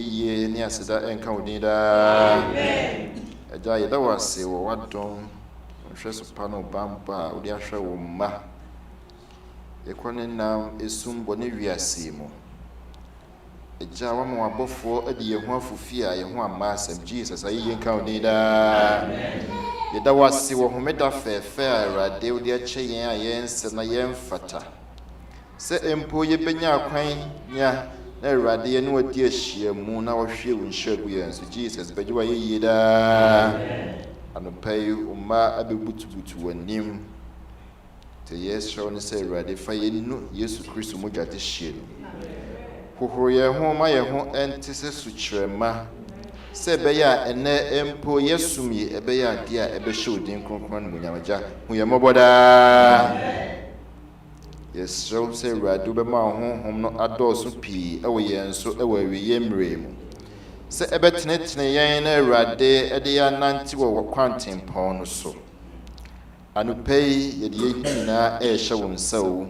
ye ni aseda enka wodida amen eja yeda wase wo wadom hwe so pa no bamba odi ahwe wo ma yekone nam esumbo ne wiase mu eja wa mo abofo edi ye ho afufi a ye ho ama asem Jesus ayi ye enka wodida amen yeda wase wo homeda fefe arade odi ache yen a yen se na yen fata se empo ye benya kwan nya na Awurade ye no adi ahia mu na wohwe wo nhyagu yenso Jesus bejiwa ye yida anopai umma abebutubutu wanim te yeso ne se Awurade fa ye nu Yesu Kristo mo dwade hye no hohoro ye ho ma ye ho ente se sukyerema se beya ene empo yesum ye ebeya ade a ebehye odin kronkron no munyamagya hu ye moboda yes, so say Radu be ma hom no adoso pii ewo yenso ewo awiye mrem se ebetene yen na Awurade ede ya nanti wo kwanten pon no so anupei ye de hina ehye wo nsa wo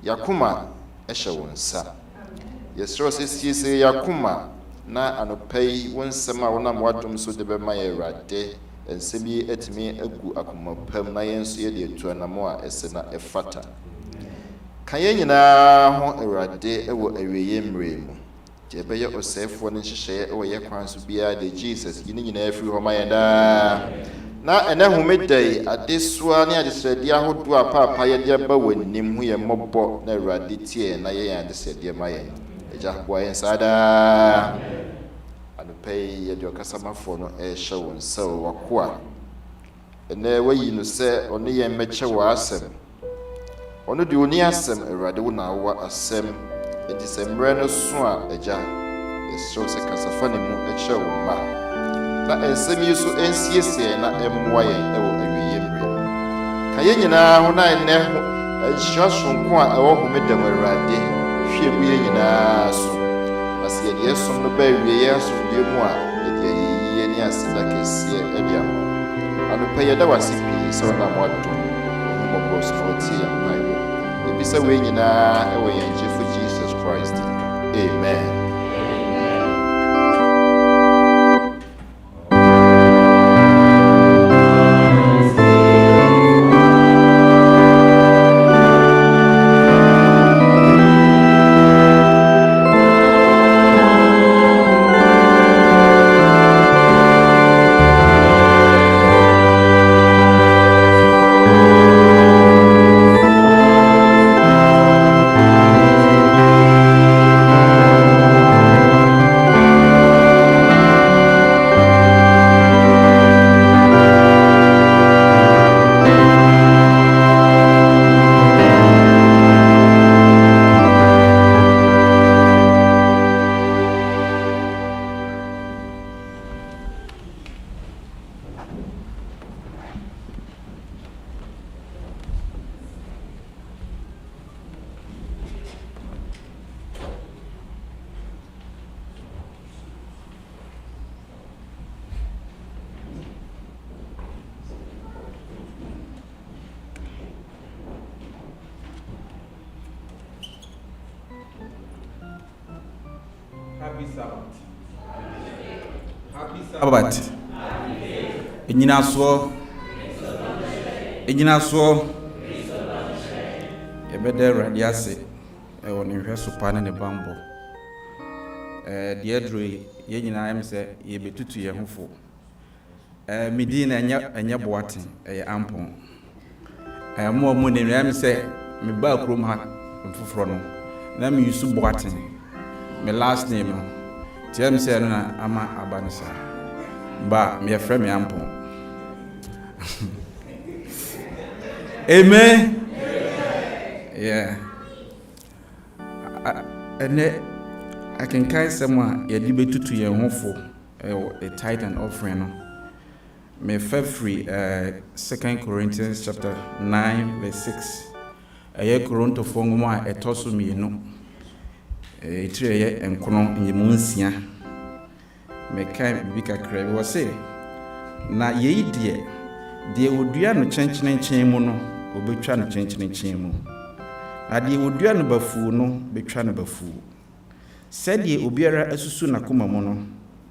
yakoma ehye wo nsa yes, so se yakoma na anupei wonsem a wonam wadom so de be ma ye Awurade ensemi etimi agu akoma pam na yenso ye de etu anamo a esena efata Kanye nyina ho Awurade ewo awiye mremu je beye osefo ne hyehyeye ewo ye kwan so bia de Jesus yini nyina afiri ho mayenda na ene homedai adesua ne adesrade ahodo apapa ye de ba wanim hu ye mobbo na Awurade tie na ye yan adesrade mayen eja boa yen sada anupei ye de okasamafo no ehye won saw wakoa ene wayi no se ono ye meche wa asem ono de oni asem Awurade wo na wo asem enti semre no so a eja eso se kasafa ne mu eche wo ma na ensem yi so ensiesie na emwa yen ewo awiye mre kaye nyina ho na enne ho ehyaso ko a ewo homedam Awurade hwe bu ye nyina so asie de yesom no ba awiye yeso de mu a de ye ni asida kesie edia anopa ye da wasipi so na mo ato mo bros 40 Bisa we nyina ewo yenje for Jesus Christ. Amen. Happy Sabbath. Happy Sabbath. Enyinaso. Ebede radiase. Ewo ni hwe sopa ne bambo. De adro ye nyina am se ye betutu ye hofo. Midi na enya boaten ampon. Mo ne am se me ba krom ha mfoforo no. Na me yusu boaten. My last name, Tim said, Ama Abanisa. But me a friend, me ample. Amen. Yeah. And I can carry someone a debate to your home for a tithe offering. Me free 2 Corinthians chapter 9, verse 6. A year Coronto Fongoma, a tosso me no. Etire enkono nyemunsia meka bika kra bi wo se na yei de odua no kyenkyenen mu no obetwa no kyenkyenen mu ade odua no bafu no betwa no bafu sɛdeɛ obiara asusu n'akoma mu no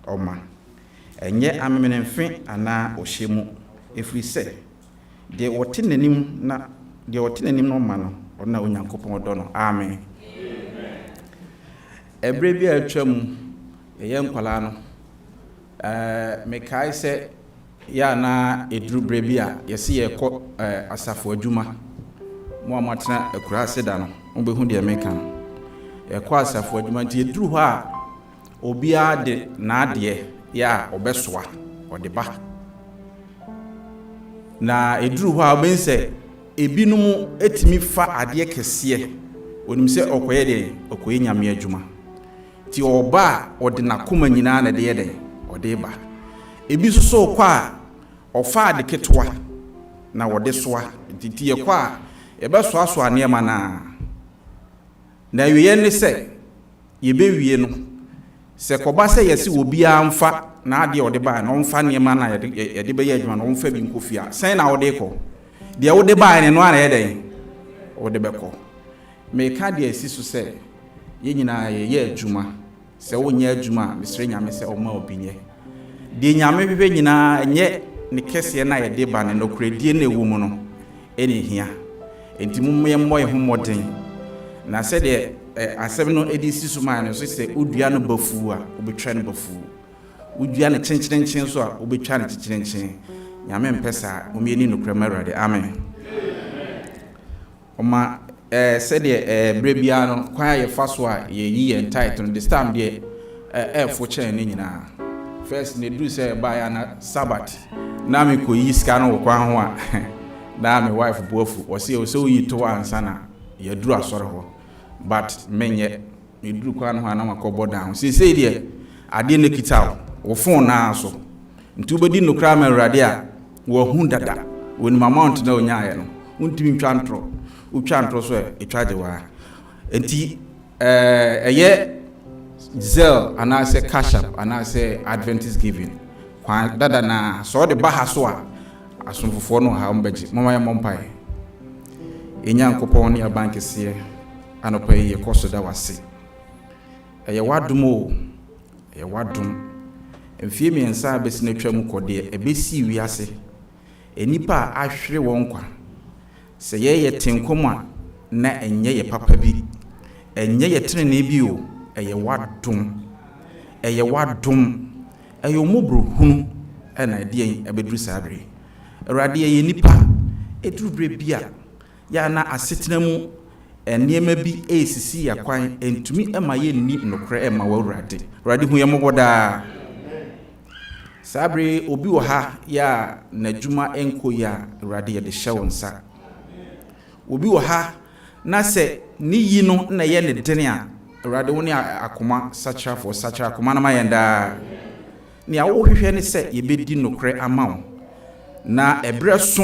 ɔma ɛnyɛ amemenemfe anaa ɔhyɛ mu ɛfiri sɛ deɛ wɔte n'anim no ɔma no ɔna Onyankopɔn dɔ no. Amen. Ɛberɛ bi a atwa mu ɛyɛ nkwalaa no mekae sɛ yɛ na ɛduru berɛ bi a yɛse yɛkɔ asafo adwuma mo a moatena Akuraase da no wobɛhu deɛ meka no. Yɛkɔ asafo adwuma nti yɛduru hɔ a obiara de n'adeɛ yɛ a ɔbɛsoa ɔde ba, na ɛduru hɔ a wobɛhu sɛ ebinom ɛtumi fa adeɛ kɛseɛ onim sɛ ɔkɔyɛ deɛ ɔkɔyɛ Nyame adwuma nti ɔba a ɔde n'akoma nyinaa na ɛde yɛ dɛn ɔde ba. Ebi nso so kɔ a ɔfa ade ketewa na wɔde soa nti yɛkɔ a yɛbɛsoasoa nneɛma na awieyɛ ne sɛ yɛbɛwie no sɛ kɔba sɛ yɛse obiara mfa na adeɛ ɔde ba na ɔmfa nneɛma na yɛde bɛyɛ adwuma na ɔmfa bi nkɔ fie a sɛn na wode kɔ deɛ wode ba ne no ana yɛ dɛn wode bɛkɔ. Meka deɛ asi so sɛ yɛn nyinaa yɛyɛ adwuma sɛ wonyɛ adwuma a mesrɛ Nyame sɛ ɔma obi nyɛ deɛ Nyame hwehwɛ nyinaa nyɛ ne kɛseɛ na yɛde ba ne nokoredie na ɛwɔ mu no ɛne hia enti mommɔ yɛ ho mmɔden na sɛdeɛ asɛm no ɛde si so maa no so sɛ wodua no bafu a wobɛtwa no bafu, wodua no kyenkyerenkyen so a wobɛtwa no kyenkyerenkyen. Nyame mpɛ saa momieni nokorɛma Awurade. Amen. Ɔma sɛdeɛ berɛ biara no kwan a yɛfa so a yɛyi yɛn title no this time deɛ ɛfo kyɛn ne nyinaa. First ne duru sɛ ɛbaeɛ na Sabbath na mekɔyi sika no wɔ kwan ho a na me wife boafu ɔsɛ woyi to ansa na yɛduru asɔre hɔ but menyɛ meduru kwan ho a na makɔbɔ down sesei deɛ adeɛ no kita wo phone naa so nti wobɛdi nokora ma Awurade a wɔahu dada wɔnim amount na ɔnyaeɛ no wontumi ntwa ntorɔ wotwa ntorɔ so ɛtwa gye waa nti ɛyɛ Zelle anaasɛ Cash App anaasɛ Adventist giving kwan dada na sɛ ɔde ba ha so a asomfofoɔ no ha mbɛgye mama yɛ mɔmpae Nyankopɔn ne aban kɛseɛ anɔpa yi yɛkɔ so da wase ɛyɛ wadom o ɛyɛ wadom mfie mmiɛnsa a bɛsi na twa mu kɔdeɛ ɛbɛsi wiase enipa a ahwere wɔn kwa sɛ yɛyɛ tenkom a na ɛnyɛ yɛ papa bi ɛnyɛ yɛ tenene bi o ɛyɛ wadom ɛyɛ omobro hunu ɛna ɛdeɛ ɛbɛduru saa bere Awurade yɛ nipa ɛduru bere bi a ya na asetena mu nneɛma bi ɛsisi ya kwan entumi ɛma yɛ ni nokora ɛma wɔ Awurade hu yɛ mmɔbɔ daa. Saa bere obi wɔ ha ya n'adwuma ɛnkɔ ya Awurade yɛ de hyɛ wo nsa. Obi wɔ ha na sɛ ne yi no na yɛ ne dene a Awurade wo ne akoma sakra akoma na ma yɛn daa. Nea wo hwehwɛ ne sɛ yɛbɛdi nokora ama wo na ɛbrɛ so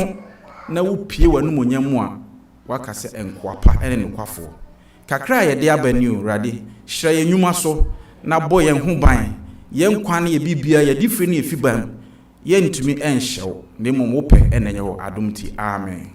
na wo pie w'anumonyam mu a waka sɛ enkwapa ɛne nokwafoɔ kakra a yɛde aba ni Awurade hyira yɛn nnwuma so na bɔ yɛn ho ban yɛn kwan yɛ bibia yɛde firi ne efi ban yɛntumi ɛnhyɛw na mmom wopɛ ɛna nyɛ wɔ adom ti. Amen.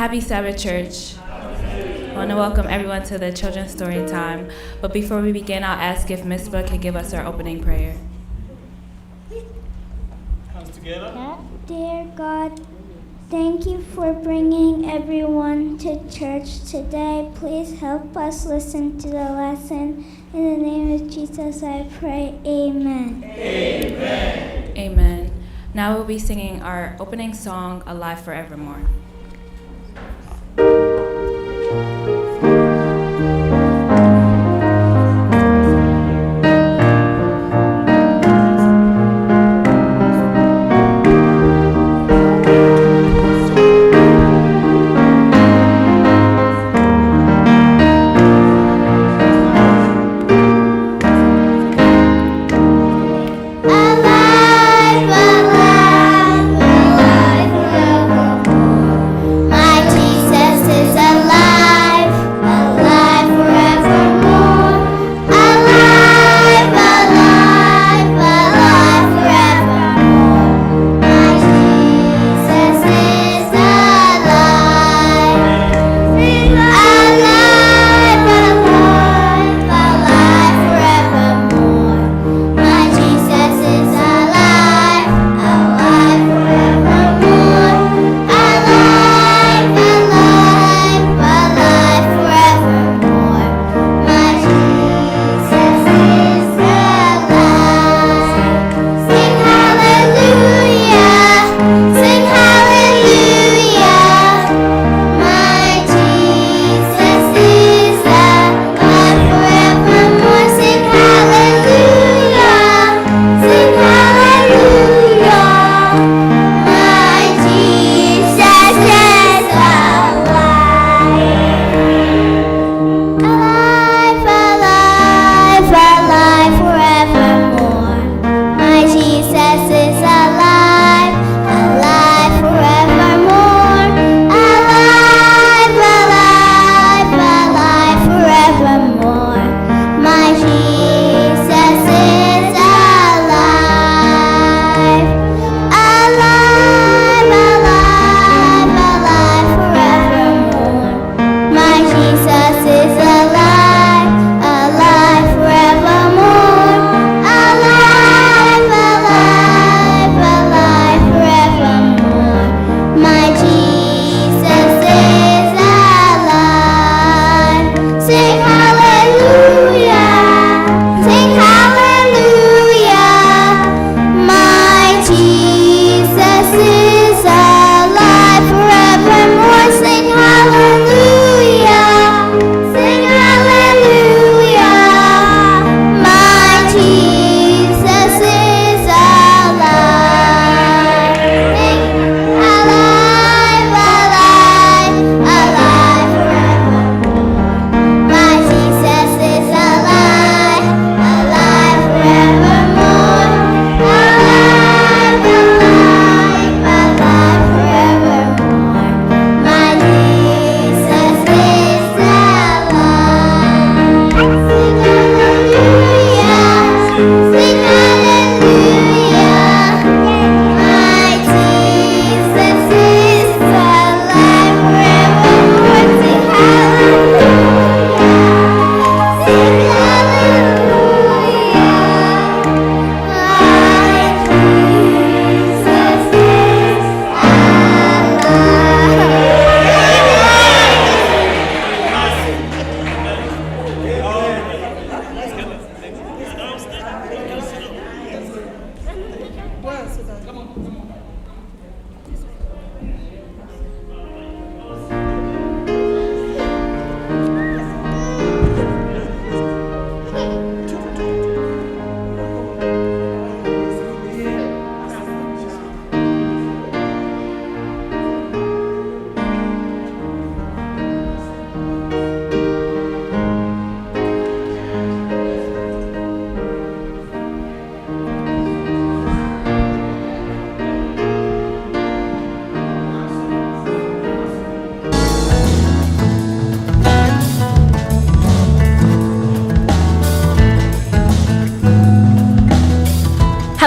Happy Sabbath, church. I want to welcome everyone to the children's story time. But before we begin, I'll ask if Ms. Buck can give us our opening prayer. Hands together. Dear God, thank you for bringing everyone to church today. Please help us listen to the lesson. In the name of Jesus, I pray. Amen. Amen. Amen. Now we'll be singing our opening song, Alive Forevermore.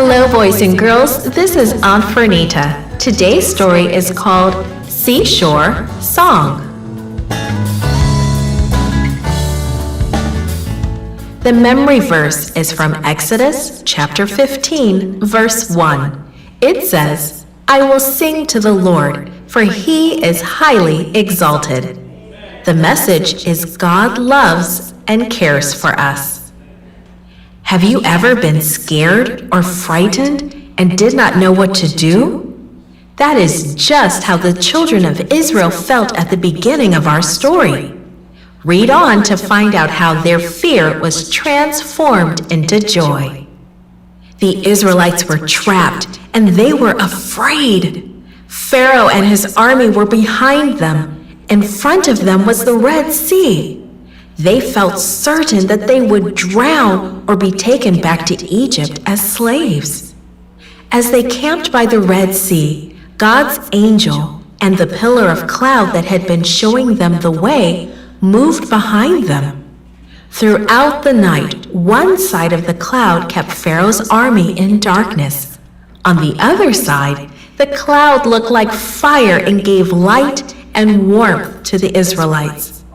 Hello, boys and girls. This is Aunt Fernita. Today's story is called Seashore Song. The memory verse is from Exodus chapter 15, verse 1. It says, "I will sing to the Lord, for he is highly exalted." The message is God loves and cares for us. Have you ever been scared or frightened and did not know what to do? That is just how the children of Israel felt at the beginning of our story. Read on to find out how their fear was transformed into joy. The Israelites were trapped and they were afraid. Pharaoh and his army were behind them. In front of them was the Red Sea. They felt certain that they would drown or be taken back to Egypt as slaves. As they camped by the Red Sea, God's angel and the pillar of cloud that had been showing them the way moved behind them. Throughout the night, one side of the cloud kept Pharaoh's army in darkness. On the other side, the cloud looked like fire and gave light and warmth to the Israelites.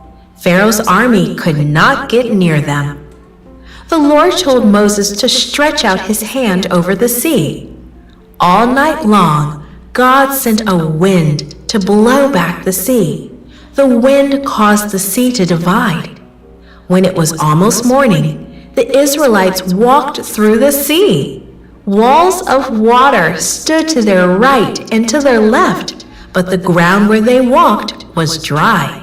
Pharaoh's army could not get near them. The Lord told Moses to stretch out his hand over the sea. All night long, God sent a wind to blow back the sea. The wind caused the sea to divide. When it was almost morning, the Israelites walked through the sea. Walls of water stood to their right and to their left, but the ground where they walked was dry.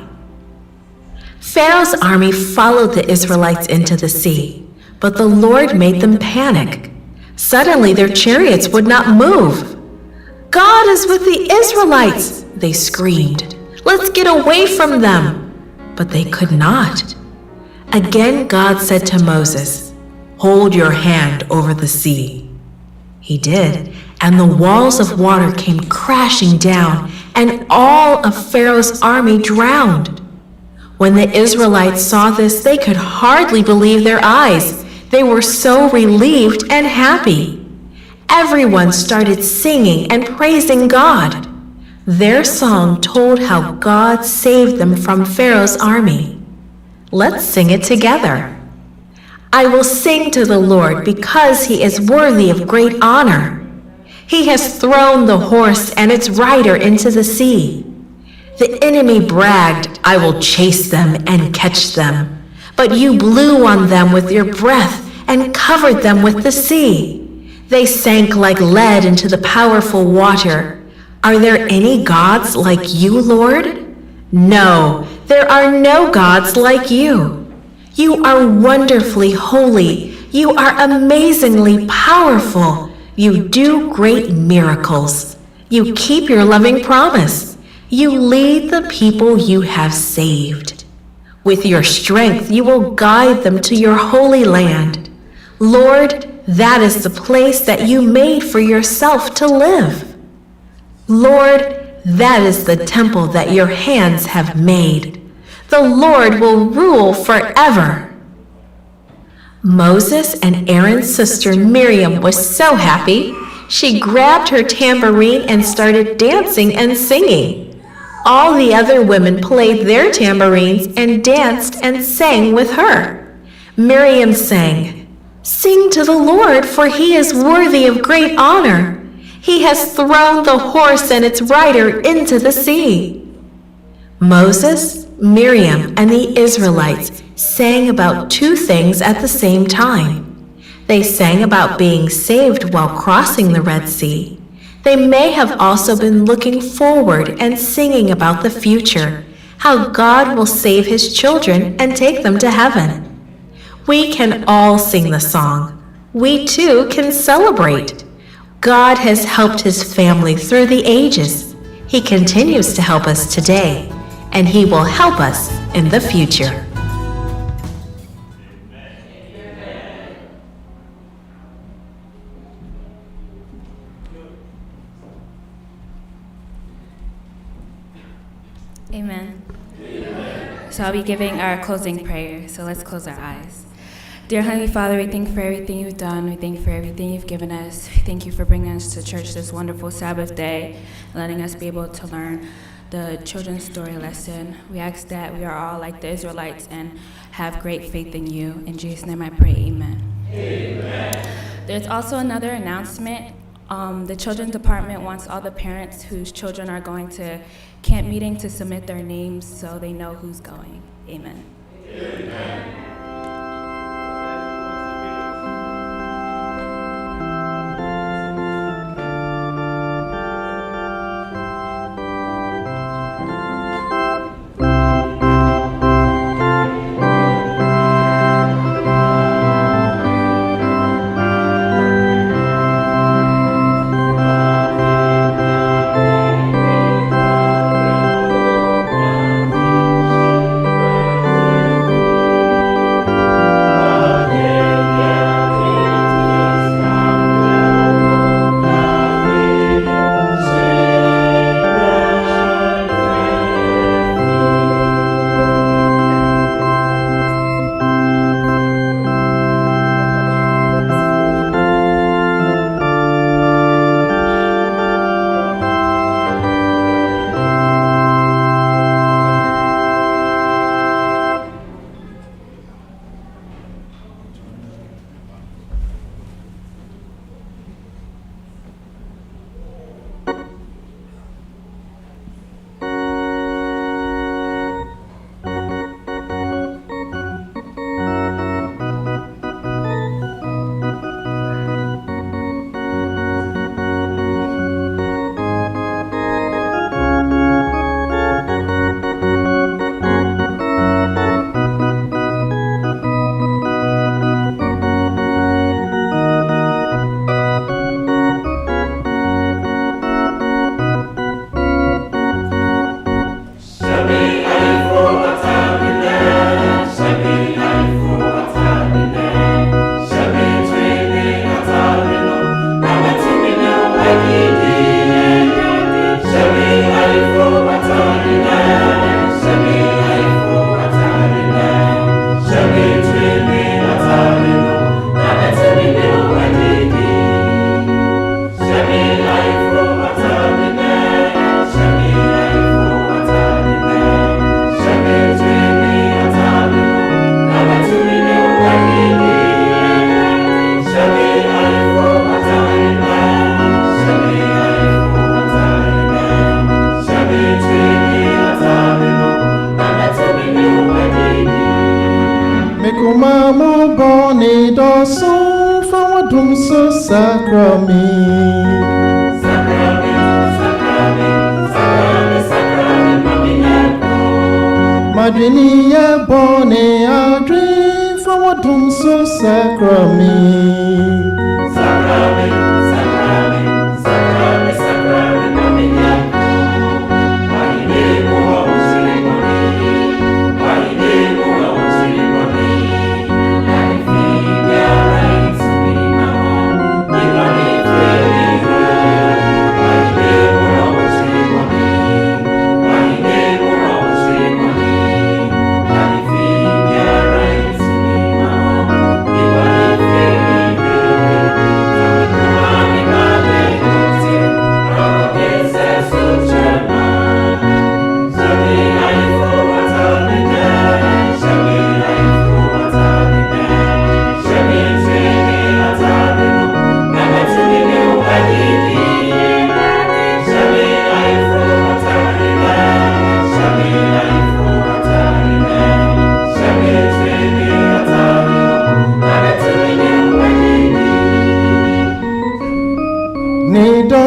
Pharaoh's army followed the Israelites into the sea, but the Lord made them panic. Suddenly their chariots would not move. "God is with the Israelites," they screamed. "Let's get away from them." But they could not. Again God said to Moses, "Hold your hand over the sea." He did, and the walls of water came crashing down, and all of Pharaoh's army drowned. When the Israelites saw this, they could hardly believe their eyes. They were so relieved and happy. Everyone started singing and praising God. Their song told how God saved them from Pharaoh's army. Let's sing it together. I will sing to the Lord because he is worthy of great honor. He has thrown the horse and its rider into the sea. The enemy bragged, "I will chase them and catch them." But you blew on them with your breath and covered them with the sea. They sank like lead into the powerful water. Are there any gods like you, Lord? No, there are no gods like you. You are wonderfully holy. You are amazingly powerful. You do great miracles. You keep your loving promise. You lead the people you have saved. With your strength, you will guide them to your holy land. Lord, that is the place that you made for yourself to live. Lord, that is the temple that your hands have made. The Lord will rule forever. Moses and Aaron's sister Miriam was so happy. She grabbed her tambourine and started dancing and singing. All the other women played their tambourines and danced and sang with her. Miriam sang, "Sing to the Lord, for he is worthy of great honor. He has thrown the horse and its rider into the sea." Moses, Miriam, and the Israelites sang about two things at the same time. They sang about being saved while crossing the Red Sea. They may have also been looking forward and singing about the future, how God will save his children and take them to heaven. We can all sing the song. We too can celebrate. God has helped his family through the ages. He continues to help us today, and he will help us in the future. Amen. So I'll be giving our closing prayer. So let's close our eyes. Dear Heavenly Father, we thank you for everything you've done. We thank you for everything you've given us. We thank you for bringing us to church this wonderful Sabbath day, letting us be able to learn the children's story lesson. We ask that we are all like the Israelites and have great faith in you. In Jesus' name I pray, amen. Amen. There's also another announcement. The children's department wants all the parents whose children are going to camp meeting to submit their names so they know who's going. Amen. Amen. Madrinia bone a dream for what so sacrament.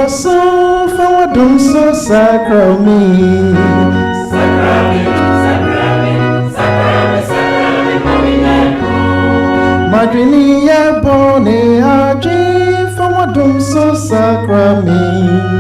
So for don't so sacrament. Madrinia bone a dream for what don't so sacrament.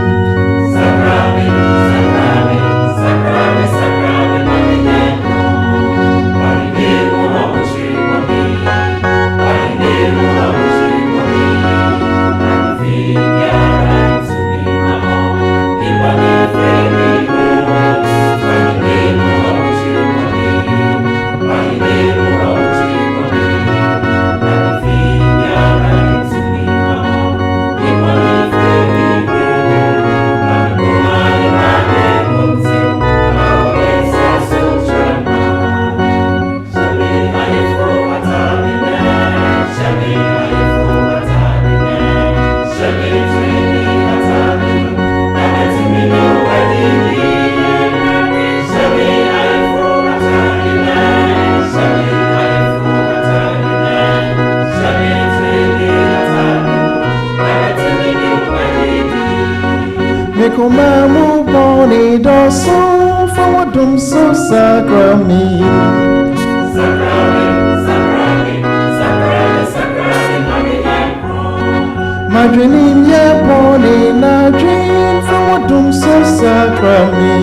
Thank you. doso fawadum so sakrami. Madrinim ye boni na dream fawadum so sakrami.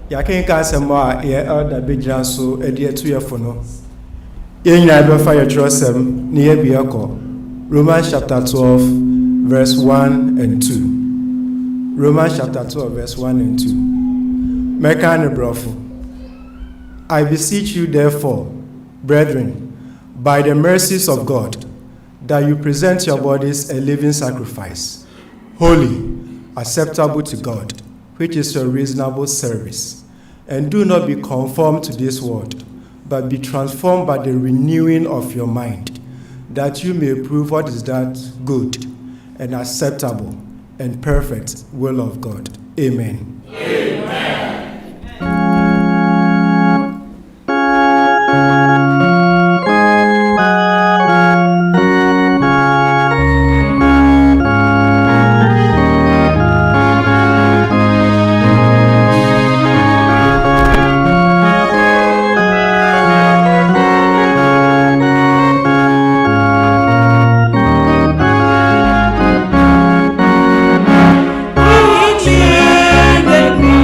Yakenka asɛm ye elder bɛgyina so de atu yɛfo no. Yɛn nyinaa bɛfa yɛ twerɛsɛm ne yɛ bi ɛkɔ Romans chapter 12 verse 1 and 2. Romans chapter 12 verse 1 and 2. Mɛka ne brɔfo. I beseech you therefore, brethren, by the mercies of God, that you present your bodies a living sacrifice, holy, acceptable to God, which is your reasonable service. And do not be conformed to this world, but be transformed by the renewing of your mind, that you may prove what is that good and acceptable and perfect will of God. Amen. Amen. Let me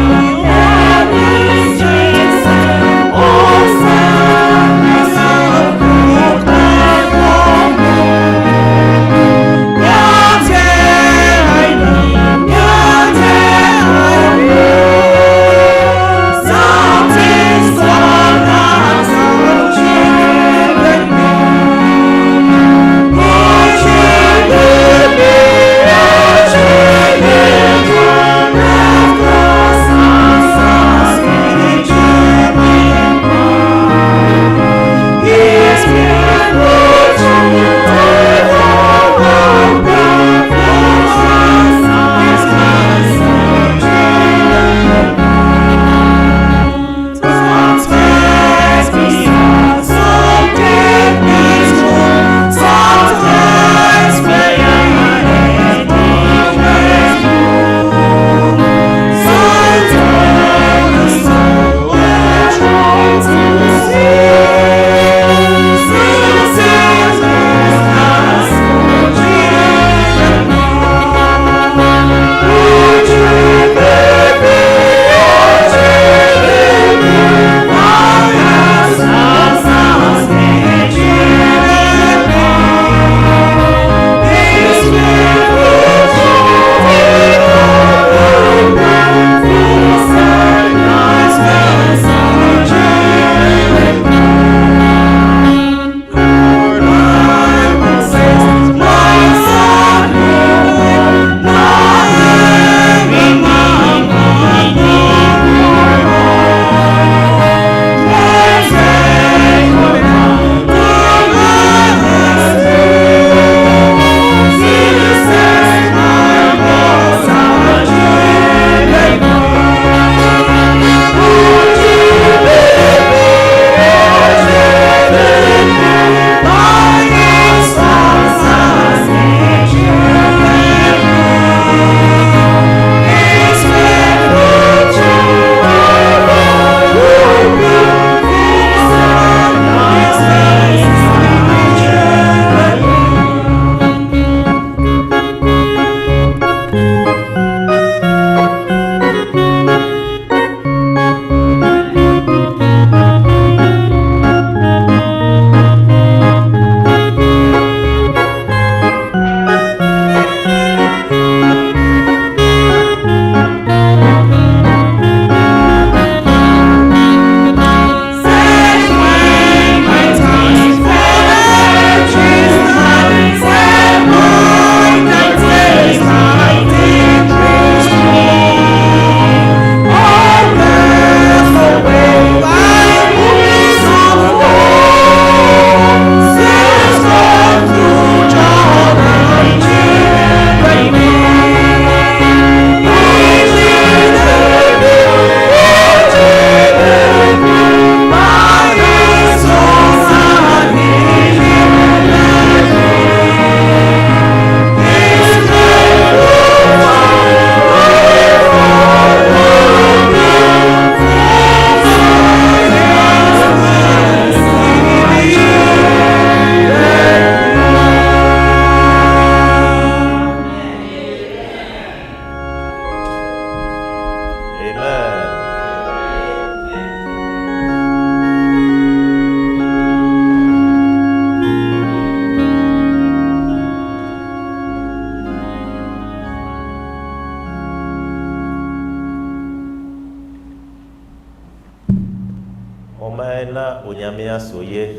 na onyame asoye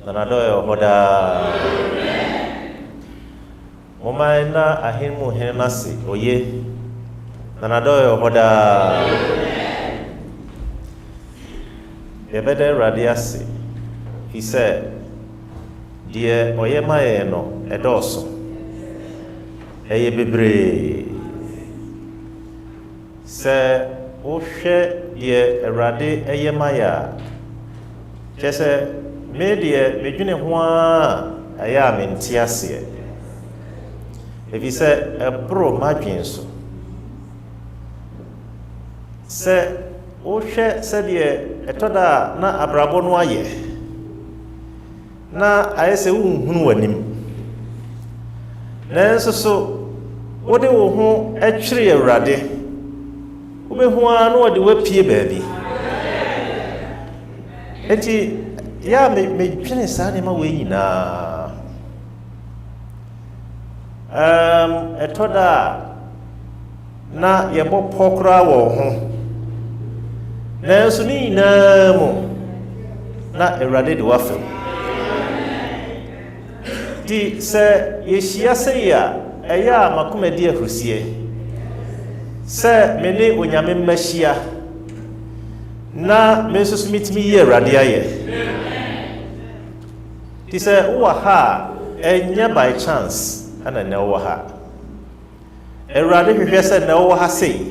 na doyo hoda moma na ahimu henasi oye na doyo hoda yebede radiasi he said die oye maye no edoso eye bebre se ohwe die erade eye maya chese me die medwene ho a aya mentiase ebi se ebro madwen so se ohwe se die etoda na abrabo no aye na ayese unhunu wanim nanso so wode wo ho atwere erade obehu anu wode wapie baabi enti ya me twene saa ne ma we nyina etoda na yebo pokra wo ho nanso ni nyina mo na erade de wafem di se yeshia se ya eya makomadi ahrusie se mene onyame mmahia na menso mitimi ye erade aye di se wo ha enya by chance ana na wo ha erade hwehwe se na wo ha sei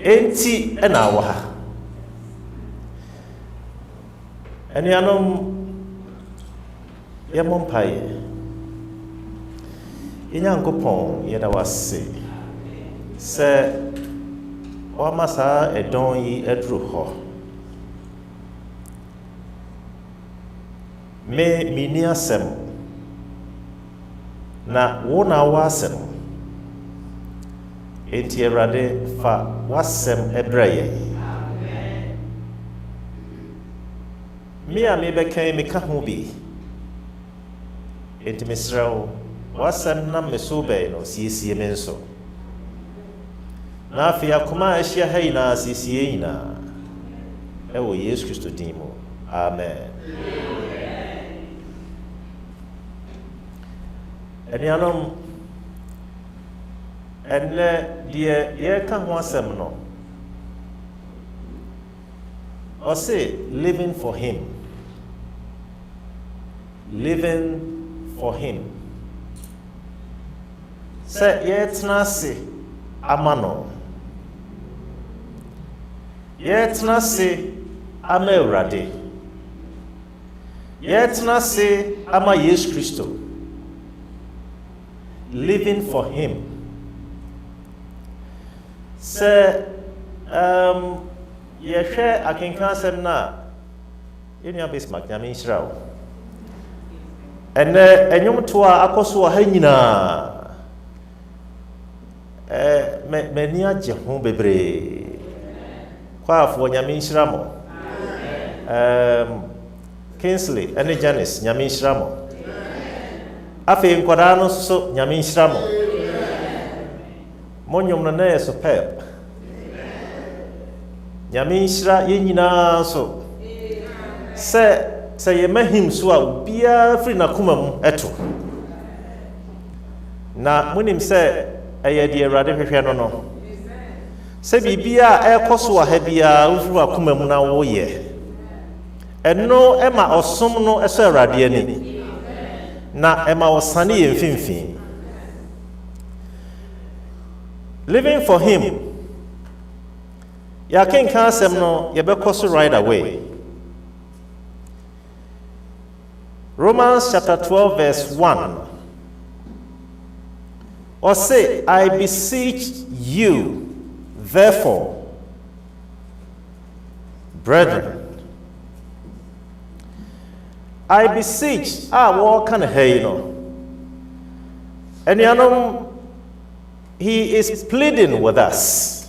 enti na wo ha eni anom yemompaye Inyankopon yeda wase se wa masa edon yi edru ho me mini asem na wona wasem enti erade fa wasem ebreye me a me bekan me ka ho bi enti mesrawo wasem na mesube no siesie menso na afia kuma ahia haina siesie ina ewo Yesu Kristo dimo amen enianom enne die ye ka ho asem no o say living for him se yetna se amano yetna se ama Ewurade yetna se ama Yesu Kristo living for him se yehwe akenkan sem na enu Bismarck nyame nhyirawo ene enyum to a akoso ha nyina meni agye ho bebre kwaafo nyame nhyiramo Kingsley ene Janice nyame nhyiramo afi nkwada no so nyame nhyiramo monyom no na superb nyame nhyira yenyina so se ye mahim so a bia free na kuma mu eto na munim se eye de Ewurade hwehwe no no se bibia ekoso wa ha bia ufuru akuma mu na wo ye eno ema osom no eso Ewurade ani na ema osane ye mfimfin living for him ya ken kan asem no ye bekoso right away Romans chapter 12 verse 1 or say I beseech you therefore brethren I beseech what can hey no and he is pleading with us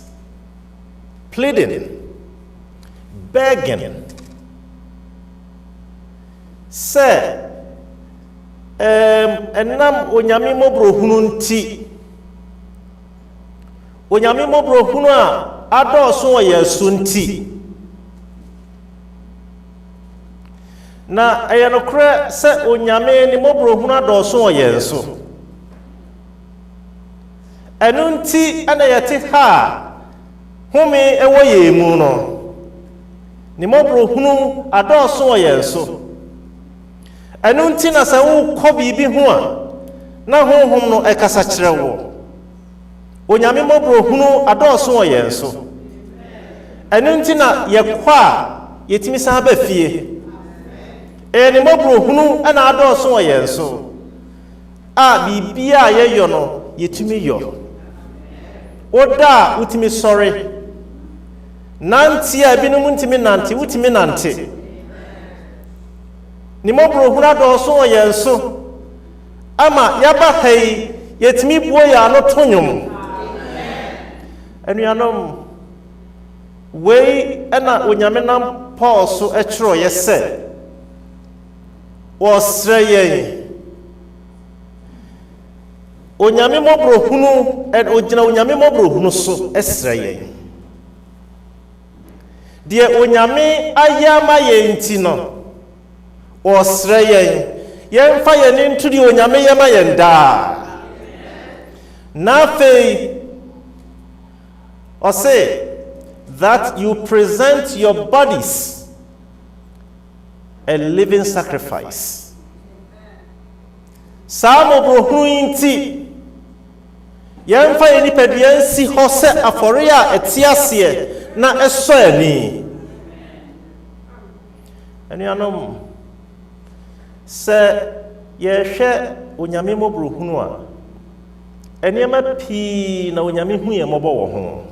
begging say enam onyame mobro hunu nti onyame mobro hunu a adoso ye sunti na eyenokre se onyame ni mobro hunu adoso oyenso enunti ana yete ha home ewo yemu no ni mobro hunu adoso oyenso enunti na se wo kɔ bibi ho a na honhom no ekasa kire wo onyame mobro hunu adoso oyenso enunti na yekɔ a yetimi san ba fie ni mobro hunu ana adoso oyenso a bibia yeyo no yetimi yo oda utimi sorry nanti a binum ntimi nanti utimi nanti ni mobro hunu adoso oyenso ama yaba hai yetimi boya no tonyum anuanom wei ana onyame nam Paul so etro yese osreye onyame mobro hunu ogina onyame mobro hunu so esreye die onyame ayama ye ntino osreye yemfa ye ni ntudi onyame yema yenda na fe or say that you present your bodies a living sacrifice. Some of Bruhuinti Yamfa any pediancy hose aforia etiasie na esoni. And you know, say, ye share unyamimo bruhunua, and yama pi na unyami huye mobo home.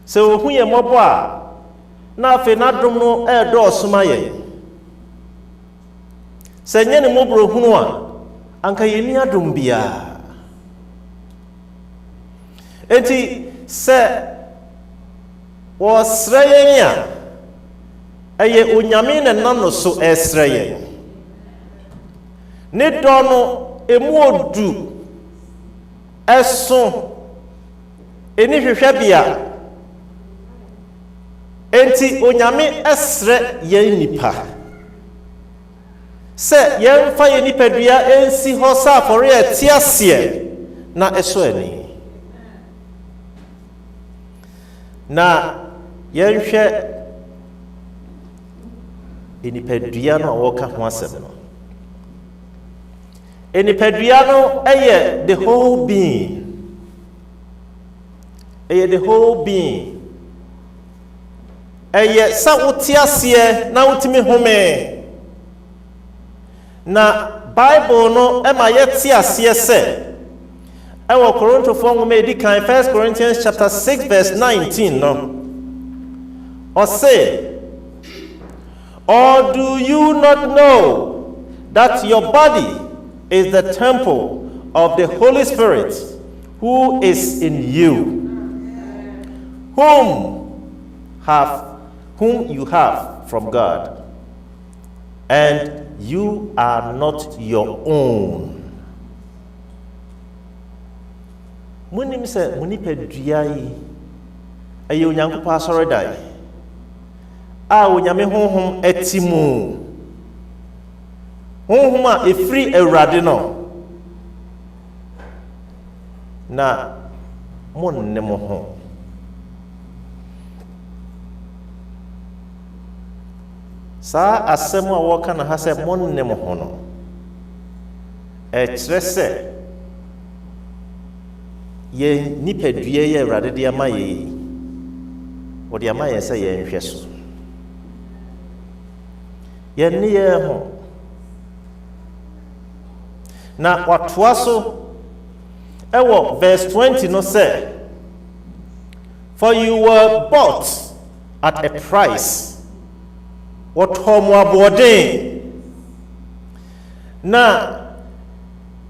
So huye moboa na fe na dom no e do somaye se nye ne mobro hunu a anka yeni adom bia enti se wo sreye ya eye onyame ne nano so esreye ne do no emu odu eso eni hwehwe bia enti onyame esre yen nipa se yen fa yen nipa dua ensi ho sa for etiasie na eso ani na yen hwe enipa dua no woka ho asem no enipa dua no eye the whole being eye sa utiasie na utimi home na Bible no ema yetiasie se ewo Korinto fo ngome edikan 1 Corinthians chapter 6 verse 19 no or say, or do you not know that your body is the temple of the Holy Spirit who is in you, whom you have from God, and you are not your own. Munim se munipe duai aye onyankopɔ asɔre dai a onyame honhom etimu honhom a efiri awurade no na monne mo ho sa asɛm a wɔka na ha sɛ monne mo ho no ɛkyerɛ sɛ ye nipadua yɛ awurade de ama yɛ wɔde ama yɛ sɛ yɛnhwɛ so yɛnne yɛ ho na watoa so ɛwɔ verse 20 no sɛ, for you were bought at a price. Now,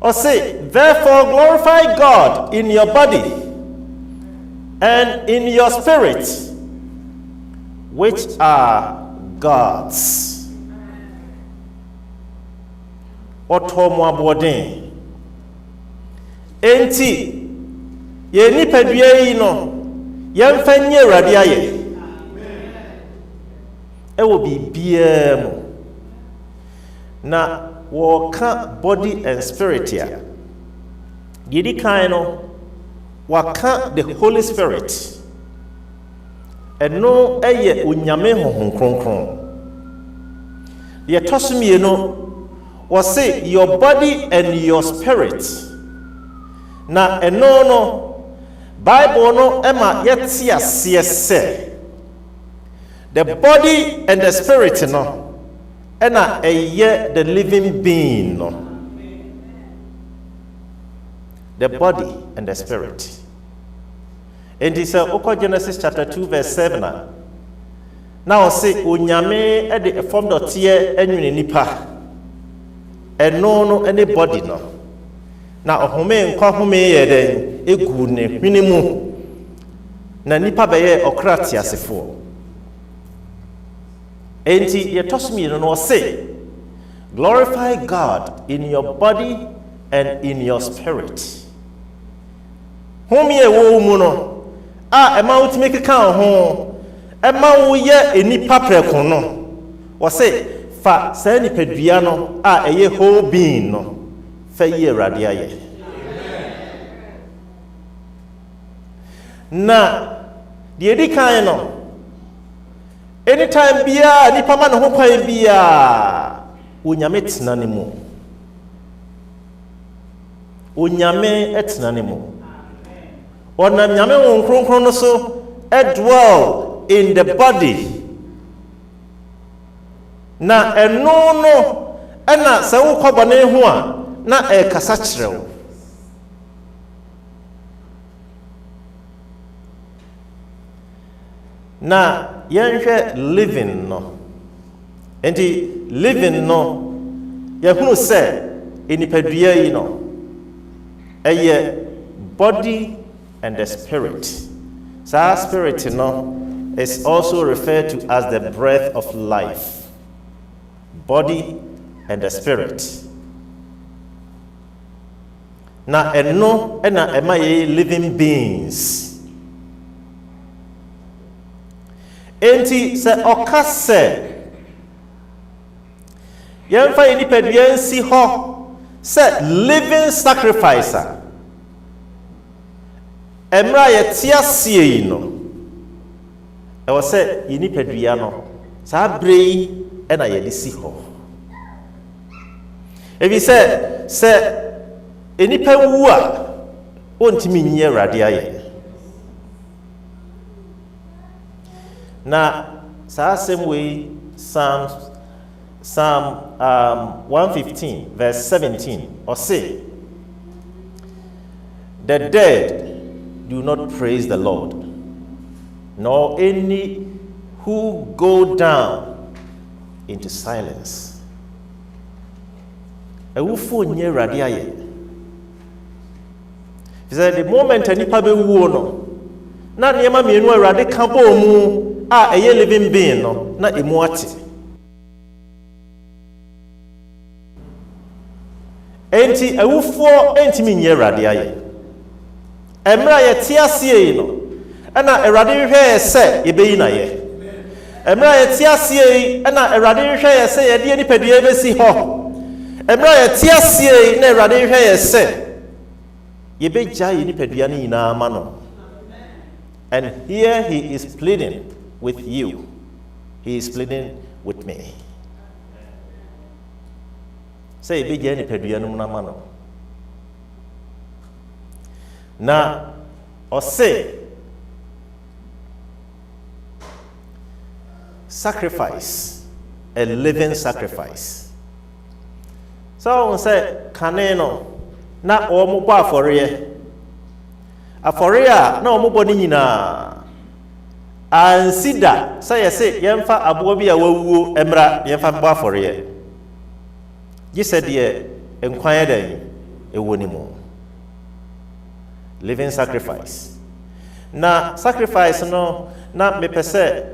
or say, therefore glorify God in your body and in your spirit, which are God's. Enti, ye nipadua yi no, yemfa nye Awurade aye. ewo bibia mu na waka body and spirit ya yedi kan no waka the Holy Spirit eno eye onyame honhom kronkron ye tosumie no was say your body and your spirit na eno no Bible no ema yeti ase the body and the spirit no ena eye the living being no the body and the spirit. And it says Genesis chapter 2 verse 7 now say onyame e de form dot ye enwene nipa eno no anybody no na ohome nkwa home ye den egu ne hwene mu na nipa be ye okrati asefo enti ye tosmi no say glorify God in your body and in your spirit. Home ye wo mu no ema utime keka ho ema wo ye enipa preko no wo say fa sa nipadua no eye whole being no fa ye awurade aye na de edi kan no anytime bia nipa ma no ho kwan bia onyame tena ne mu onyame etena ne mu ona nyame won kronkron no so dwell in the body na eno no ena se wo kwabane ho a na e kasa kirewo na yenhwe living no enti living no yehunu se enipadua yi no eye body and the spirit. So our spirit, is also referred to as the breath of life. Body and the spirit. Na eno ena ema ye living beings. Enti se okase yemfa enipadua nsi ho se living sacrificer. Emra ye tiasie yi no e wo se inipadua no sa brei e na ye de si ho e bi se enipa wu a ontimi nyi awurade aye na sa same way Psalm 115 verse 17 or say the dead do not praise the Lord, nor any who go down into silence. Ewufo nye awurade aye. He said the moment anipa be wu no, na niema mienu awurade ka bo mu a eye living being no, na emu ate. Enti ewufo entimi nye awurade aye. Emra ye tiasie yi no ana awurade hwehwe se yebeyi na ye emra ye tiasie yi ana awurade hwehwe ye se ye de nipadua besi ho emra ye tiasie yi na awurade hwehwe ye se yebeja ye nipadua ni na ma no. And here he is pleading with you, he is pleading with me, say yebeja nipadua no na ma no. Na or say sacrifice, a living sacrifice. So on say kaneno na omo bo afore a na omo bo ni nyina ansida say yemfa abo bi a wawuo emra yemfa bo afore ye said ye enkwan dan ewoni mu living sacrifice. Na sacrifice no na me pese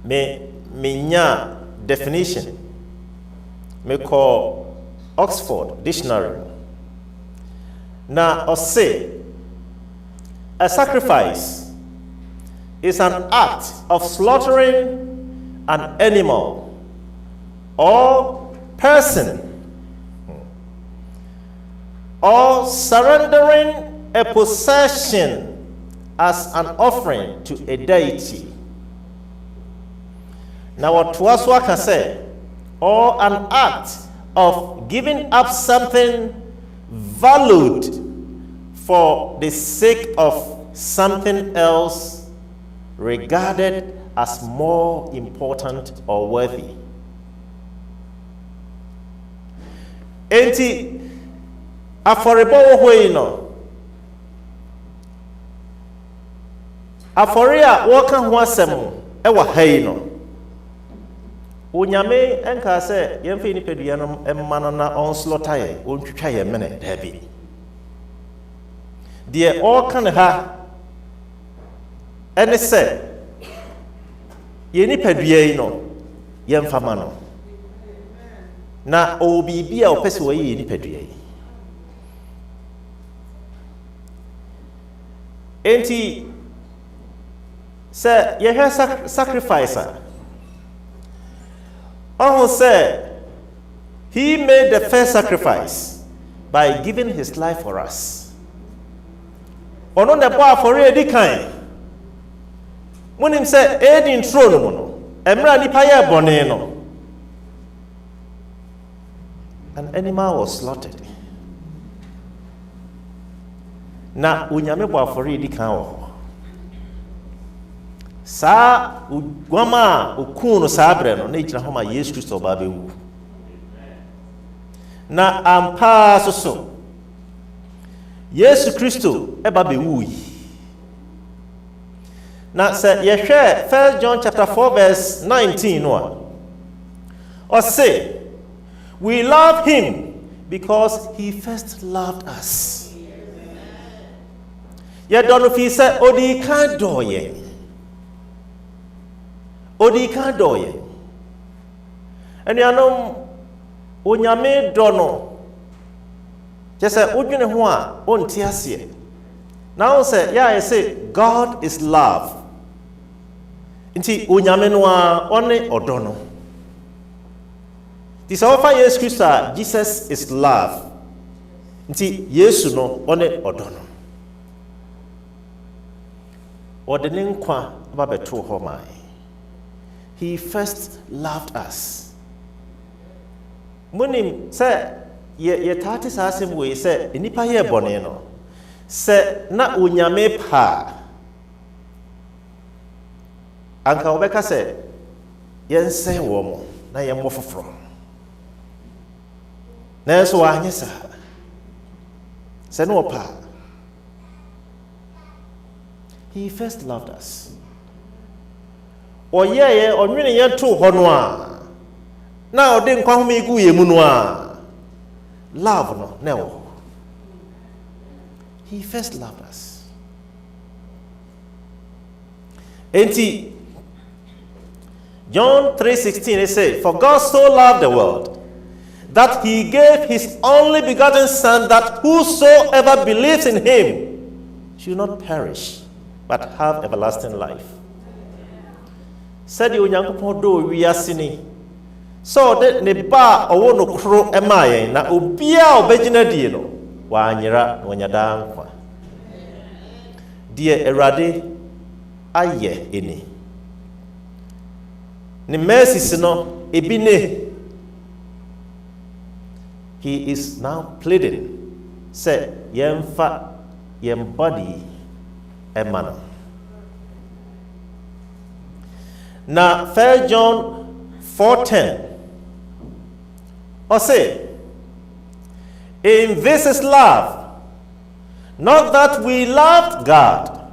me nya definition me call Oxford dictionary. Na or say a sacrifice is an act of slaughtering an animal or person, or surrendering a possession as an offering to a deity. Now, what Tuaswa can say, or an act of giving up something valued for the sake of something else regarded as more important or worthy. Enti aforebo hoi no aforia woka ho asem e wa hai no onyame enka se yemfe ni pedua no emmano na onslota ye ontwitwa ye mene dabi de o kan ha ene se ye ni pedua yi no yemfa ma no na o bibia o pese wo ye ni pedua yi enti se ye ha sacrifice. Oh, say, he made the first sacrifice by giving his life for us. Ono ne boa for edi kan. Munim say edi throne mu no. Emra nipa ye bone no. An animal was slaughtered. Na unyame boa for edi kan wo. Sa ugwama ukunu sabre no na ichira homa Yesu Kristo ba bewu na ampa soso Yesu Kristo e ba bewu yi na se yehwe 1 John chapter 4 verse 19 no or say we love him because he first loved us. Ye don't fi say odi kan do ye odi ka doye eni anom onyame do no jese odwene ho a onti ase now say yeah I say God is love nti onyame no a one odo no this offer Jesus Christ Jesus is love nti Yesu no one odo no odene nkwa ba beto ho mai. He first loved us. Munim say ye tati sa asem we say enipa ye bone no. Say na onyame pa. Anka obeka say yense wo mo na ye mo foforo. Na so anye sa. Say no pa. He first loved us. Oye onwene ye to ho no a na ode nkwa ho me gu ye mu no a love no na wo. He first loved us. Enti John 3:16 it says, for God so loved the world that he gave his only begotten son, that whosoever believes in him should not perish but have everlasting life. Said you Yankopon do wiasini. So that ne ba owo no kro emaye na obia obegina die no wa anyira no nyada nkwa. Die Erade aye eni. Ne mercy no ebine. He is now pleading. Say yemfa yem body emano. Now 1 John 4:10 or say, in this is love, not that we loved God,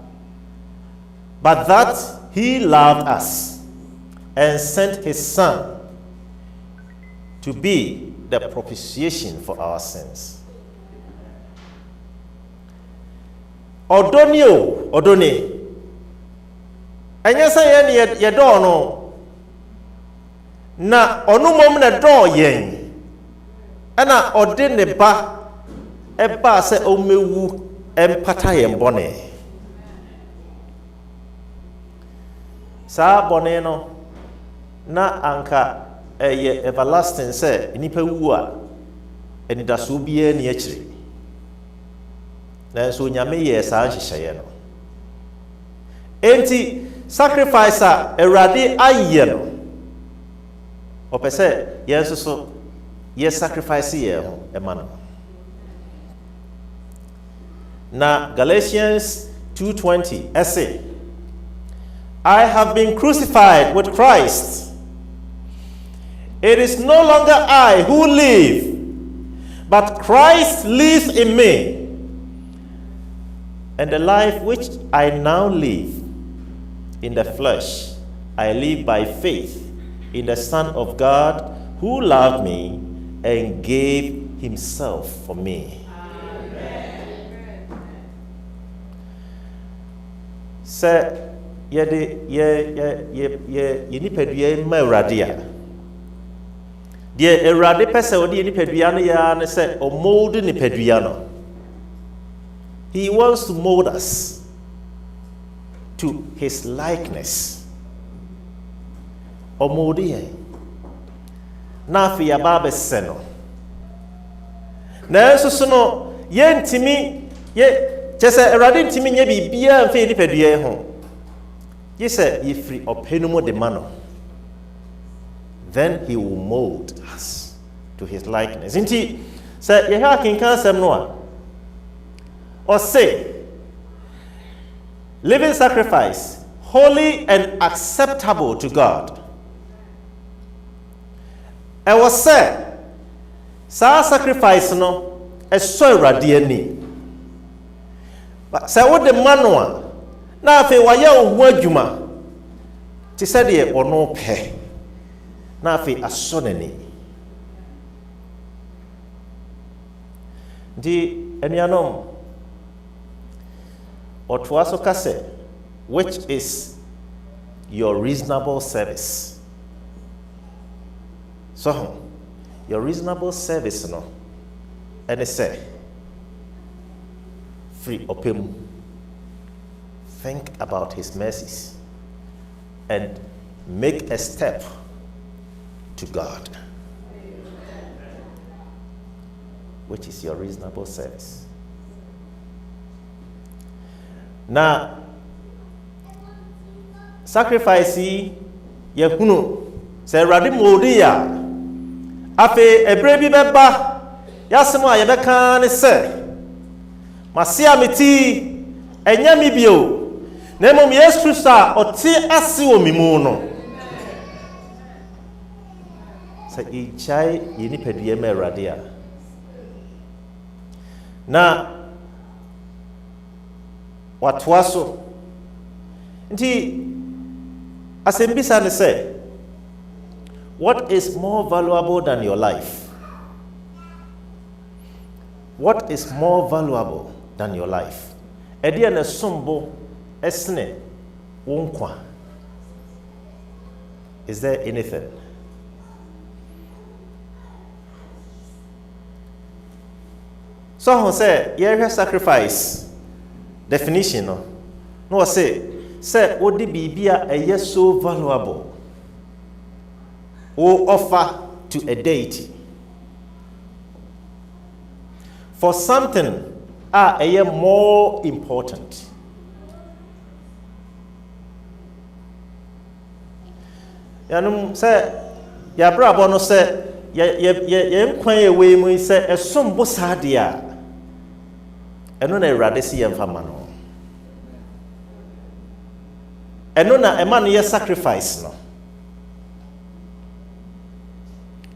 but that he loved us and sent his son to be the propitiation for our sins. Odonio, odone. Anya say ye do no na onu mom na do yen ana ode ne ba e ba se o mewu empata yen bone sa bone no na anka everlasting say nipa wu a enidaso bia ni akire na so nyame ye saa hyehyeye no enti sacrifice a Awurade ayɛ no opese yenso so ye sacrifice ye ho ema no na Galatians 2:20 essay, I have been crucified with Christ. It is no longer I who live, but Christ lives in me. And the life which I now live in the flesh, I live by faith in the Son of God who loved me and gave himself for me. Sɛ yɛde nipadua ma Awurade a deɛ Awurade pɛ sɛ ɔde nipadua no yɛ ne sɛ ɔmold nipadua no. He wants to mold us to his likeness. Ɔmold yɛn na afei yɛaba abɛsɛ no nanso so no yɛntimi kyɛ sɛ Awurade ntimi nyɛ biribiara mfɛ nipadua ho gye sɛ yɛfiri ɔpɛ no mu de ma no, then he will mold us to his likeness. Nti sɛ yɛhwɛ akenka asɛm no a ɔse living sacrifice holy and acceptable to God. Ɛwɔ sɛ saa sacrifice no ɛsɔ Awurade ani. Sɛ wode ma no a na afei wayɛ wo ho adwuma te sɛ deɛ ɔno pɛ na afei asɔ n'ani. Nti anuanom ɔtoa so ka sɛ which is your reasonable service. So your reasonable service no ɛne sɛ free opem. Think about his mercies and make a step to God, which is your reasonable service. Now, sacrifice yehunu se Awurade modi ya afe ebre bi beba yasemo a yebeka ne se masia meti enya mi bio na mom Yesu Kristo a ɔte ase wɔ mi mu no sɛ ichai ye nipadua ma Awurade a na watoa so nti asɛmbisa ne sɛ what is more valuable than your life? What is more valuable than your life? Ɛdeɛ na sombo esne wonkwa. Is there anything? So ho say ye sacrifice definition no say wodi bibia eye so valuable or offer to a deity for something eye more important. Yanum say ya brabo no say ye nkwan ewe mu say esombo saade a eno na Awurade si yemfa ma no eno na ema no ye sacrifice no.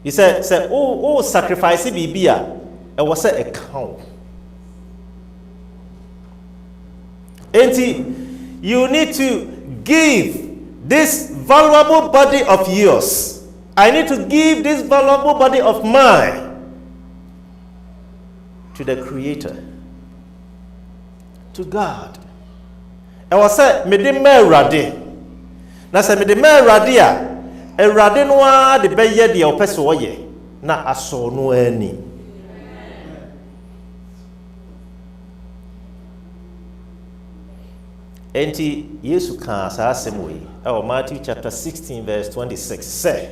He said oh sacrifice bibia e was say a cow. Enti you need to give this valuable body of yours. I need to give this valuable body of mine to the Creator, to God. I was say me de ma Awurade. Na say me de ma Awurade a Awurade no a de beye de opese oye na aso no ani. enti Yesu ka saa asɛm wei ɛwɔ Matthew chapter 16 verse 26 say,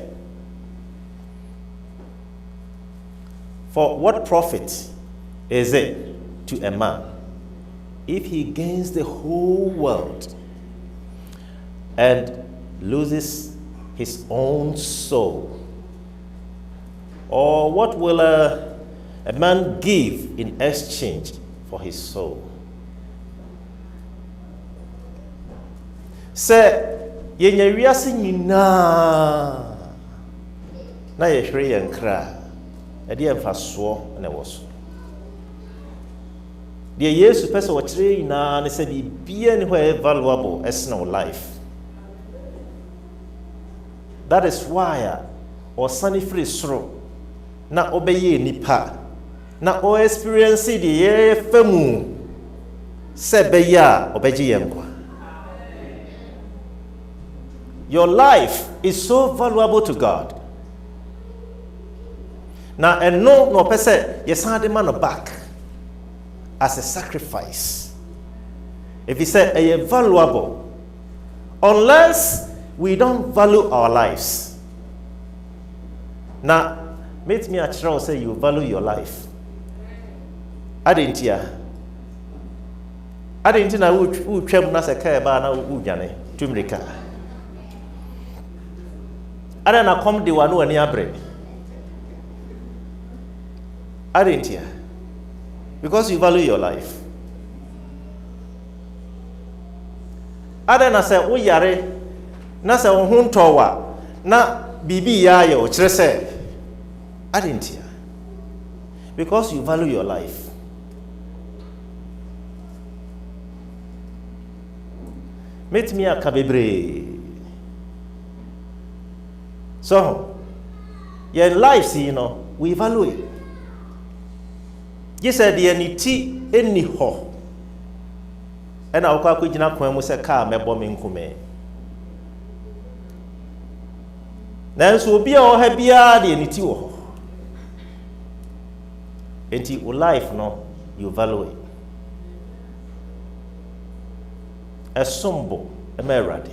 for what profit is it to a man if he gains the whole world and loses his own soul? Or what will a man give in exchange for his soul? Sɛ yɛnya wiase nyinaa na yɛhwere yɛn kra ɛde yɛ mfasoɔ na ɛwɔ so. Deɛ Yesu pɛ sɛ wɔkyerɛ nyinaa ne sɛ biribiara ne hɔ ɛyɛ valuable ɛsene wo life. That is why ɔsane firi soro na ɔbɛyɛ nipa na ɔ experience deɛ yɛyɛ fa mu sɛ bɛyɛ a ɔbɛgye yɛn nkwa. Your life is so valuable to God. Na ɛno na ɔpɛ sɛ yɛsan de ma no back as a sacrifice. If he said ɛyɛ valuable, unless we don't value our lives. Now, meet me at Shroud say you value your life. I didn't hear. I didn't know who came na se ba na who jane tumrika. I don't know come the one who near bread. I didn't hear. Because you value your life. I don't know say who yare na se wo ntɔwa na bibi ya ye o kyerɛ sɛ adentia because you value your life. Met me aka bebree so your life you know we value it. You said the niti eni hɔ ɛna wokɔ akɔgyina kwan mu sɛ kaa mɛbɔ me nkume. Nanso obi a ɔha biara de aniti wɔ hɔ. Enti wo life no you value it. Ɛsombo ɛma Awurade.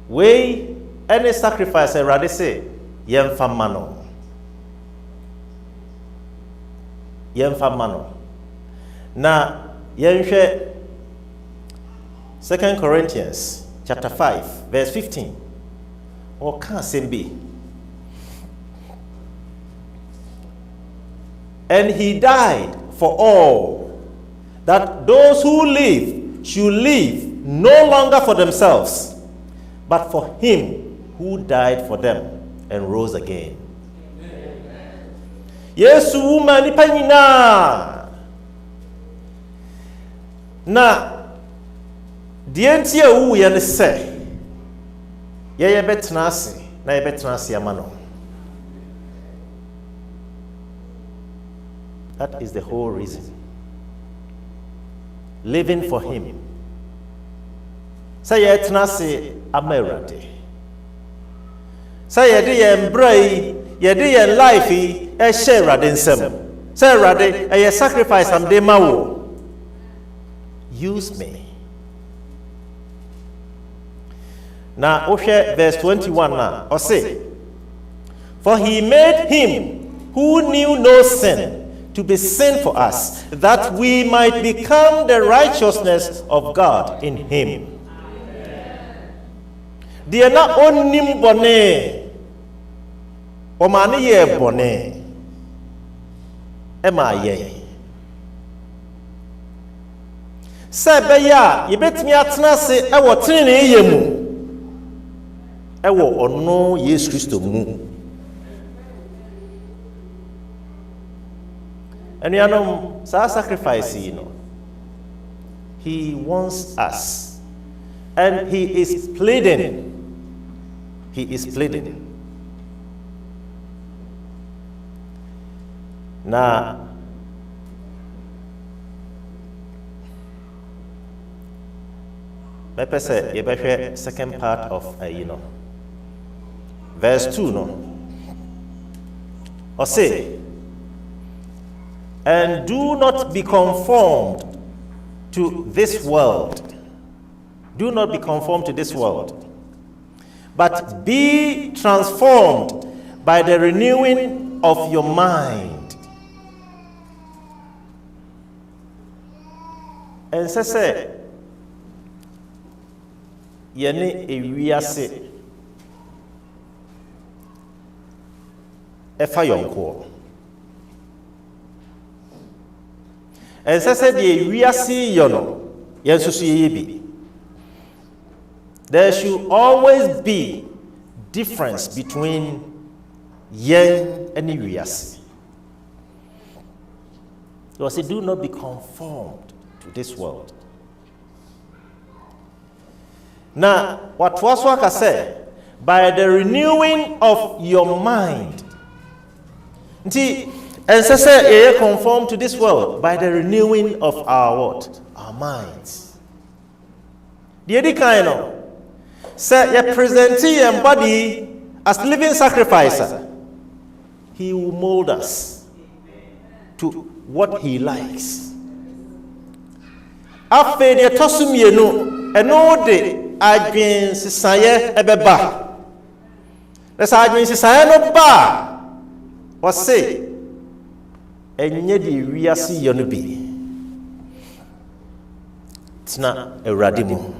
Wei any sacrifice Awurade sɛ yɛmfa ma no. Yɛmfa ma no. Na yɛnhwɛ 2 Corinthians chapter 5 verse 15. Or can't say be. And he died for all, that those who live should live no longer for themselves, but for him who died for them and rose again. Yesu mani panina na dienti a wu ye ne se ye betena ase na ye betena ase ama no. That is the whole reason. Living for him. Say ye betena ase ama Awurade. Say ye de ye mbrai ye de ye life e share Awurade nsem. Say Awurade e sacrifice am de ma wo. Use me. Now, Oshe verse 21 now, or say, for he made him who knew no sin to be sin for us, that we might become the righteousness of God in him. Dear na onim bone, o mani ye bone, ema ye. Sebe ya, yibet mi atna se ewo trini ye mu. Ewo ono Yesu Kristo mu. And you know, sacrifice, you know, he wants us, and he is pleading. He is pleading. Now, let me say, you better second part of verse 2, no? Or say, And do not be conformed to this world. Do not be conformed to this world, but be transformed by the renewing of your mind. And say, yene ewiase efa yonko. And say the ewiase yono yensusu yebi. There should always be difference between yen and ewiase. So I say, do not be conformed to this world. Now, what was I say? By the renewing of your mind. See, and say, conform to this world by the renewing of our what? Our minds. The other kind of say, you present your body as living sacrifice. He will mold us to what he likes. After the tosum yenu, and all the agents saye ebeba. The agents saye no ba. Was say, and yet we are see you be. It's not a radical.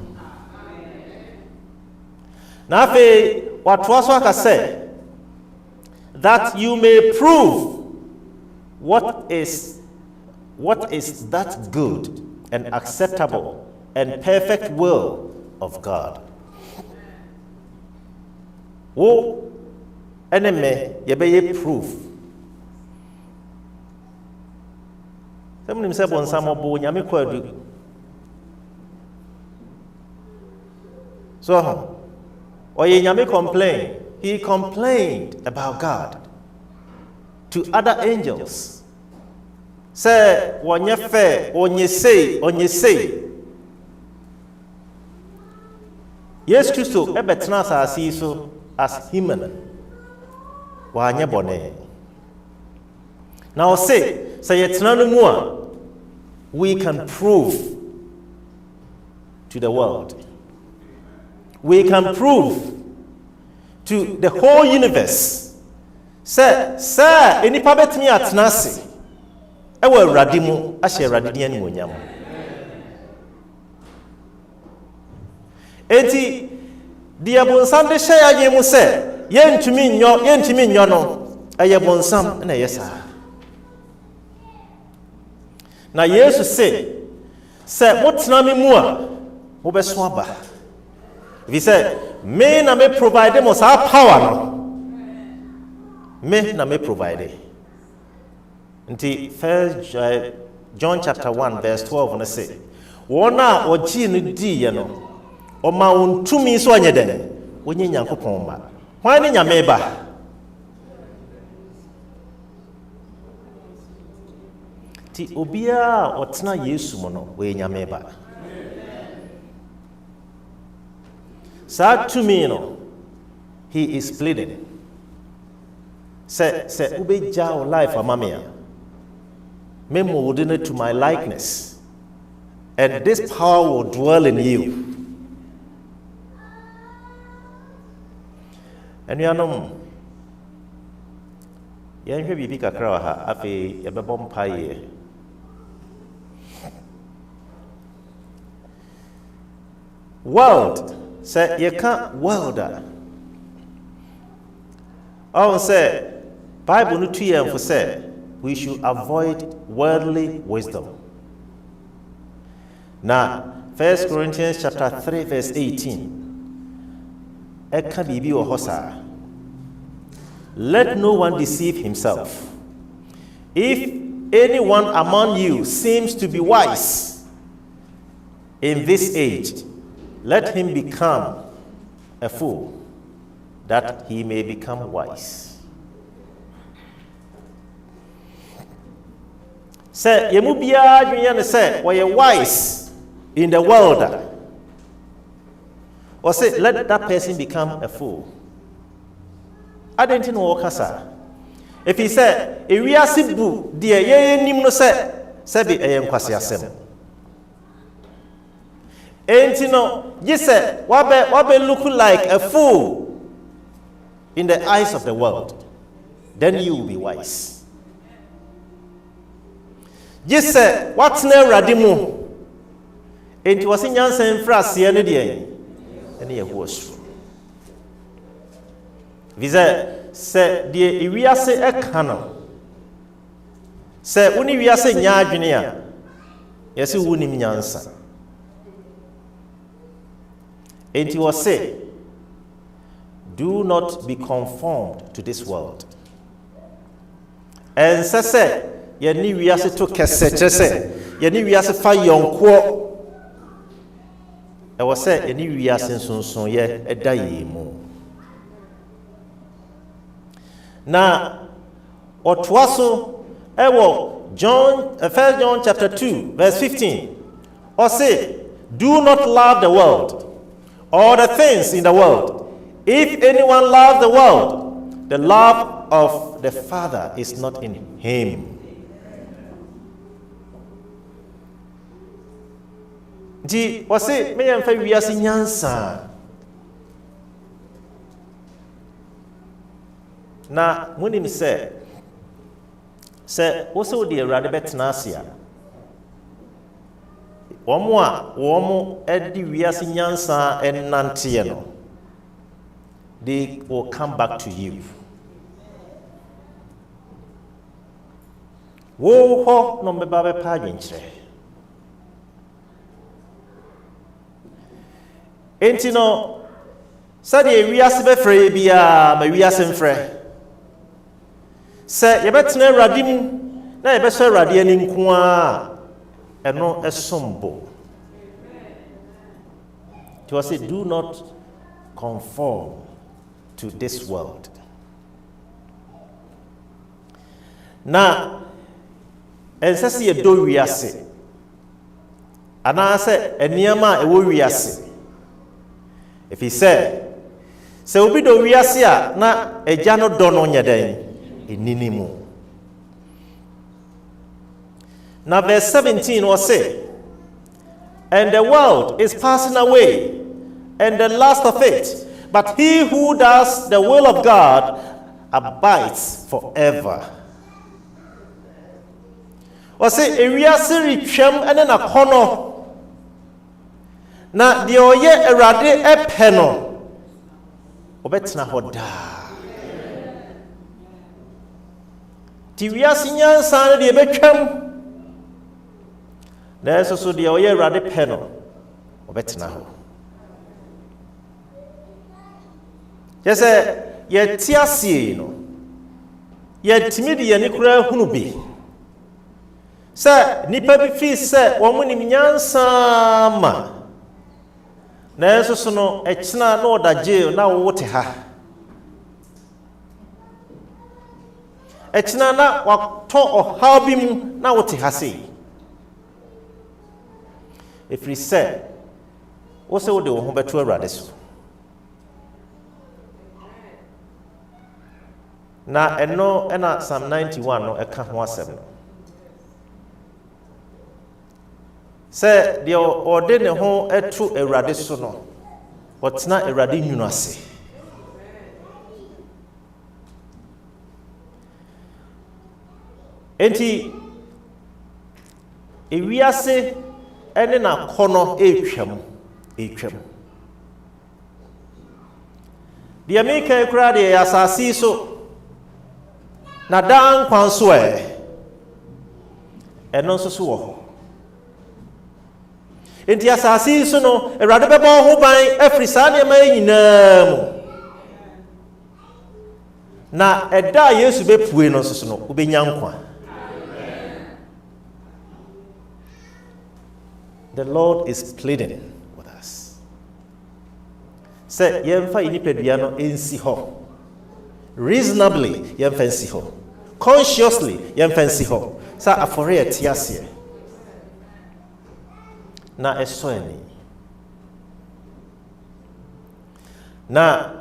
Now, what was I say? That you may prove what is that good and acceptable and perfect will of God. Wo enemy yebe proof. Someone say bon samo bo nyame kwadu. So Oye nyame complained. He complained about God to other angels. Say, onye fe, onye say. Yes, Christo, ebetna sa so as human. Wanye bone. Now say yetna no mu, we can prove to the world. We can prove to the whole universe. Say, enipa betimi atena ase. Ewo awurade mu ahye awurade ne animonyam. Enti de bonsam de hye anye mu se yentumi nnyo no eye bonsam na yesa. Na Yesu se motena me mu a mo beso aba. If he said, me na me provide them our power no. Me na me provide. Until first John chapter 1 verse 12 and say, Wona oji no di ye no. O ma untumi so anye den. Wonye Nyankopon ba. Hwan ne nyame ba? Ti obia otena Yesu mo no we nyame ba. Sad to me, he is pleading. Say, ube jao life amamia. Me molding it to my likeness, and this power will dwell in you. And you know, you should be kakra ha afi yabebom paye. World. Say, you can't welder. I say, Bible no 2 years for say, we should avoid worldly wisdom. Now, 1 Corinthians chapter 3 verse 18. Eka bibi o hosa. Let no one deceive himself. If anyone among you seems to be wise in this age, let him become a fool, that he may become wise. Say, yemu biya dwunya say, we wise in the world. Or say, let that person become a fool. I didn't know kasa. If he said, a reasi bu, dear, ye nimno sebi a yankwasi asem. Ain't you know, you said, wabe look like a fool in the eyes of the world, then you will be wise. You said, what's ne radimu? Ain't you was in Yansen Frasi any day? Any of was. Visa said, dear, Iriase a cano. Said, Uni Riase Nya Junior. Yes, you wouldn't answer. And he was say, do not be conformed to this world. And say, ye ni Riase to Cassette, ye ni Riase fire yon quo. I was say, ye ni Riase son ye a day more. Now, what was so? John, 1 John chapter 2, verse 15. Or say, do not love the world, or the things in the world. If anyone loves the world, the love of the Father is not in him. Ji, or say, may I say, we are seeing answer. Na munim say also the radibet nasia womo edi wiase nyansa enantie no, they will come back to you. Wo ho no meba be pa dwenkyere enti no sade wiase be frɛ bia ma wiase mfrɛ. Say, you better know Radim, na you better Radian in Kwa, and no a sombo. To say, do not conform to this world. Now, and say, a do we say, and I say, a nearma a wo we say. If he said, so we do we say, na a jano don on your day. Ininimu. Now verse 17 was say, and the world is passing away, and the lust of it, but he who does the will of God abides forever. Was say, a reasiri chem and then a corner. Now the oye erade a peno. Obetna hoda. Tiwiasi nyansa de betwam na eso de oye rade peno obetena ho yese ye tiasie no ye timidi ye nikura hunu bi se nipa bi fi se wo mu nim nyansa ma na eso no ekina na odaje na wo wote ha. Echina na wato ohabim na wote hase. If we say, what's the wo ho beto awrade so. Na eno ena Psalm 91 no eka ho asem. Say the ode ne ho etu awrade so no. Wotna awrade nwunu ase. Enti ewiase ene na kono etwam. The American crowd e asasi so na dan kwanso eno so so wo. Enti asasi so no erade bebo ho ban afrisa ne ma nyina mu. Na eda Yesu bepue no so no obenya nkwa. The Lord is pleading with us. Say, yemfa inipeduano ensi ho. Reasonably, yemfa ensi ho. Consciously, yemfa ensi ho. Sa afore etiasie. Na esoeni. Na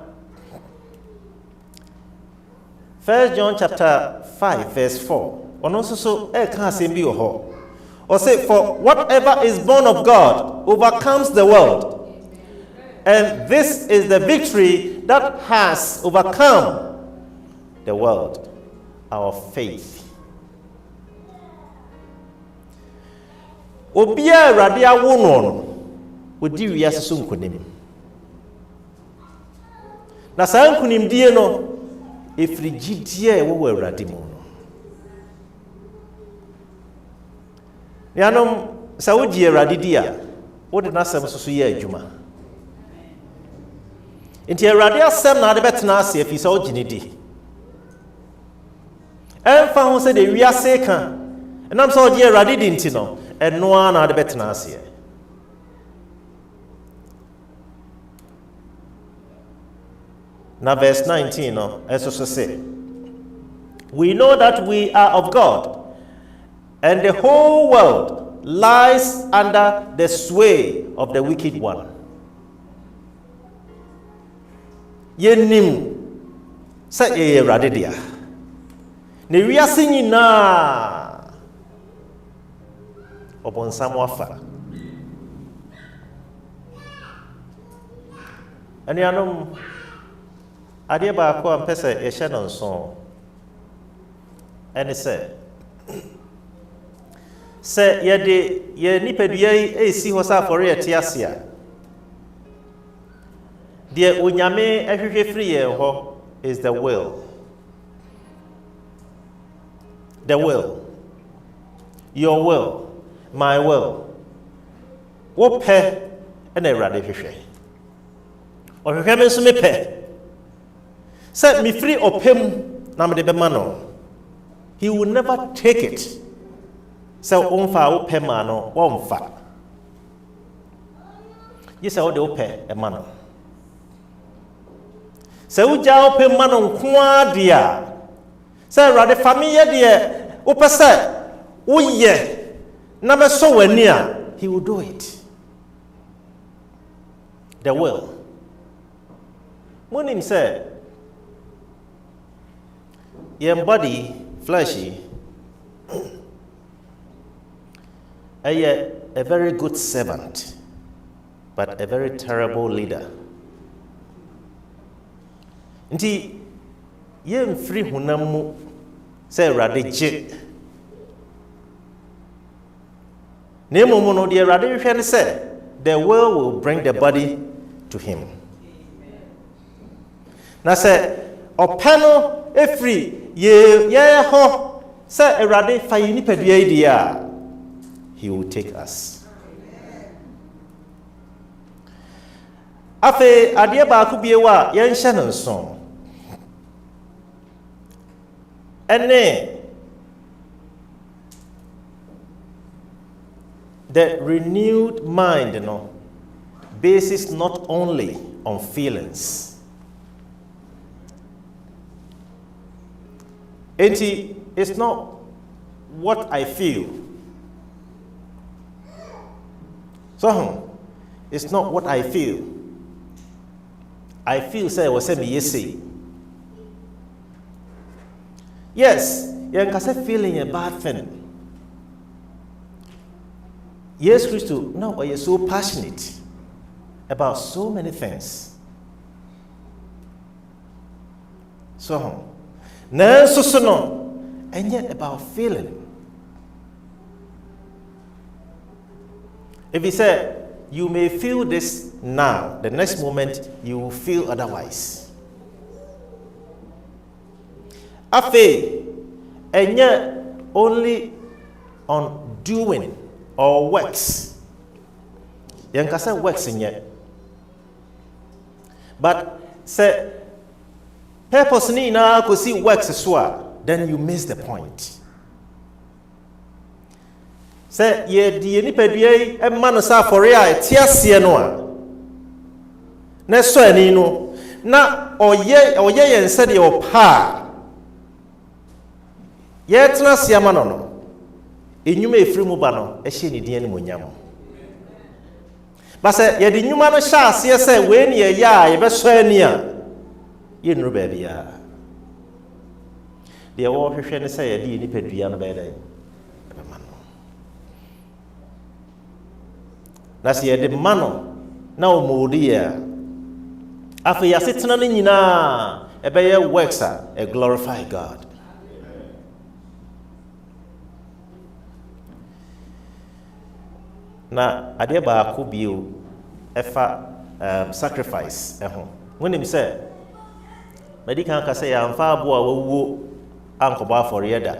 1 John chapter 5 verse 4. Ono nso so e ka asem bi ho. Or say, for whatever is born of God overcomes the world. And this is the victory that has overcome the world, our faith. Obia radia wono odi wiase so nkonim. Na saa nkonimdie no efrigidie e wo awurade mu no. Yanom sa wodi awurade dia, wodi nasem so ye adwuma. Inti awurade asem na ade betena ase afi sa ogine di. Emfa ho se de wiase ka. Enam sa odi awurade di nti no, eno a na ade betena ase. Now verse 19 as also say, we know that we are of God, and the whole world lies under the sway of the wicked one. Yenim sa e radedia. Ne wiase nyina obonsam wafa. Ani anom ade ba ko ampese ye hye no nso ene se ye nipadua esi ho sa for ye tiasia de onyame ahwehwe free ye ho is the will, your will, my will. Wo pe ene awurade hwehwe o hwehwe me so me pe. Set me free of him, na me de bema no. He will never take it. So onfa wo pe ma no, wonfa. Yesa wo de wo pe e ma no. Se wo ja wo pe ma no nko adia. Se rade family de wo pe se wo ye na me so wani a, he will do it. The will. Monim say your body, fleshy, a very good servant, but a very terrible leader. Nti ye free hunamu say radije. Nemo mono de radije say the will bring the body to him. Na say opano efri ye ho say erade fa yi nipadua dia, he will take us. Afe ade ba ku biewa ye nhye no nso ene the renewed mind basis not only on feelings. It's not what I feel. So, it's not what I feel. I feel say was say me yes. Yes, you can say feeling a bad thing. Yes, Christo, no, are you so passionate about so many things? So, and yet about feeling. If he said, you may feel this now, the next moment you will feel otherwise. Afe, and yet only on doing or works. You can say works in yet. But say, purpose ni na ko see works so, then you miss the point. Say ye di nipadua e ma no sa for ya tiasie no a na so ani no na oye yen se de opa ye tena sia ma no enyuma efiri mu ba no e hye ni din ni monyam ba se ye di nyuma no sha ase se we ni ye ya ye be so ani a ye nuru ba bia deɛ wɔhwehwɛ ne sɛ yɛde nipadua no bɛyɛ dɛn ɛbɛma no na sɛ yɛde ma no na ɔmɔɔde yɛ a afei yɛasetena no nyinaa ɛbɛyɛ works a glorify God. Na adeɛ baako bio ɛfa sacrifice ɛho wonim sɛ madi kan ka sɛ yɛamfa aboa a wawuo ankɔbɔ afɔreɛ da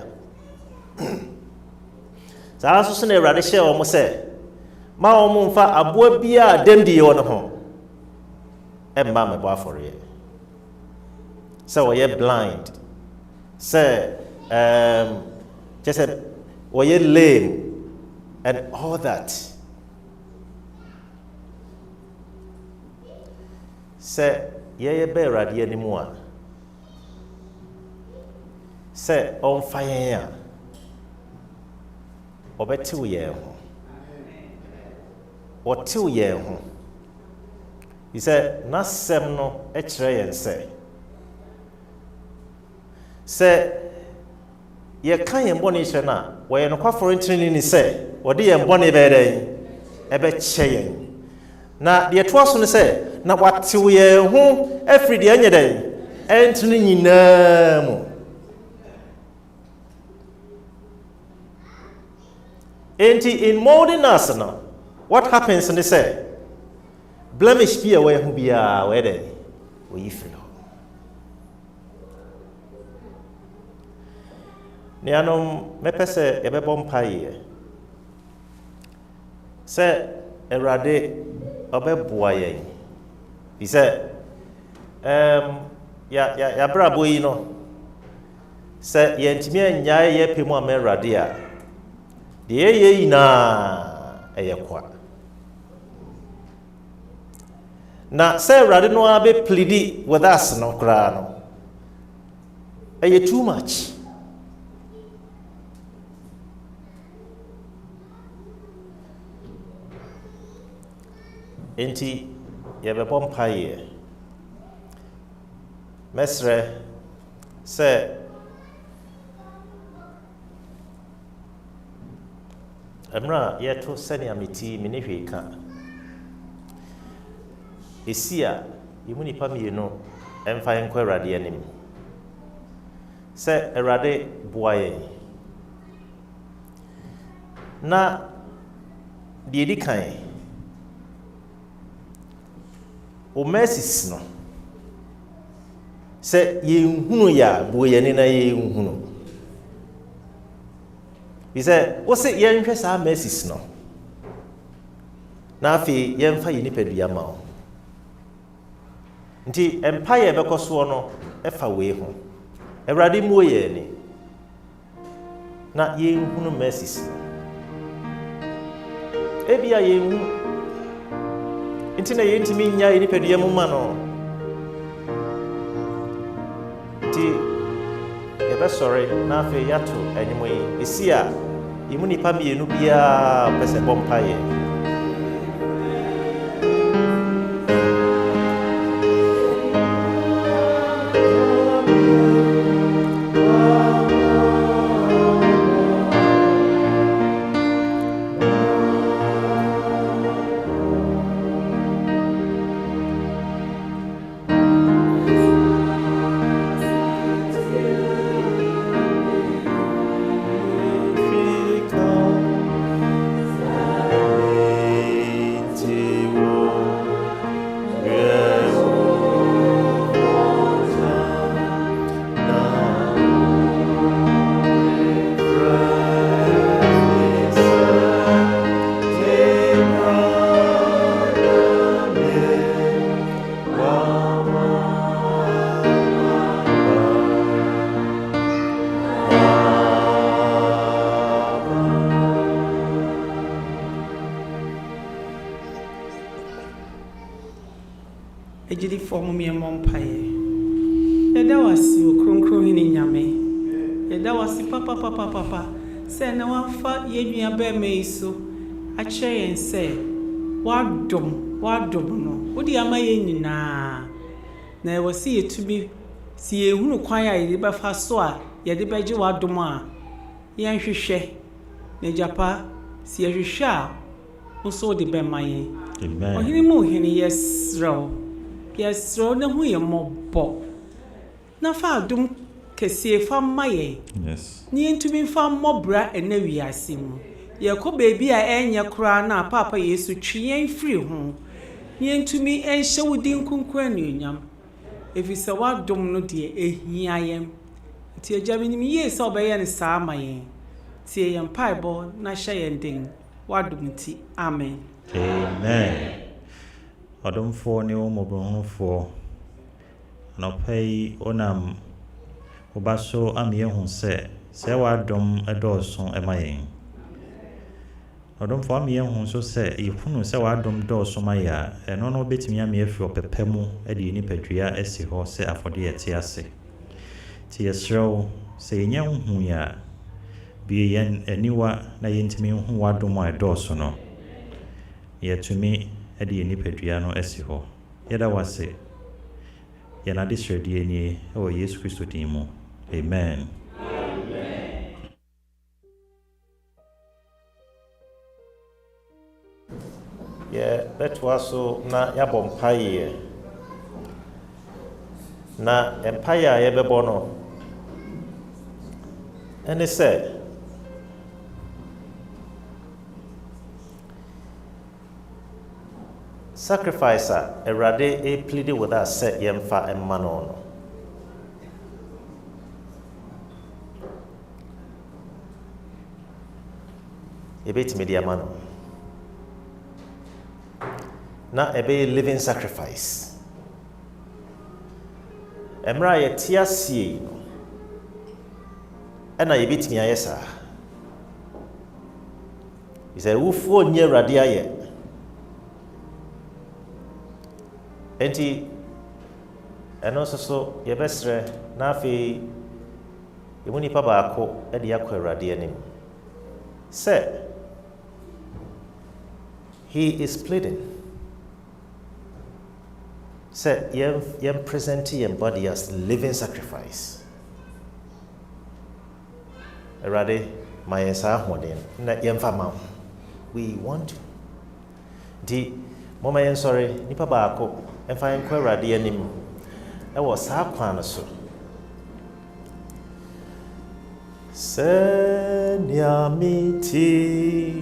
saa nso so na Awurade hyɛ wɔn sɛ ma wɔn mfa aboa biara dɛm di wɔ no ho ɛmma mmɛbɔ afɔreɛ sɛ wɔyɛ blind sɛ kyɛ sɛ wɔyɛ lame and all that. Sɛ yɛyɛ bɛ Awurade anim a sɛ ɔmfa yɛn a ɔbɛtew yɛn ho ɔtew yɛn ho yi sɛ n'asɛm no kyerɛ yɛn sɛ yɛka yɛn bɔne kyerɛ no a wɔyɛ nokwaforo ntenene ni sɛ wɔde yɛn bɔne bɛyɛ dɛn ɛbɛkyɛ yɛn na deɛ toa so no sɛ na watew yɛn ho afiri deɛ ɛnyɛ dɛn ɛntene nyinaa mu enti in molding us no what happens ne sɛ blemish bi a wɔyɛ ho biara wɔyɛ dɛn wɔyi firi hɔ nuanom mɛpɛ sɛ yɛbɛbɔ mpaeɛ sɛ Awurade ɔbɛboa yɛn fi sɛ yɛabrabɔ yi no sɛ yɛntumi annyae yɛpɛ mu ama Awurade a deɛ ɛyɛ nyinaa ɛyɛ kwa na sɛ Awurade no ara bɛplidi with us no koraa no ɛyɛ too much enti yɛbɛbɔ mpaeɛ mɛsrɛ sɛ mmerɛ a yɛto sɛnea meti me ne hwee ka ɛsi a yɛmu nnipa mmienu ɛmfa yɛnkɔ Awurade anim sɛ Awurade boa yɛn na deɛ di kan o mercies no sɛ yɛnhunu yɛ a buo yɛne na yɛnhunu bi sɛ wo sɛ yɛnhwɛ saa mercies no na afei yɛmfa yɛ nipadua ma wo nti ɛmpa yɛ bɛkɔ soɔ no ɛfa wei ho Awurade mmuo yɛn ni na yɛnhunu mercies no ebia yɛnhunu nti na yɛntimi nya yɛ nipadua mu ma no nti yɛbɛsɔre na afei yɛato anim yi ɛsi a yɛmu nnipa mmienu biara pɛ sɛ bɔ mpaeɛ Ejidi formu mi mpaye. Eda wasi okronkron ni nyame. Eda wasi papa. Se na wafa yedua ba meiso. A kire yen se wadom no. Odi ama ye nyina. Na wasi yetubi si ehunu kwan a yede ba fa so a yɛde bɛgye w'adom a yɛnhwehwɛ na gyapa si yɛhwehwɛ a nso wode bɛma yɛn. Ɔhene mu hene yɛserɛw na hu yɛ mmɔbɔ na fa adom kɛseɛ fa mma yɛn. Na yɛntumi mfa mmɔbra ɛna wiase mu. Yɛkɔ baabi a ɛnyɛ koraa na Papa Yesu twe yɛn firi ho. Na yɛntumi ɛnhyɛ wo din nkonkron anuonyam. Ɛfiri sɛ w'adom no deɛ ɛhia yɛn. Nti agya menim yie sɛ ɔbɛyɛ no saa ama yɛn. Tie yɛn mpaebɔ na hyɛ yɛn den. W'adom nti. Amen. Amen. Ɔdomfoɔ ne wo mmɔborɔhunufoɔ anɔpa yi onam woba so ama yɛhu sɛ w'adom ɛdɔɔso ɛma yɛn. Ɔdomfoɔ ama yɛhu so sɛ yɛhunu sɛ w'adom dɔɔso ma yɛ a ɛno no wobɛtumi ama yɛafiri ɔpɛpɛ mu de nipadua asi hɔ sɛ afɔde yɛte ase. Nti yɛserɛ wo sɛ yɛnya nhu yɛ a bie yɛn aniwa na yɛntumi nhu w'adom a ɛdɔɔso no yɛtumi de yɛn nipadua no asi hɔ. Yɛda wase yɛn adesrɛdeɛ nie ɛwɔ Yesu Kristo din mu. Amen. Bɛtoa so na yɛabɔ mpaeɛ. Na mpaeɛ a yɛbɛbɔ no ɛne sɛ sacrifice a Awurade pleaded with us sɛ yɛmfa mma no. Yɛbɛtumi de ama no. Na ɛbɛyɛ living sacrifice. Mmerɛ a yɛte asie no ɛna yɛbɛtumi ayɛ saa. Sɛ wofuo nyɛ Awurade ayɛ. Enti ɛno nso so yɛbɛsrɛ na afei yɛmu nipa baako de akɔ Awurade anim. Sɛ he is pleading. Say, yem present your body as living sacrifice. Erade, my esa hoden, na yem fama. We want to. Di, mama yen sorry, nipa baako, en fa en kwa erade anim. E wo saa kwan so. Senyamiti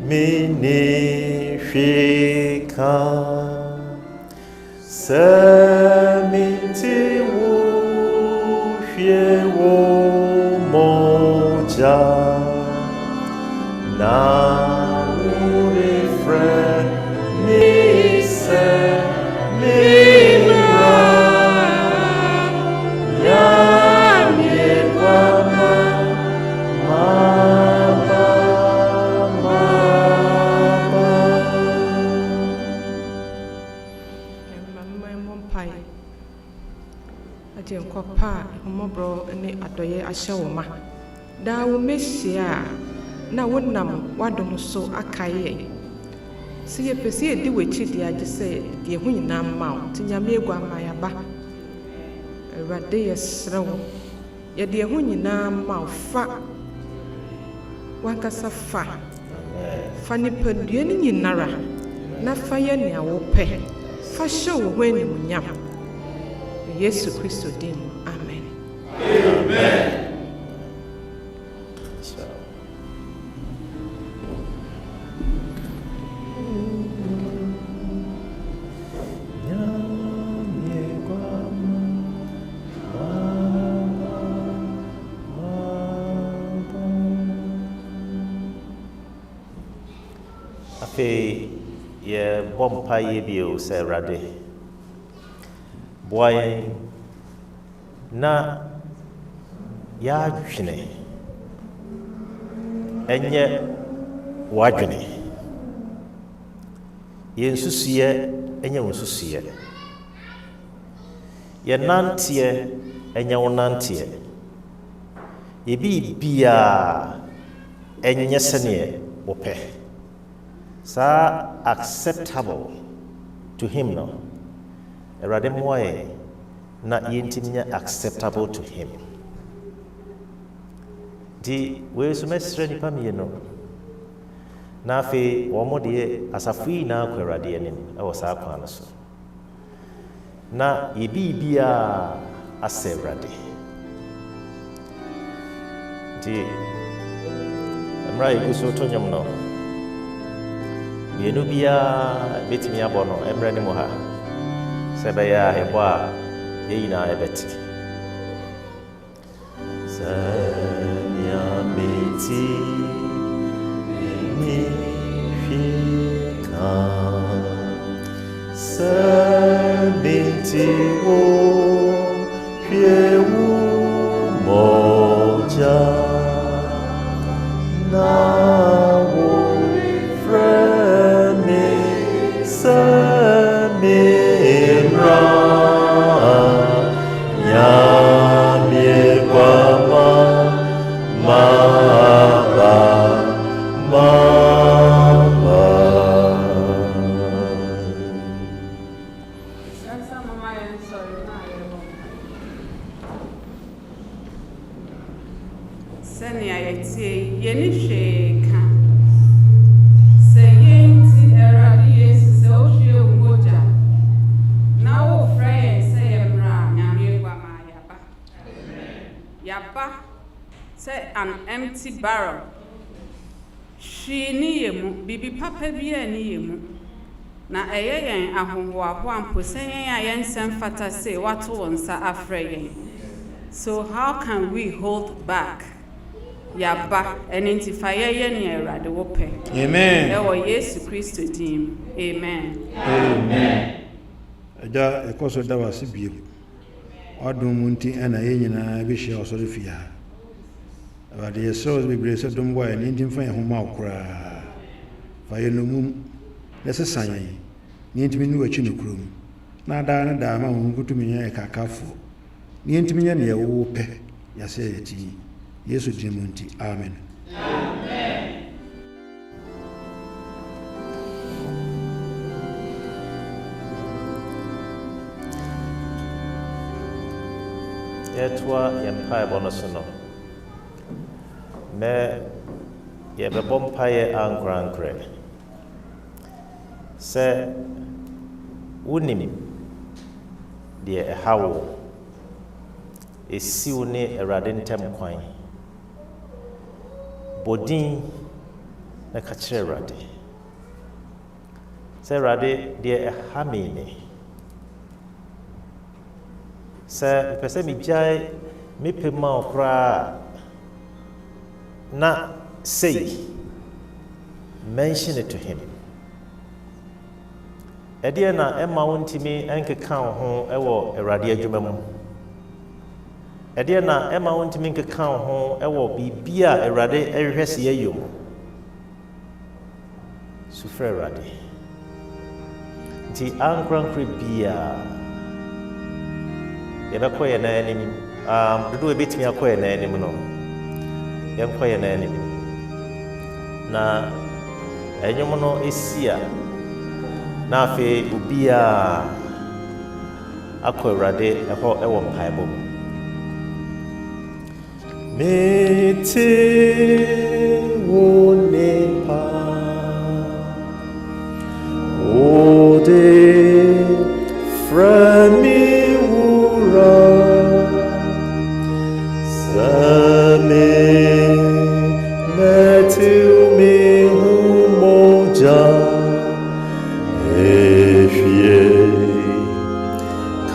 mini shika. Semiti wuhye wo moja na urefre mi se mira ya miegwama mama. Nkɔpa homɔborɔ ne adɔyɛ ahyɛ wo ma daa wo mehyia a na wonam w'adom so akae sɛ yɛpɛ sɛ yɛdi w'akyi de agye sɛ deɛ ho nyinaa mma wo nti Nyame egu ama yɛaba. Awurade yɛserɛ wo yɛde ɛho nyinaa mma wo fa wankasa fa nipadua no nyinara na fa yɛ nea wopɛ fa hyɛ wo ho animuonyam. Yesu Kristo din. Amen. Amen. Afei ye bompa ye bio sɛ Awurade boy na yadwene enye wadwene yensusuye enye wonsusuye ye nantie enye wonantie ye bia enye sene ope sa acceptable to him no. Erade moye na yentiminya acceptable to him. Di we so mesre nipa mieno. Na afi omo de asafi na akwarade anim e wo saa kwan no so. Na yebibia asewrade. Di amra iguso to nyam no. Mienu bia betimi abo no emre ni mo ha. Sebe ya ebo a yeyina ebeti. Sanya meti ni fika. Sabinti o fiewu moja na wo freni samira nyamye kwama maba Senia yeti yeni sheka seyenti eradi yesu se ohwe umoja na wo frey se emra nyame gwa ma yaba yaba say an empty barrel she ni yemu bibi papa bi ani yemu na eyeyen ahonhoaho ampo seyyen ayensem fata say wato wonsa afreyen. So how can we hold back? Yaba identify ye erade wo pe. Amen. Ewo Yesu Kristo dim. Amen. Amen. Aja ekoso da wase biem. Wadom munti ana ye nyina bi hye osoro fia. Awade yeso bi bre se dom boy ni ntim fa ye homa okra. Fa ye no mum. Nese sanyan. Ni ntimi ni wachi no krom. Na da na da ma hu kutumi nya kakafo. Ni ntimi nya ne ye wo pe. Ya se yeti. Yesu dimunti. Amen. Amen. Yetwa yempa bonoso no. Me yebebo mpaye ankrankre. Se unim de ehawo esiw ne erade ntem kwan. Bodin na kachire erade. Se erade de ehamene. Se pese mi jai mi pema okra na say mention it to him. Edia na emma wontimi enkeka ho ewo erade adwuma mu. Edia na emma wontimi enkeka ho ewo bibia erade ehwehwese yeyom. Sufre erade. Ti ankrankre bia yebekoye na anim dodo ebetimi akoye na anim no yenkoye na anim na enyum no esia na afi ubia akoyurade eho ewo mpaebo mete wonepa ode from me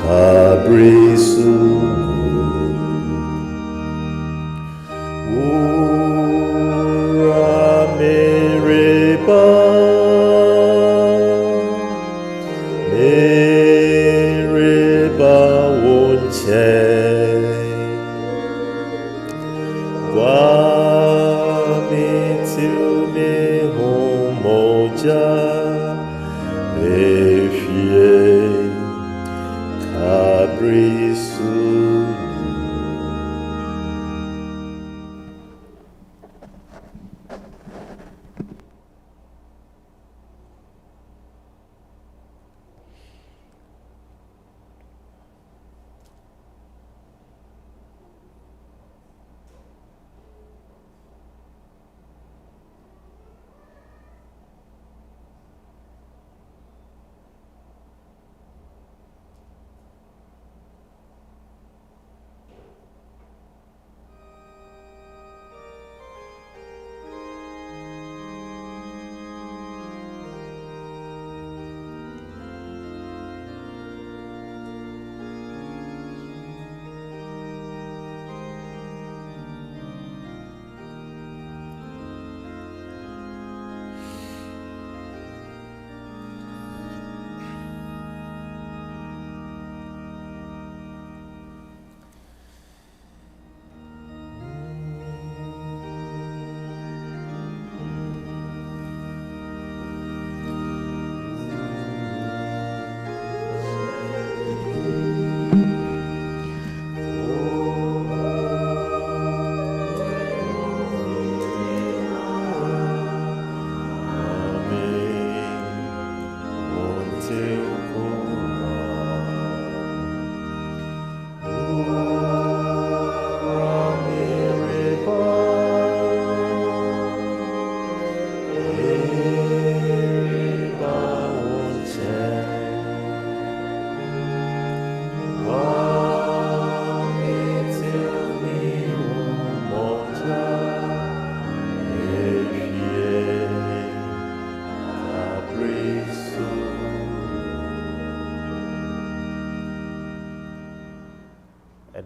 Cabrisu.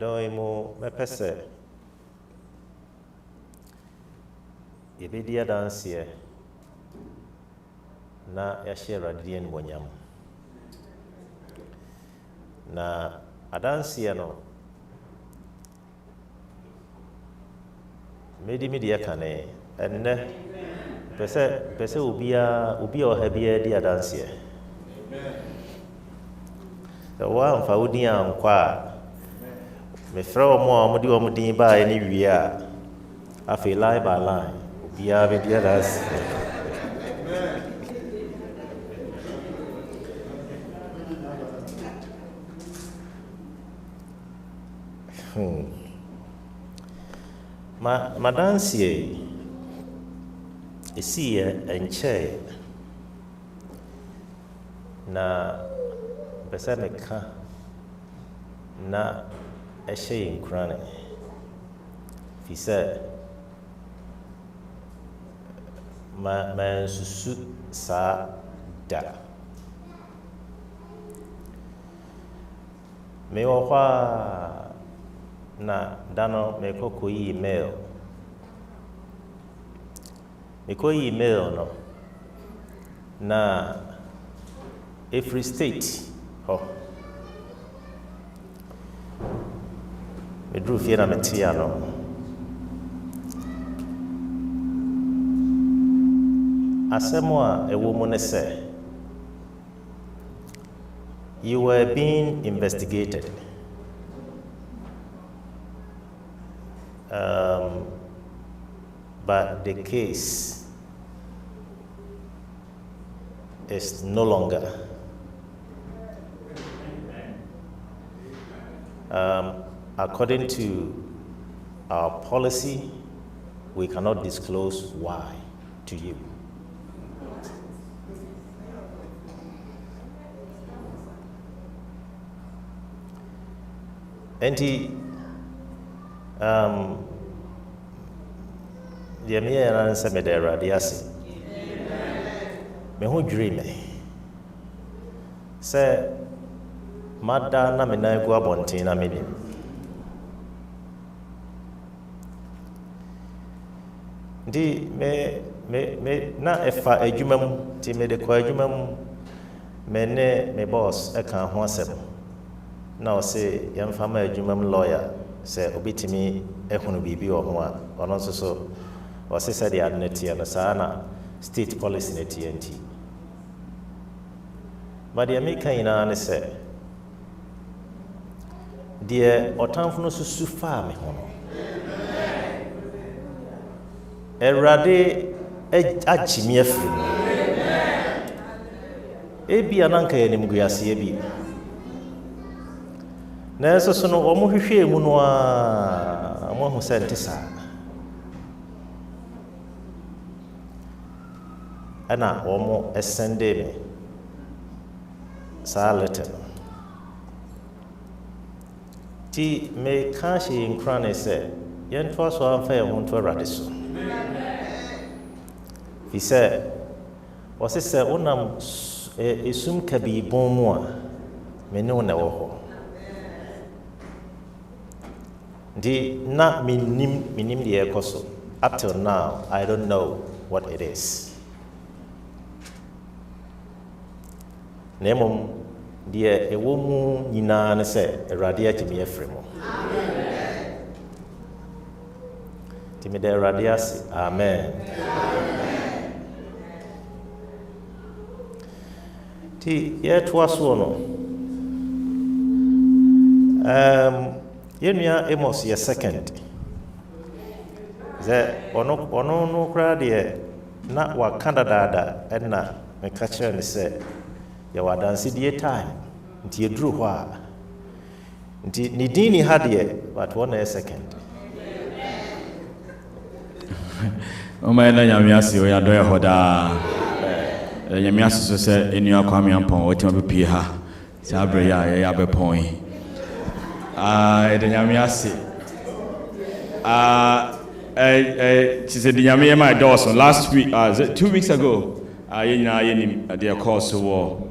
don't know, my person. If you dear dance here, na ya share radian bonyam. Na a dance here no. Media cane, and pese ubia or heavier dear dance here. The one for Udia qua. Me throw more Mudi by any year. I feel line by line. Be having the others. Ma dance ye. See and chair. Na Besameka na a shame cranny. He said, Man susu sa da. Me wa na dano me ko email. Me ko email no. Na every state. Oh. Me drew fear na metiano. Asemwa a woman say, you were being investigated. But the case is no longer. According to our policy, we cannot disclose why to you. And the mere answer me there, the assay. Me who dream me. Say, Madda na me na go abonti na me bi. Di me na efa adwumam ti me de kwa adwumam me ne me boss e kan ho asem. Na o say yemfa ma adwumam lawyer say obitimi ehunu bibi o ho a ono so o say said the adneti na sana state policy na TNT. But the American ina say deɛ ɔtamfo no susu faa me ho no Awurade agye me afiri mu ebi ananka yɛ nimguaseɛ bi na ɛso so no ɔmo hwehwɛ mu no a ɔmo ahu sɛ nte saa ɛna ɔmo ɛsɛnde me saa letter no ti me ka hye nkra ne sɛ yɛntoa so amfa yɛ ho nto Awurade so fi sɛ wɔse sɛ wonam esum kabibon mu a me ne wo na wɔ hɔ di na minim deɛ ɛkɔ so up till now I don't know what it is na mmom deɛ ɛwɔ mu nyinaa ne sɛ Awurade agye me afiri mu nti mede Awurade ase amen nti yɛtoa soɔ no yɛnua Amos yɛ second sɛ ɔno no koraa deɛ na waka dadaada ɛna meka kyerɛ ne sɛ yɛwɔ adansedie time nti yɛduru hɔ a nti ne din ni ha deɛ but wɔn na yɛ second ɔma yɛ na nyame ase ɔyɛ adɔyɛ hɔ daa nyame ase so sɛ ɛnua Kwame Ampɔn wɔtema bɛpie ha sɛ aberɛ yɛ a yɛyɛ abɛpɔn yi ɛde nyame ase she said the nyame yɛ ma ɛdɔɔso last week 2 weeks ago yɛ nyinaa yɛnim deɛ ɛkɔɔ so wɔ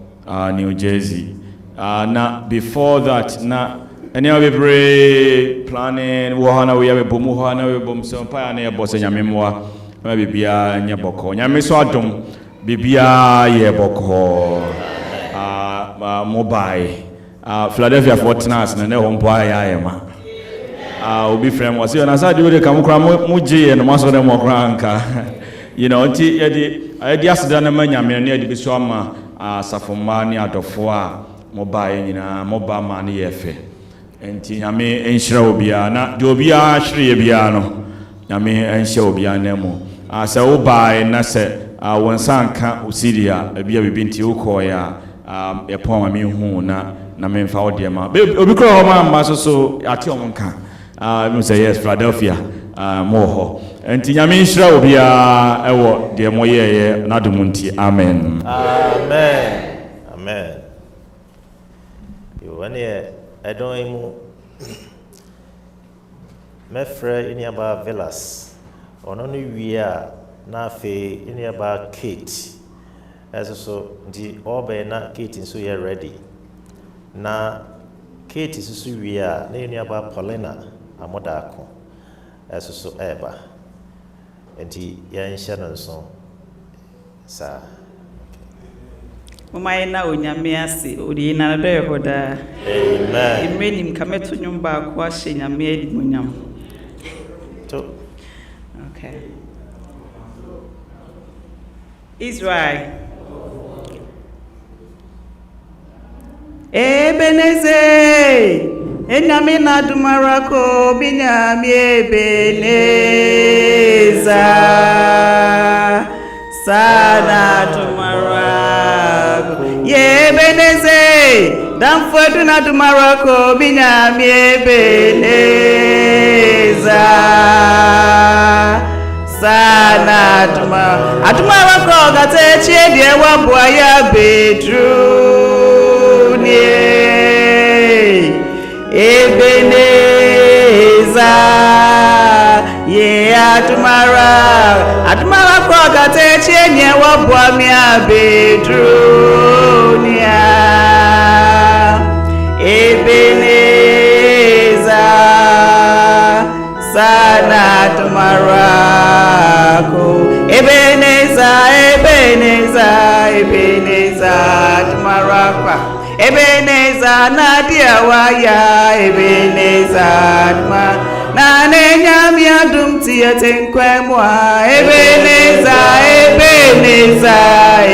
New Jersey. Now before that, na and now we pray planning Wahana we have a Bomuhana we bom so pioneer boss and Yamimwa maybe Bia and Yaboko Yamiswadum Bibia Yaboko mobile Philadelphia Fortinas and no home boy I am will be friend was you and as I do the Kamuji and most of them walk around you know I just done a man near the Biswama Safomani out of 4 mobile money efe enti nyame enhyira obia na de obia hwere bia no nyame enhyira obia nemu asa wo bai na se wonsanka osidia bia bibi nti ukoya epon ma me hu na me mfa wo de ma obi kro ho ma so ati omonka me say yes Philadelphia mo ho enti nyame enhyira obia ewo de mo ye na dumunti amen amen when I don't my friend in about villas on only we are na fe in about Kate as so the obe na Kate so you ready na Kate is so we are in about Paulina amodako as so eba and the yan shannon so sir Mama na onyame ase odi na do hoda amen imenim kameto nyumba kwa hye nyame adimonyam to okay Israel Ebeneze enyame na dumarako binyame Ebeneza sana dumarako Ebeneze damfodu na dumarako binyame Ebeneza sana dumarako gatechi die wabua ya bedru nie Ebeneza ye atumara kwa gatechi nye wabua mi abedrunia Ebeneza sana tumarako Ebeneza tumarakwa Ebeneza nadia waya Ebeneza na nenyami adum tiete nkwemwa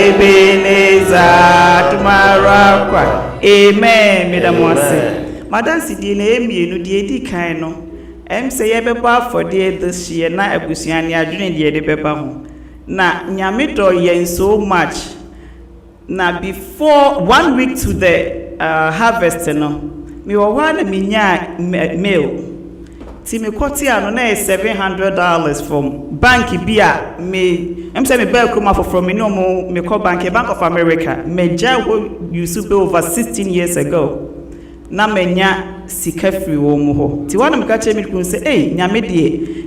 Ebeneza tumarakwa amen medamwase madansi die na emienu die di kan no say yebeba for this year na abusuani adwene die de beba ho na nyame do yen so much na before 1 week to the harvest no me wo wa na minya mail ti me kwoti ano na $700 from bank bia me say me back come from me no me call Bank of America me ja used to be over 16 years ago na menya sika free wo mu ho ti wana me ka che me kun say nyame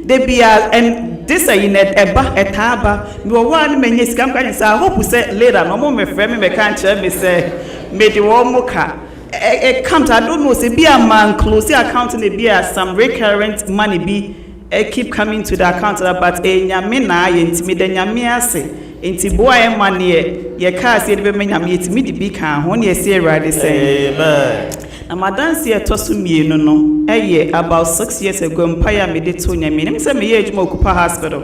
de bia and this in eba etaba me wo wan menya sika m ka say I hope say later no mo me frame me kan che me say me de wo mu ka account I don't know say be a man close account in be some recurrent money be keep coming to the account but nyame na yentimi de nyame ase enti boy money ye ka say de be nyame yetimi de bi kan ho ne say erade say amen na madansi etosu mienu no about 6 years ago empire me de to nyame nim say me ye ejuma okupa hospital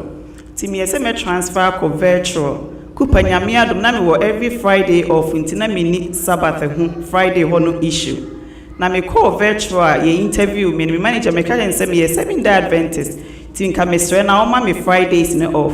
ti me say me transfer ko virtual kupa nyame adom na me wo every Friday off nti na me ni Sabbath ho Friday ho no issue na me call virtual ye interview me manager me ka say me ye Seventh-day Adventist ti nka me sre na o ma me Fridays ne off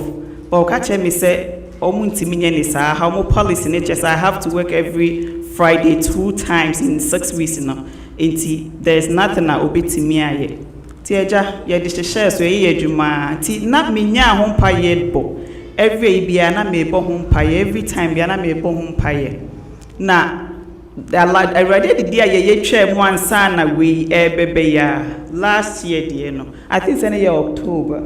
but ka che me say o mu ntimi nye ni sa how mo policy ne just I have to work every Friday 2 times in 6 weeks no enti there's nothing na obetimi aye ti eja ye de share so ye adwuma ti na me nya ho mpa ye bo every bia na me bo ho mpa ye every time bia na me bo ho mpa ye na I read the dia ye twa mu ansa na we bebe ya last year die no I think say year October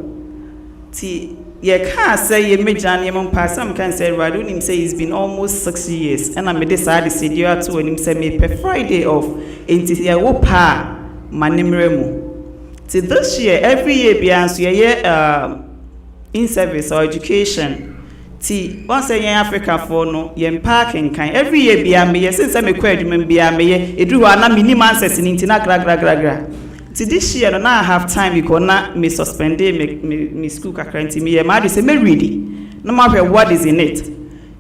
ti ye can't say ye mejani mon passam can say radu nim say it's been almost 6 years and I me decide say you to him say me per Friday off enti ye wo pa manimremu. Till this year, every year, beyond in service or education. Once a year, Africa for no, yen parking kind. Every year, beyond me, since I'm a credit, beyond me, it do a minimum answers in Intina gra. Till this year, now I have time because not me suspended me school currently. Me, I say, me ready. No matter what is in it.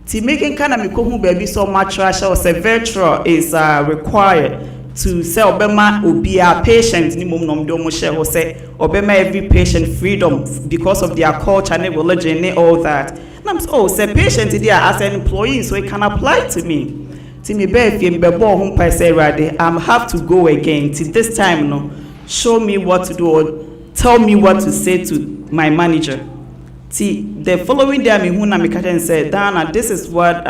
To making kind of me go baby so much trash or say virtual is required to say obema obi a patient ni mum nom do mo share or say obema every patient freedom because of their culture and religion and all that. And I'm say patient there as an employee so it can apply to me. To me be if you be born home by say ready, I have to go again. Till this time no, show me what to do or tell me what to say to my manager. See, the following day, me huna me catch and said, Dana, this is what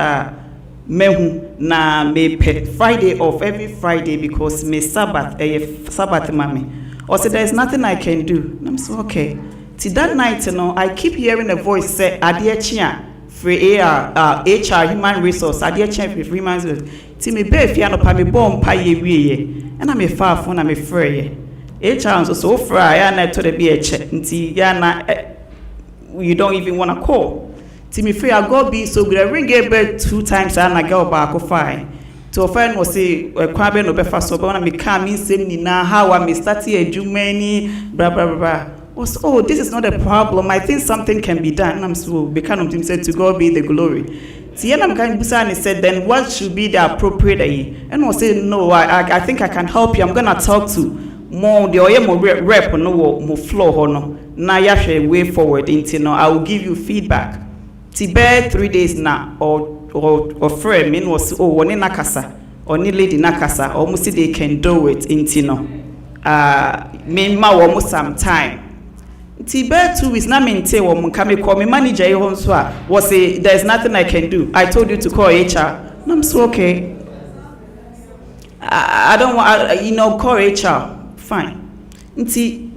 mehu na me pet Friday off every Friday because me Sabbath Sabbath mommy. Or said there is nothing I can do. And I'm so okay. Till that night, you know, I keep hearing a voice say, Adia chia free HR human resource. Adia chia free human resource. Till me be if you no pa me born pa ye we and I'm a far phone I'm a free. HR so fry and I told the be a check. Until yana. You don't even want to call. Timmy free I go be so good. I ring a bell 2 times and I go back fine. To a friend was say crab no be fast so when I come in same now how I may start here do many blah blah blah. Was oh this is not a problem. I think something can be done. I'm so become him said to God be the glory. Tiana can Busani said then what should be the appropriate and I say no I think I can help you. I'm gonna talk to more the oye rep no more floor no. Na yahwe way forward into no I will give you feedback. Tibe 3 days now or friend mean was oh one nakasa or ni lady nakasa almost they can do it into no mean ma almost some time. Tibe 2 weeks na maintain wo come call me manager you so was say there's nothing I can do. I told you to call HR. I'm so okay. I don't want call HR. Fine.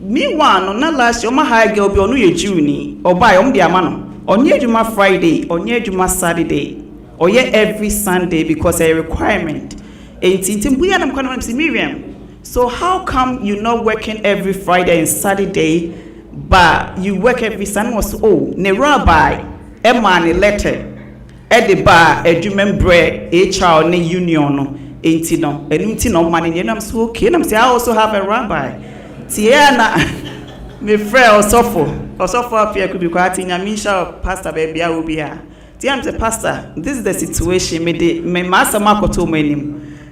Meanwhile, no last year, my high girl be on your June or buy on the amano. On your Juma Friday, on your Juma Saturday, or yet every Sunday because a requirement. We are not Miriam. So how come you not working every Friday and Saturday, but you work every Sunday? Was ne rabbi, a man letter, at the bar, a German bread, HR, ne union, ain't no, and no money. And I'm so okay. I'm saying I also have a rabbi. Tiana, me friend also up here could be quite in a misha pastor baby. I will be here. Tiana the pastor. This is the situation. Me master Marco told me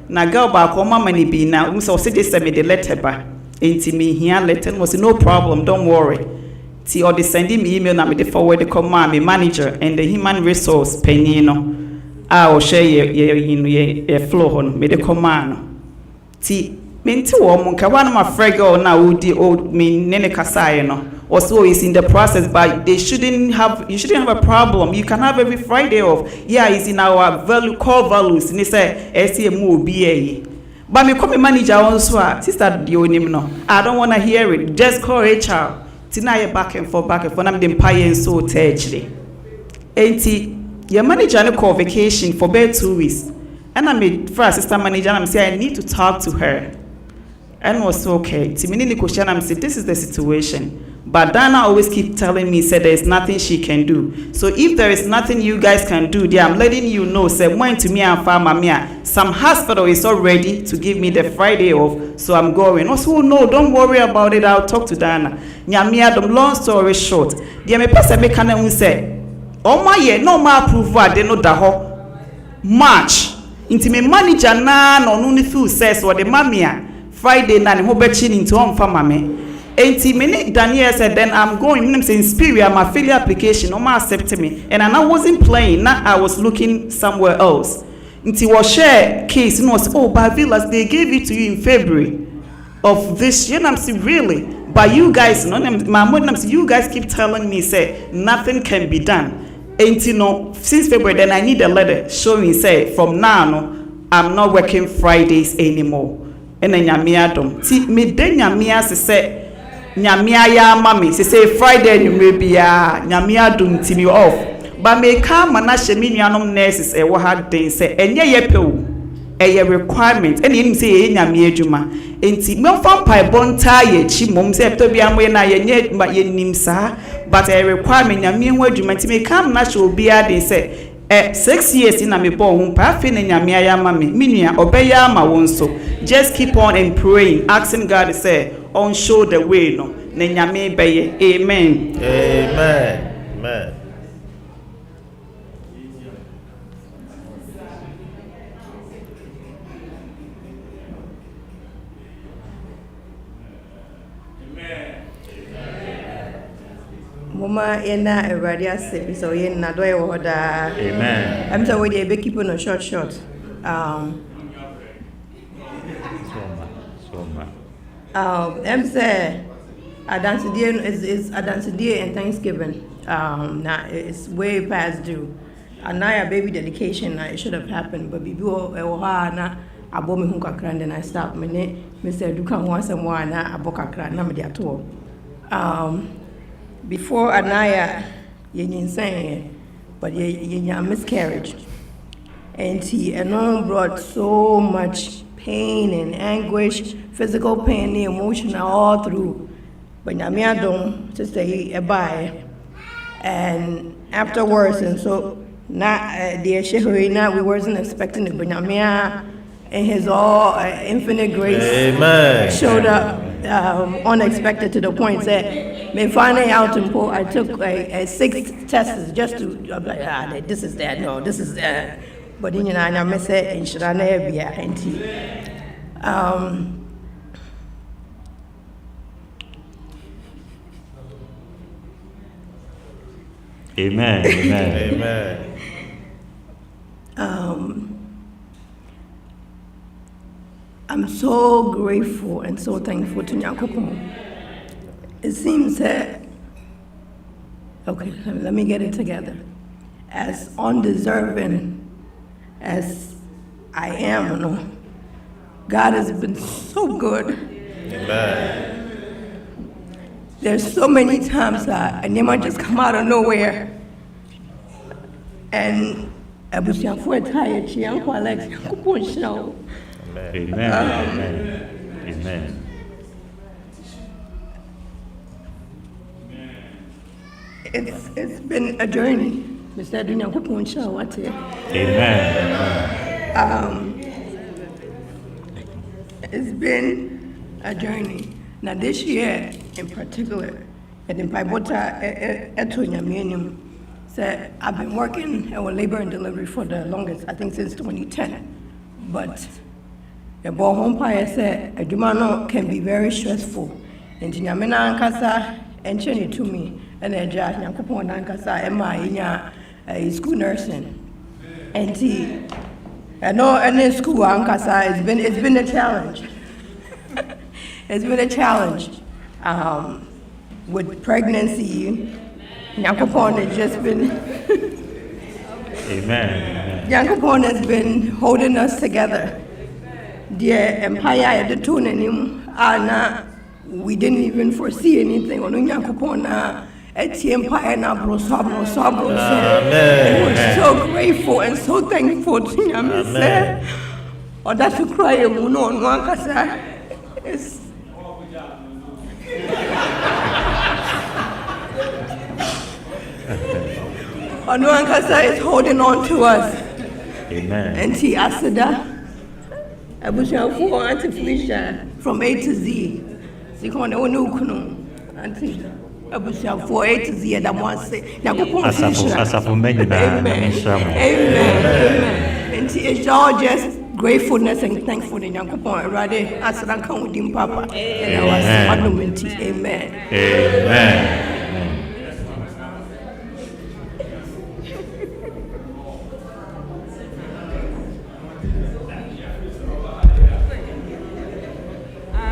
na girl back on my money be now. So say this me the letter back. Ain't me here letter was no problem. Don't worry. Ti or the sending me email na me the forward the command me manager and the human resource penny no. I will share ye floor on me the command. Ti. Mintu omunka one my fragile now udi old mean nene kasai no also is in the process but you shouldn't have a problem. You can have every Friday off. Yeah, it's in our core values. And say SCMO BA. But me come manager also sister the no. I don't wanna hear it. Just call HR. Tina back and forth I'm the empire so terribly. Ain't your manager on a call vacation for about 2 weeks. And I made for assistant manager and I'm saying I need to talk to her. And was okay. Timini question I'm saying this is the situation. But Dana always keep telling me said there is nothing she can do. So if there is nothing you guys can do there, I'm letting you know. Say when to me and farmer mia. Some hospital is all ready to give me the Friday off. So I'm going. Also no, don't worry about it. I'll talk to Dana. Nyamia dom long story short. The me person me can say, oh my yeah, no ma approval they no daho March. Into me manager na no no feel says or the mamia. Friday na ho bechin into on farmer me. 80 minutes Daniel said then I'm going I'm saying Spirit my failure application no ma accept me and I wasn't playing now I was looking somewhere else. Until was share case no was by Villas they gave it to you in February of this year and I'm saying really but you guys no my mom you guys keep telling me say nothing can be done. Until no since February then I need a letter showing say from now no I'm not working Fridays anymore. And then nyamia dom ti me den nyamia se nyamia ya mami say Friday you may be nyamia dom ti me off but me come na she me nuanom nurses e wo ha den say enye ye pe o a requirement and you say nyame adwuma enti memfa pai bonta ye chi mom say to bia mo na ye nye ma ye nim saa but a requirement nyame ho adwuma enti me kam na hye obi ade say 6 years in a me born home pa fi na nyame ayama me nua obeya ma won so just keep on and praying asking God to say on show the way no na nyame beye amen amen amen. Mama ena everybody say so yen na do e woda amen. I'm so we dey be keep on short I'm say Adventist is Adventist Day and Thanksgiving now it's way past due and now your baby dedication it should have happened but before na abo me hu kakra and then I stop me say do kan once and one na abo kakra na me dey ato before Anaya yen insane but yen miscarriage and he brought so much pain and anguish, physical pain, the emotional all through. But Namia don't to say a bye. And afterwards, and so not the Shehurina, we wasn't expecting it, but Namia in his all infinite grace amen. Showed up unexpected to the point that me finding out in I took a 6 tests just to like this is that no this is that. But in I miss it and should I never be amen amen I'm so grateful and so thankful to Nyakopon. It seems that okay, let me get it together. As undeserving as I am, no, God has been so good. Amen. There's so many times I never just come out of nowhere. And I was young for a tired, young for Alex, amen. Amen. Amen. It's been a journey. Mr. Dunya Kupuncha, what here? Amen. It's been a journey. Now this year in particular, and in Paibota Etunya Minim, said I've been working in labor and delivery for the longest, I think since 2010. But the home pie said a Jumano can be very stressful. And Jinyamina Ankasa and Chenny to me, and a Jack Yakupon Ankasa, and my school nursing. And I know any school Ankasa it's been a challenge. It's been a challenge. With pregnancy, Yakupon has just been amen. Yakupon has been holding us together. The empire at the tune and him, we didn't even foresee anything. On Yakupon, at the empire, Nabro Sabro. I was so grateful and so thankful to him. Or that to cry, Muno, and Wankasa. Anuankasa is holding on to us. Amen. Auntie Asada, Abushafu, Auntie Felicia, from A to Z. Sikona Onukuno, Auntie Abushafu, A to Z, and I want to say, Amen. Amen. Auntie, it's all just gratefulness and thankful in Yankupon. Rather, Asadan come with him, Papa. And I was Amen. Amen.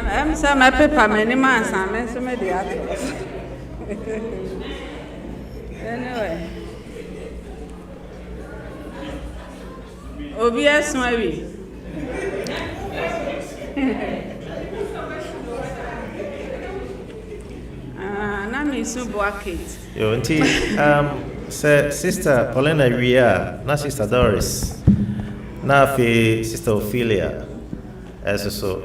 I'm some paper many months, I'm so many others. Anyway, obvious, maybe. Nami so bucket. Yo, auntie, sister Paulina Ria, not sister Doris. na fe Sister Ophelia so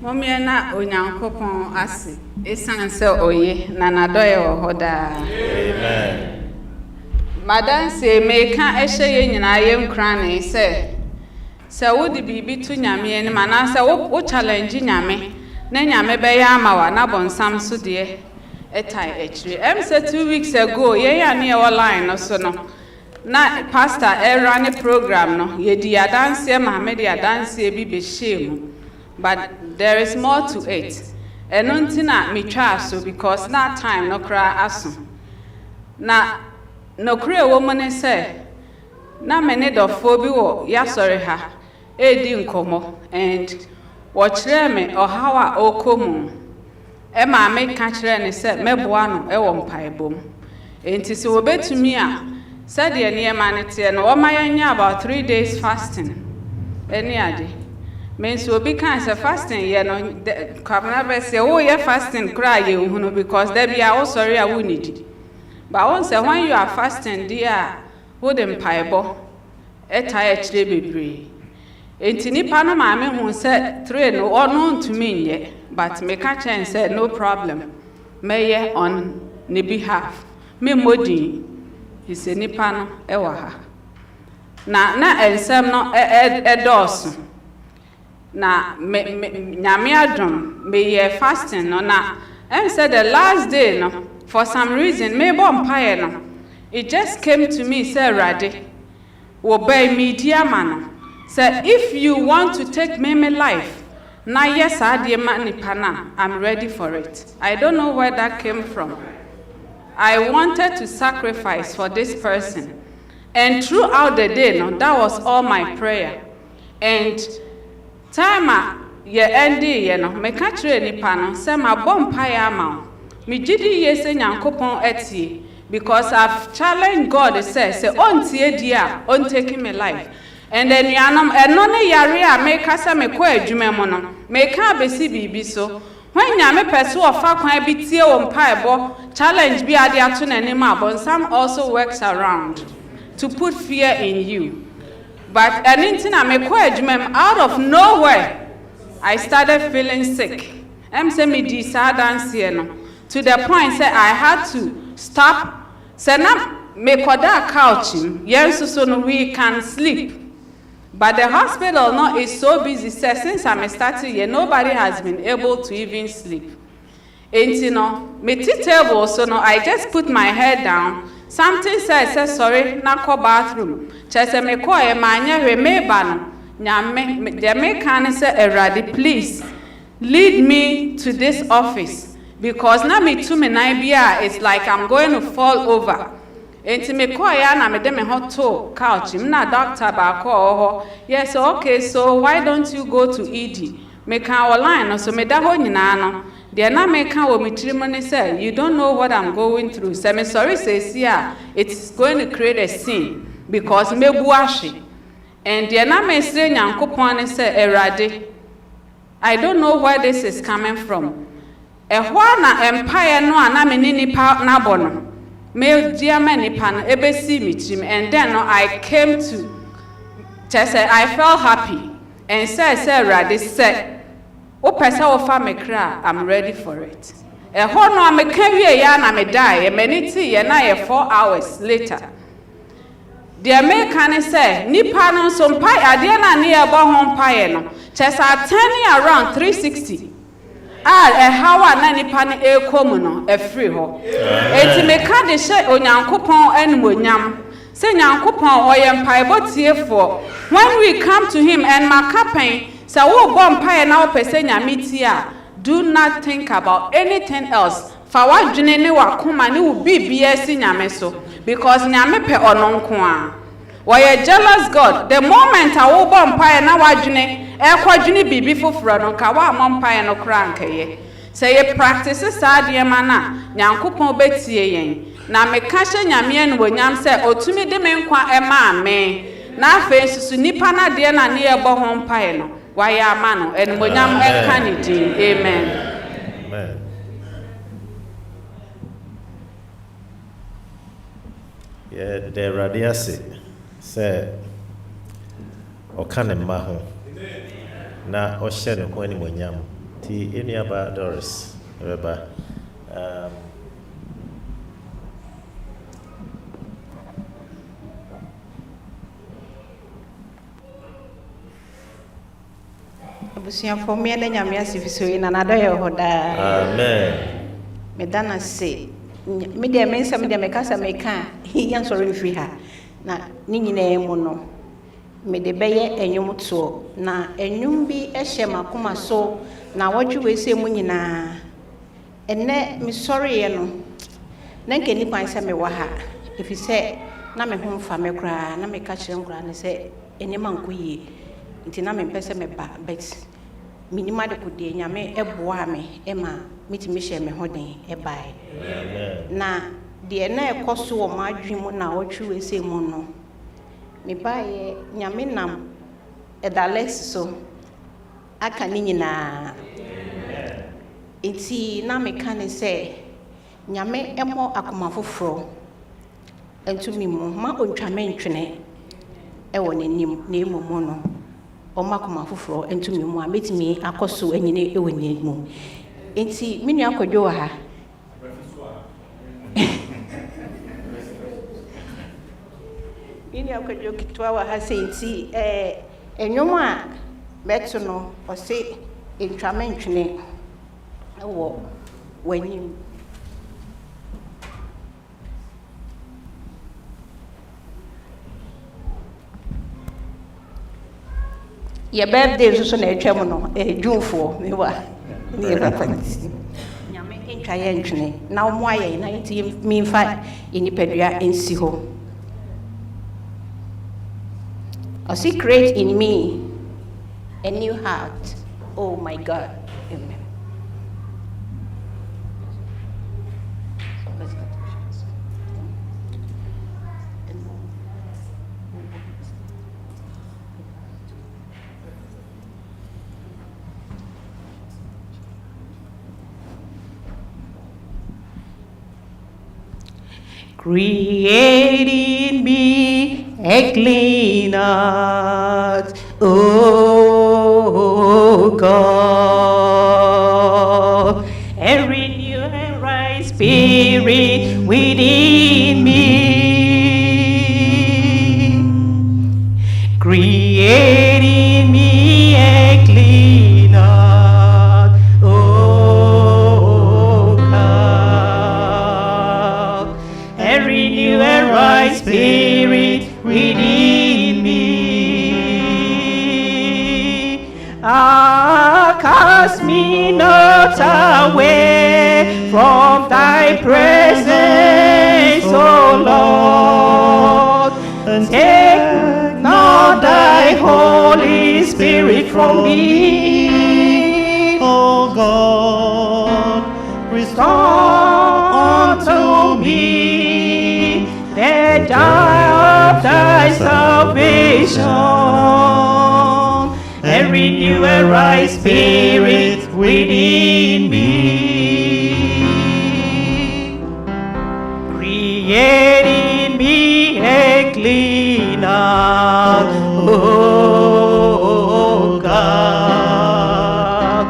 Mommy na onyankopon ase esan se oye na nadoye wo hoda. Amen. Madam se meka ehye ye nyina ye nkrane se wodi bibi tu nyame ni mana se wo challenge nyame na nyame be ya amawa na bonsam so de etai echire say 2 weeks ago ye ya ne e line no so no na pastor run program no ye di adanse Muhammad adanse bi be shame. But there is more to it. Eno ntina me twa so because that time no kra aso. Na no kra wo mo ne say na me ne dofo bi wo ya sori ha edi nkomo and wo kire me ohawa okomu. E ma me ka kire ne say meboa no e wo mpaebom. Enti se wo betumi a said de ne ma ne te no wo ma yanya about 3 days fasting. Eni ade means will be cancer fasting, you know, Kabana say, oh, yeah, fasting, cry, you because there be all sorry, I would need it. But once when you are fasting, dear, wooden piebo, a tired baby. Ain't any Panama who said 3 no or known to me yet, but make a chance said no problem. May on the behalf. Me modi, he said, Nipano, ewaha. Na and some no a dawson. Na nyame adom me ye fasting no na said the last day no for some reason me bom paye no it just came to me say Rade wo bay media man say if you want to take me life na yes ade ma nipa na I'm ready for it. I don't know where that came from. I wanted to sacrifice for this person, and throughout the day no that was all my prayer. And time ye endi ye no me ka kire nipa no se ma bom pa ya ma me gidi ye se nyankopon etie because I've challenged God say on tie dia on taking my life and then yanam eno ne yare a me ka se me ko adwuma mo no me ka besi bibi so when nyame pese ofa kwan bi tie wo mpaebo challenge bi ade ato na nim abon some also works around to put fear in you. But anything I make out of nowhere, I started feeling sick. Say me to the point say I had to stop. Say na me koda couch yes so no we can sleep. But the hospital no is so busy. Say since I started here, nobody has been able to even sleep. And you know, me table so no I just put my head down. Something says sorry, na ko bathroom. Chese me ko e manya hwe me ba no. Nyame de me kan say Erade, please lead me to this office because na me to me na bia it's like I'm going to fall over. Enti me ko ya na me de me hoto couch. Na doctor ba ko yes, okay, so why don't you go to ED? Me kan online so me da ho nyina no. The na me kan wo me say you don't know what I'm going through. Say me sorry says here it's going to create a scene because me buashi. And the na me say nyankopon say Erade, I don't know where this is coming from. E ho na empire no ana me ni nipa na bono. Me dia me nipa no ebesi mi trim and then no, I came to just say I felt happy and say Erade say o pesa o fa me kra I'm ready for it. E ho no me ka wie ya na me die e meniti ye na ye 4 hours later. The me kan say nipa no so mpa ade na ne ye bo ho mpa ye no chesa turning around 360 how na nipa ne ekomu no e free ho enti me ka de hye onyankopon animonyam say nyankopon oye mpa ebotiefo when we come to him and makapen so wo bom pae na wo pese nyame ti a do not think about anything else fa wadwene ne wakoma ne wo bibia si nyame so because nyame pe ononko a why jealous God the moment a wo bom pae na wadwene e kwadwene bibi foforo no ka wa mom pae no kra nkaye say ye practice sa de ma na nyankopon betie yen na me ka hye nyame en wonyam say otumi de me nkwa e ma me na afa susu nipa na de na ne ye bo ho pae no why amano and monyam enkanidi amen. Amen. Yeah, the radiasi say ɔka ne mma ho na ɔhyɛ ne ho animonyam ti enuaba Doris ɛbɛba abusuafo me na nyame asifiso yi na nado yɛ hɔ daa amen me dana se me de me nsɛm de me kasa me ka yɛn sɔre mfiri ha na ne nyinaa mu no me de bɛyɛ enwom to na enwom bi ɛhyɛ makoma so na wɔdwe wese mu nyinaa enne me sɔre yɛ no na nke ni kwan sɛ me wɔ ha efisɛ na me ho mfa me kra na me ka kyerɛ nkra ne sɛ enema nkoyie nti na me pɛ sɛ me ba bet minima de kodie nyame ɛboa me ɛma mitimi hyɛ me ho den ɛbae na de na ɛkɔso wɔ madwe mu na wɔtwe wese mu no me bae nyame nam ɛdalex so aka ne nyinaa nti na me ka ne sɛ nyame ɛmɔ akoma foforɔ entumi mu ma ontwame ntwene ɛwɔ n'anim na emu mu no ɔma akoma foforɔ entumi mu a metimi akɔso anyine ɛwɔ n'anim nti me nua akɔdwo wɔ ha ini akɔdwo kitwa wɔ ha sɛ nti enwom a bɛto no ɔse ntwame ntwene ɛwɔ w'anim your birthday so na etwa mu no Junefoɔ me wa ne papa nyame ntwa yɛ ntwene na ɔmo ayɛ na nti mi mfa enipadua nsi hɔ ɔsi create in me a new heart. Oh my God, amen. Create in me a clean heart, oh God, and renew a right spirit within me. Create in me a clean heart, oh God, and renew a right spirit within me. Cast me not away from thy presence, O Lord, and take not thy Holy Spirit from me. O God, restore unto me the joy of thy salvation, and renew a right spirit within me. Create in me a clean heart, oh God,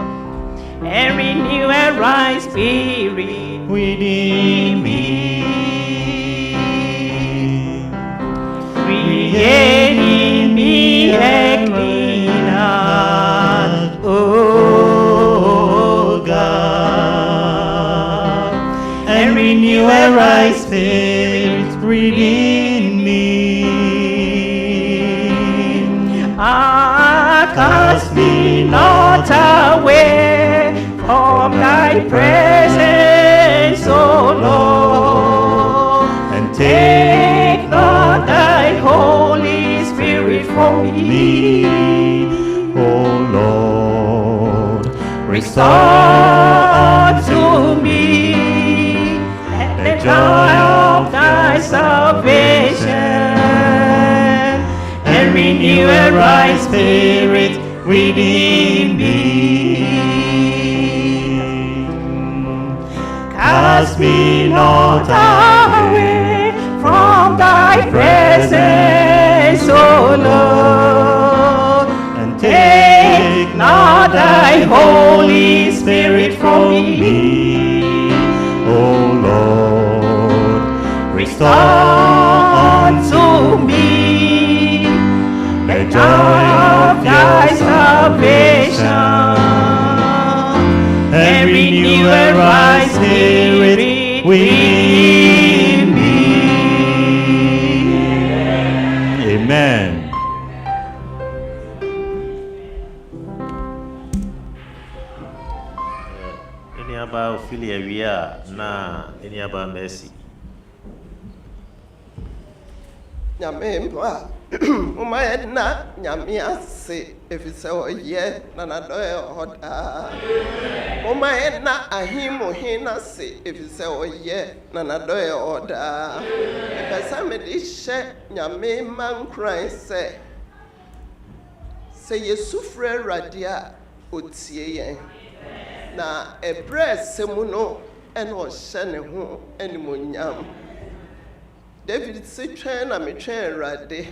and renew a right spirit within me. Create in me a clean heart, oh God, and renew a right spirit within me. Cast me not away from thy presence, O Lord, and take not thy Holy Spirit from me. O Lord, restore unto me the joy of thy salvation, and renew a right spirit within me. Cast me not away from thy presence, O Lord, the Holy Spirit from me. O Lord, restore unto me the joy of thy salvation, and renew a right spirit within me. Amen. Any about Ophelia we are na any about mercy. Nyamemba umayena nyamiase efise oye na nadoye oda umayena ahimu hina se efise oye na nadoye oda epesa medishe nyamema nkran se yesufre radia otie yen na ebre semu no ene ohye ne ho animonyam. David se twɛn na me twɛn Awurade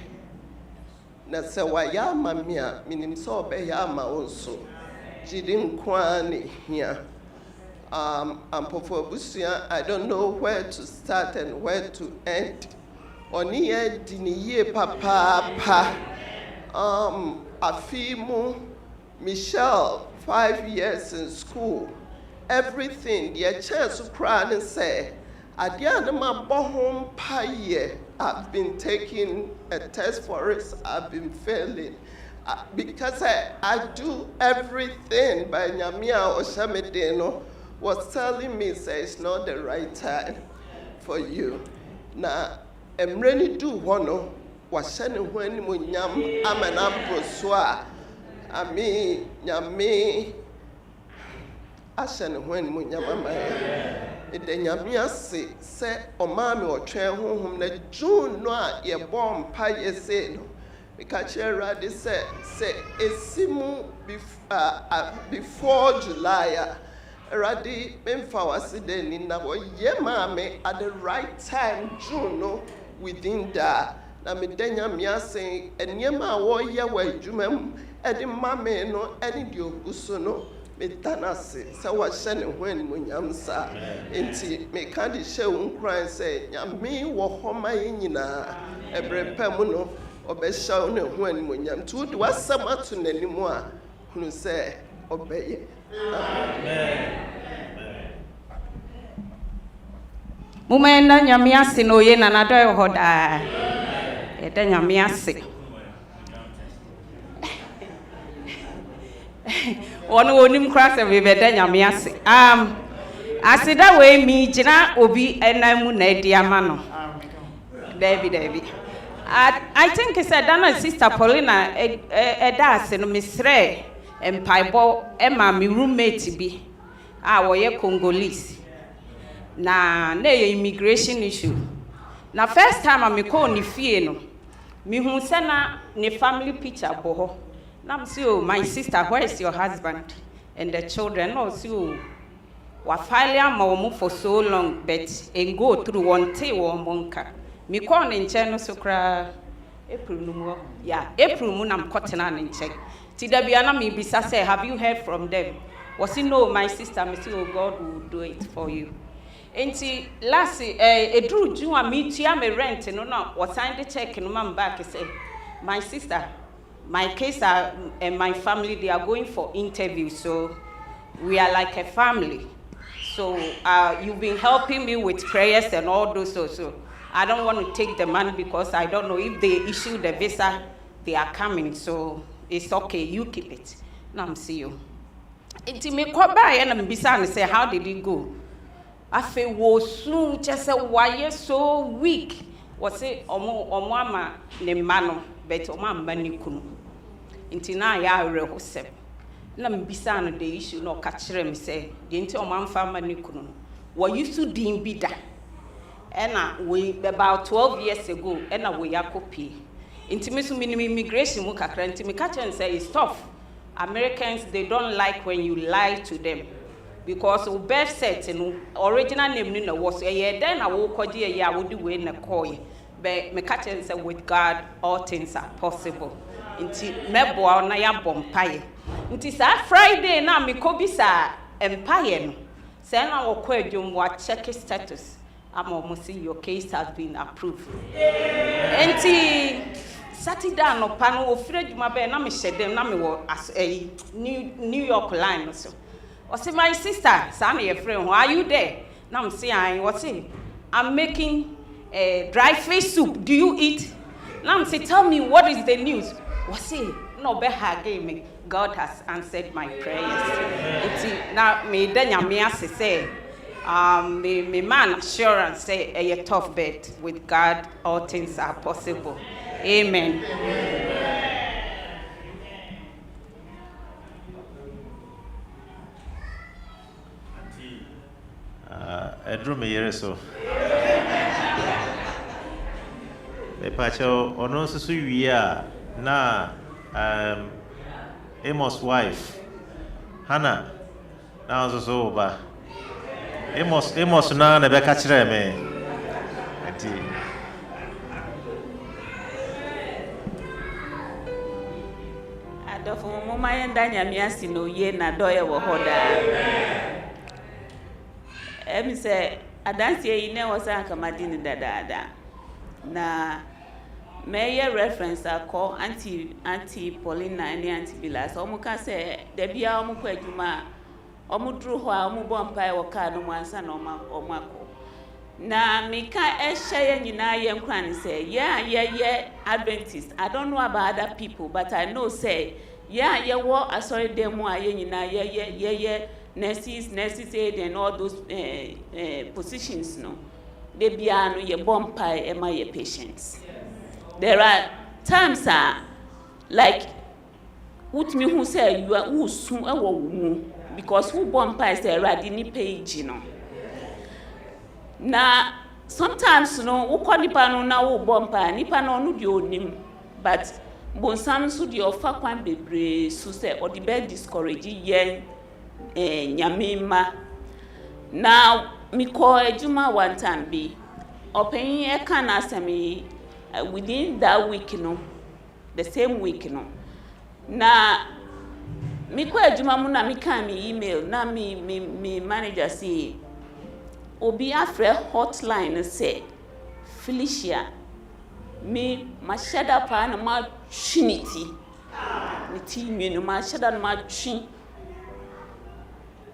na sɛ wayɛ ama me a menim sɛ ɔbɛyɛ ama wo nso gyidi nkoa ne hia. Ampɔfo abusua, I don't know where to start and where to end. Ɔne yɛ di ne yie papaapa. Afi mu Michelle 5 years in school, everything deɛ kyɛn so koraa ne sɛ I've been taking a test for it. I've been failing because I do everything. By Nyamia Oshamedeno was telling me, say it's not the right time for you. Now, I'm ready to do one. Was sending when Munyam Amanam Proswa. I mean, Nyami. I send when Munyama. The Nyamia say, O mammy or train home, the June no, ye born pie, ye say, no. Because Radi say, it's Simu before July. Radi, Memfa was then in our ye mammy at the right time, June, no, within that. Na me denya mia say, and yema war ye way, Jumem, and the mammy no, any dio busono. Me tanase sɛ wɔhyɛ ne ho animonyam saa nti meka de hyɛ wo nkran sɛ nyame wɔ hɔ ma yɛ nyinaa ɛberɛ pa mu no ɔbɛhyɛ wo ne ho animonyam nti wode w'asɛm ato n'anim a hunu sɛ ɔbɛyɛ. Mumenda nyame ase na oye na nadɔyɛ hɔ daa ɛda nyame ase One onim cross we beda nyame ase. Asida we mi gina obi enamu na ediama no. David. I think it's a Dana sister Paulina eda ase no misre empaibo ema mi roommate bi. Woye Congolese. Na immigration issue. Na first time I call ni fie no. Mi hu se na ne family picture bo ho. Now, so my sister, where is your husband and the children? No, so we file for so long, but and go through one day or monka. Me call in channel so cry April no April moon I'm cutting on in check. Tidabiana me bisa say, have you heard from them? Was he no, my sister, me say, oh God will do it for you. And see, last drew you and me to me rent and no, was signed the check and man back say, my sister. My case and my family, they are going for interviews, so we are like a family. So you've been helping me with prayers and all those. So I don't want to take the money because I don't know if they issue the visa, they are coming. So it's okay, you keep it. Now I'm see you. It's me call by and I'm beside and say, how did it go? I feel was soon just say why you so weak. Was it Omama Nemano, but Omama Manikunu. Intina ya rehosem na mbisa no the issue no ka kire me say de nti o man fa ma ne kunu no we used to din bi da ena we about 12 years ago ena we yakopie nti me so minimum immigration mu kakra nti me ka kire say it's tough. Americans, they don't like when you lie to them because we birth set no original name no was then I will call you I would do we na call but me ka kire say with God all things are possible. Inti mebo na ya bompaye nti saa Friday na me ko bisa empire no say na wo kwa adwom wa check status am say your case has been approved enti Saturday no pa no ofire adwuma be na me hyedem na me wo New York line so o say my sister sa na your friend are you there na me say I what say I'm making dry fish soup. Do you eat? Now say, tell me what is the news? What say? No better me. God has answered my prayers. Now me then ya say, me man assurance say a tough bet with God all things are possible. Amen. I drew me here so. The pacho ono susu wia na Amos' wife Hannah na also ba Amos na be ka kire me ati adofo mo mayenda nyame asi no ye na doye wo hoda say adansi yi ne wasa kamadini dada na meye reference akọ anti Paulina and anti Bilas omu ka se da bia omu kwa adwuma omu duru ho a omu bompa e woka no ansa na omu akọ na mika ehye nyina ye nkran ne se ye Adventist. I don't know about other people, but I know say ye wo asori dem a ye nyina ye nurses aid and all those positions no they be no ye bompa e ma ye patients. There are times like what me who say you are who soon because who bompa is a ready ni page no na sometimes no who call nipa no na who bompa nipa no no di onim but bonsam so di ofa kwan bebre so say or the bed discourage yen nyamima na mi call ejuma one time be open e can asemi within that week no the same week no na mi call ejuma mu na mi kan mi email na mi manager say obi afre hotline say Felicia me mashada pa na ma trinity ni ti mi no mashada na ma trin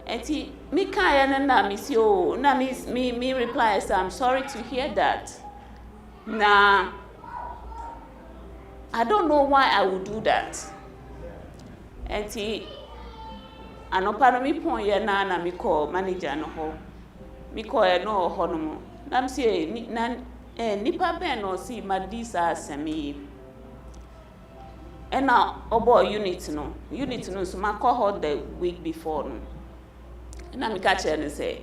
enti mi kaya na mi si o na mi reply say I'm sorry to hear that. Nah, I don't know why I would do that. Enti anopa no mi pon ye na mi call manager no ho. Mi call e no ho no mo. Na mi say nipa ben no si madisa asemi. And now obo unit no so ma call her the week before no. Na mi catch her and say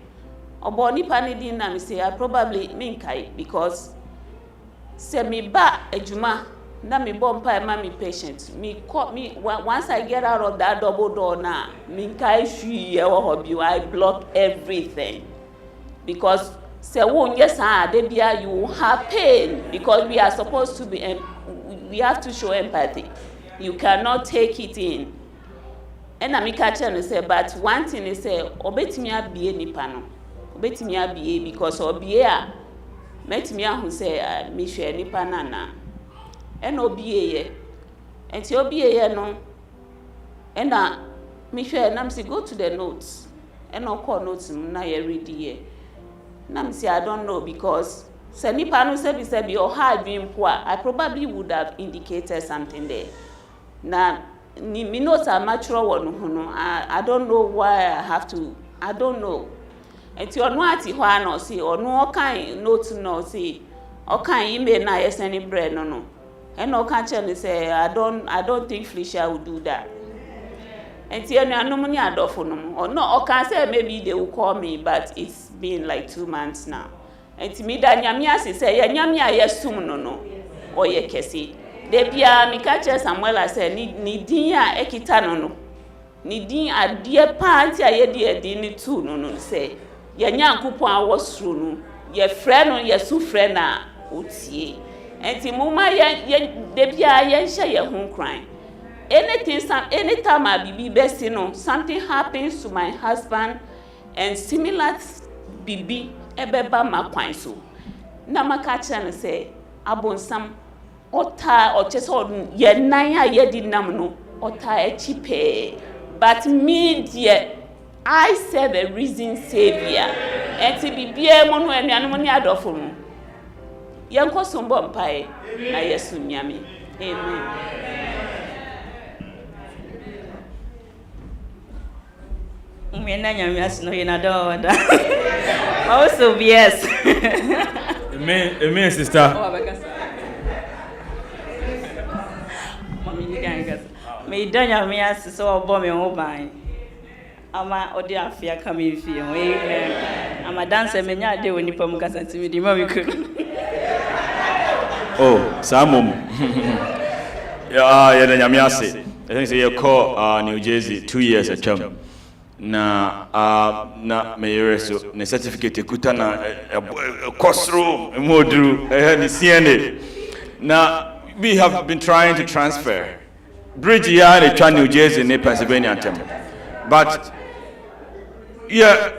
obo nipa ni din na mi say I probably minkai because say me ba ejuma na me bompa ma me patient me once I get out of that double door na minkai shui e wo hobi I block everything because say won yes de bia you have pain because we are supposed to be we have to show empathy. You cannot take it in. And I catch and say, but one thing is say, obetimi abie nipa no. Obetimi abie because obie a metimi ahu say me hwe nipa na. And obie ye. Enti obie ye no. And na me hwe na me say go to the notes. And no call notes na ye read ye. Na me say I don't know because say nipa no say be or hard being poor. I probably would have indicated something there. Na me notes are mature one no. I don't know why I have to. I don't know. Enti onu ati ho ano si onu okan note no si okan email na yes any bread no. And okan tell say I don't think Felicia will do that. Enti enu anum ni adofo no. Or no okan say maybe they will call me but it's been like 2 months now. Enti me da nyame ase say ya nyame ayesum no. O ye kesi. De bia mi ka che Samuel say ni din a ekita no. Ni din adie pa anti ayede ni tu no say ye nyankopon awosro no ye frɛ no ye su frɛ na otie enti muma ye de bia ye nhye ye ho kran anytime I be best, something happens to my husband, and similar bibi ebeba makwan so. Na makacha na say abonsam ota or chese odun ye nanya ye di nam no ota echipe. But me dear, I serve a risen Savior. And to be beer mono and animal adolfo. Yanko sombo mpae na Yesu nyame. Amen. Umena nyame asino yenado da. Also yes. Amen, sister. Oh, abakasa. Mami ni gangasa. Me danya me as so obo me ho ban. Ama odi afia kama fi. Amen. Ama dance me nya de woni pam kasa ti me di ma we ku. Oh, Samum. Yeah, nyame ase. I think say you call New Jersey 2 years a term. Na me so ne certificate kuta na kosro modru ni CNA. Now we have been trying to transfer bridge here in New Jersey in Pennsylvania term. But yeah,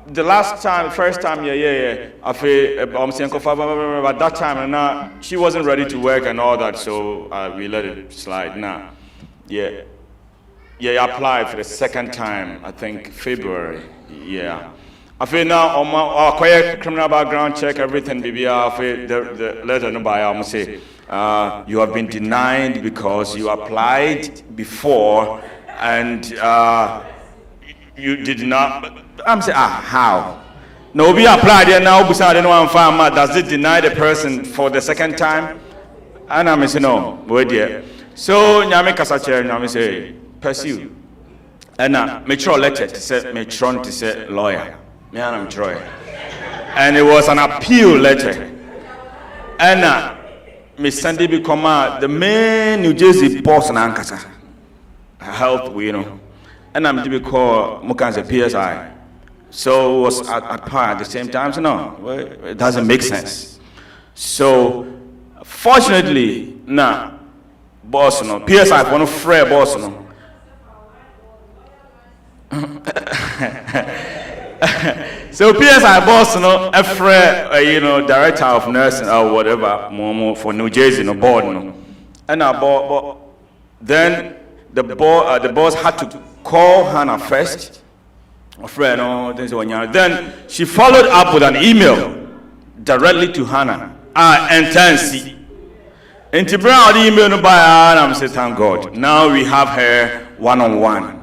the first time, I feel at that time, and she wasn't ready to work and all that, so we let it slide. Now, I applied for the second time, I think February. Yeah, I feel now on my criminal background check, everything. Baby, I feel the letter no by I say you have been denied because you applied before and you did not. I'm saying, how? No, we applied there now. Does it deny the person for the second time? And I'm saying, no, wait there. So, Nyame Kasacher, Nyame say, pursue. And Metro letter to say, Metron to say, lawyer. I'm Troy. And it was an appeal letter. And Miss Sandy become the main New Jersey boss in Ankasa. Help, And I'm to be called Mukan's PSI. So it was at par at the same time. So no, it doesn't make sense. So fortunately, boss PSI for no free boss So PSI boss a free director of nursing or whatever for New Jersey board and then the boss had to call Hannah first. Then she followed up with an email directly to Hannah. Intense. And to bring out the email by her, I'm saying, thank God. Now we have her one-on-one.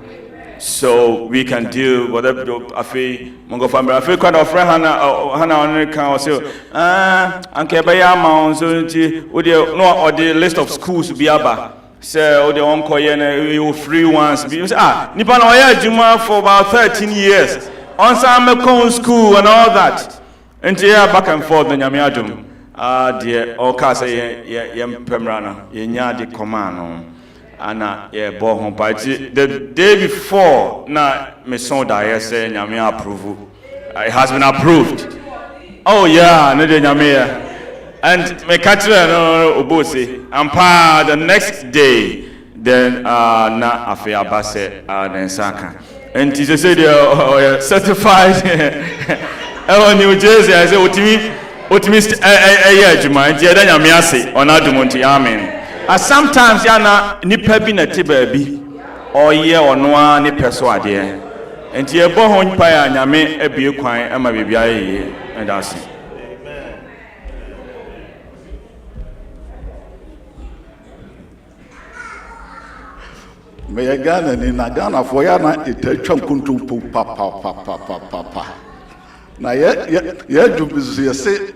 So we can do whatever I feel. I feel quite a friend Hannah on the council. Uncle Bayama, so the list of schools to be about. So the uncle you free ones. Nipan Oya Juma for about 13 years. On some school and all that. And back and forth the Nyamiadum. Dear Okasa Yem Pemrana, Yenya de command. Anna, Bohom Party. The day before, Maison Daya say Nyamia approval. It has been approved. Oh, yeah, Nede Nyamia. And me catch Obosi. And the next day, then na afia base then saka. And she said certified. New Jersey. I say optimist juma. Jeda nyamiase on adumonti amen. Sometimes yana nipa bi na te baabi or ye or noa ni persuade. And ye bo hon pa ya nyame abie kwan ama bibia ye and that's it. Me Ghana ni na Ghana for ya na itachwa kuntumpu pa. Na ye jubizu ye se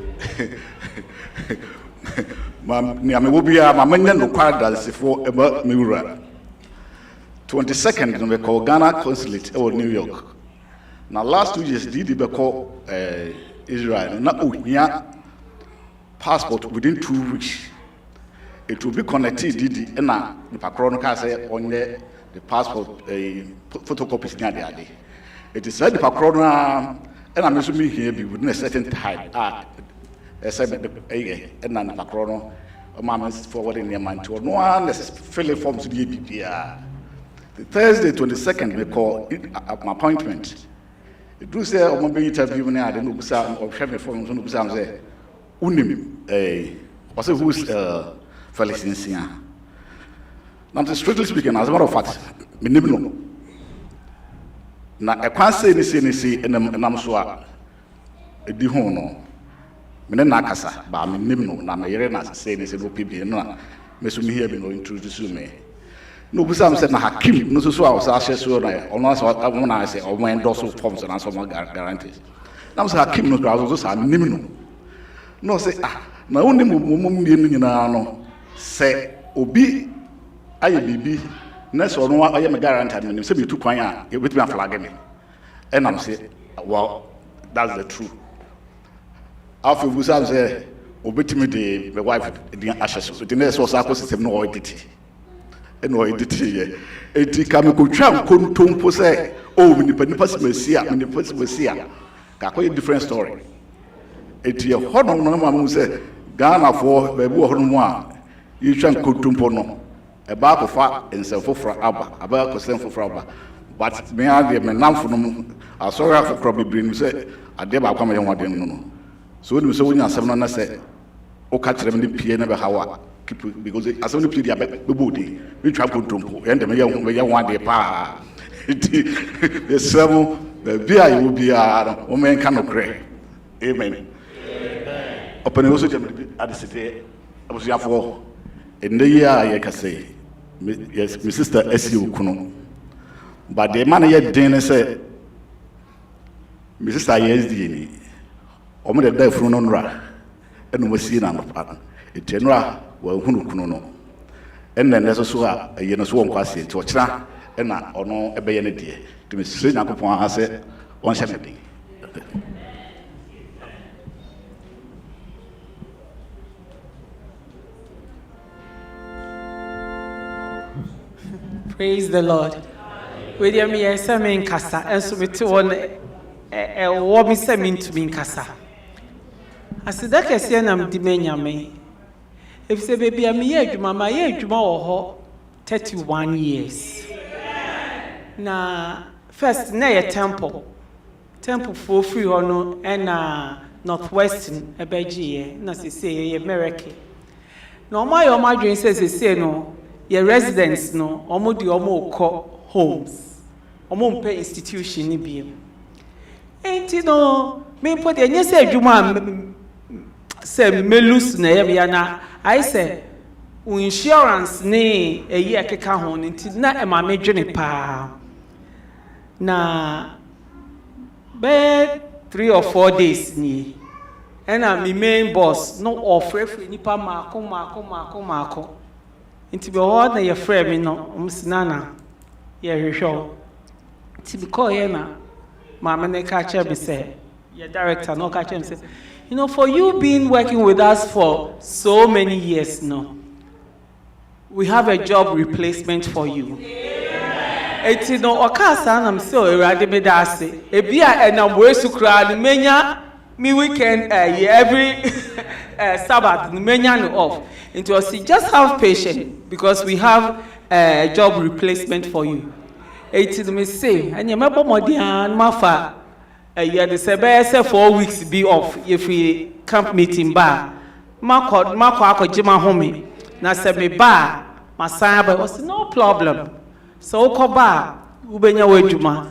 ni amebobia mamanya no kwada sifo eba miura 22nd no be call Ghana consulate in New York. Na last 2 years did be call Israel na ohia passport within 2 weeks. It will be connected didi na nipa kro no ka say onye the passport photocopies nya dey. It is said nipa kro no na me so me here be within a certain time say na nipa kro no Mama's forwarding their mind to no one fill forms to the BPR. The Thursday 22nd, we call it an appointment. It do say, I'm going to interview me. I don't know or have forms on the Sam say, Unim, what's a who's Felix Insia. Now, strictly speaking, as a matter of fact, minimum. Now, I can't say anything in the Namswa, a dihono. Me na kasa ba me nim no na me yere na say ne se no pbi no me so me here be no introduce me no busam say na hakim no so a so ahye so na ono so mo na say o mo endorse forms na so mo guarantees na so hakim no gra so sa nim no no say na woni mo mie no nyina no say obi aye bibi na so no aye me guarantee no say be tu kwan a e betimi aflag me and am say well that's the truth. After we say, obetimi de my wife the ashes. The next was our system no identity. No identity ye. Eti kame ko twa kontompo say, oh me nipa mesia. Ka ko different story. Eti ye hono no ma say Ghana for be wo hono mu a yi twa kontompo no. E ba ko fa ensefofra aba ko senfofra aba. But me have me namfo no asori afokro bibiri say ade ba kwa me ho ade no. So when we say when you seven na say o catch them the pie na be hawa keep because as only pie dia be body we try control and them ya one day pa the seven the bia you bia o men kan okre amen open also at the city abusu afo in the year ya say yes my sister SU kuno but the man here den say my sister yes di omo de da funu no nra eno masi na no pa etenra wa hunu kuno no enna ne so a ye no so won kwase ti okira ena ono ebe ye ne de to me sire nyakopon ase won hye me. Praise the Lord. We dey me yesa me nkasa enso me ti won wo mi se me ntumi nkasa. Asida kese na mdi menyame. Efise baby am ye adwuma ma ye adwuma wo ho 31 years. Na first na ye temple for free ho no na northwestern ebegie na se ye miracle. Na o ma yo ma dwen se no ye residents no omo di omo ko homes. Omo mpe institution ni biem. Enti no me put enye se adwuma say melus na ya na I say insurance ni eyi akeka ho nti na e ma medwene pa na be 3 or 4 days ni and my main boss no offer nipa mako nti be ho na ye frame me no umsinana ye hwehwo nti be call ye na ma me ka che be say your director no ka che me say, you know, for you being working with us for so many years now, we have a job replacement for you. It's no okasa na mso erade me dase. Ebia enam wesu kra ni menya mi weekend every Sabbath ni menya no off. It was just have patience because we have a job replacement for you. It's me say anya mebo modian mafa yeah, the say 4 weeks be off if we camp meeting bar. Mako jima home. Na se me bar, masaba was no problem. So ko bar, ubenya wedjuma.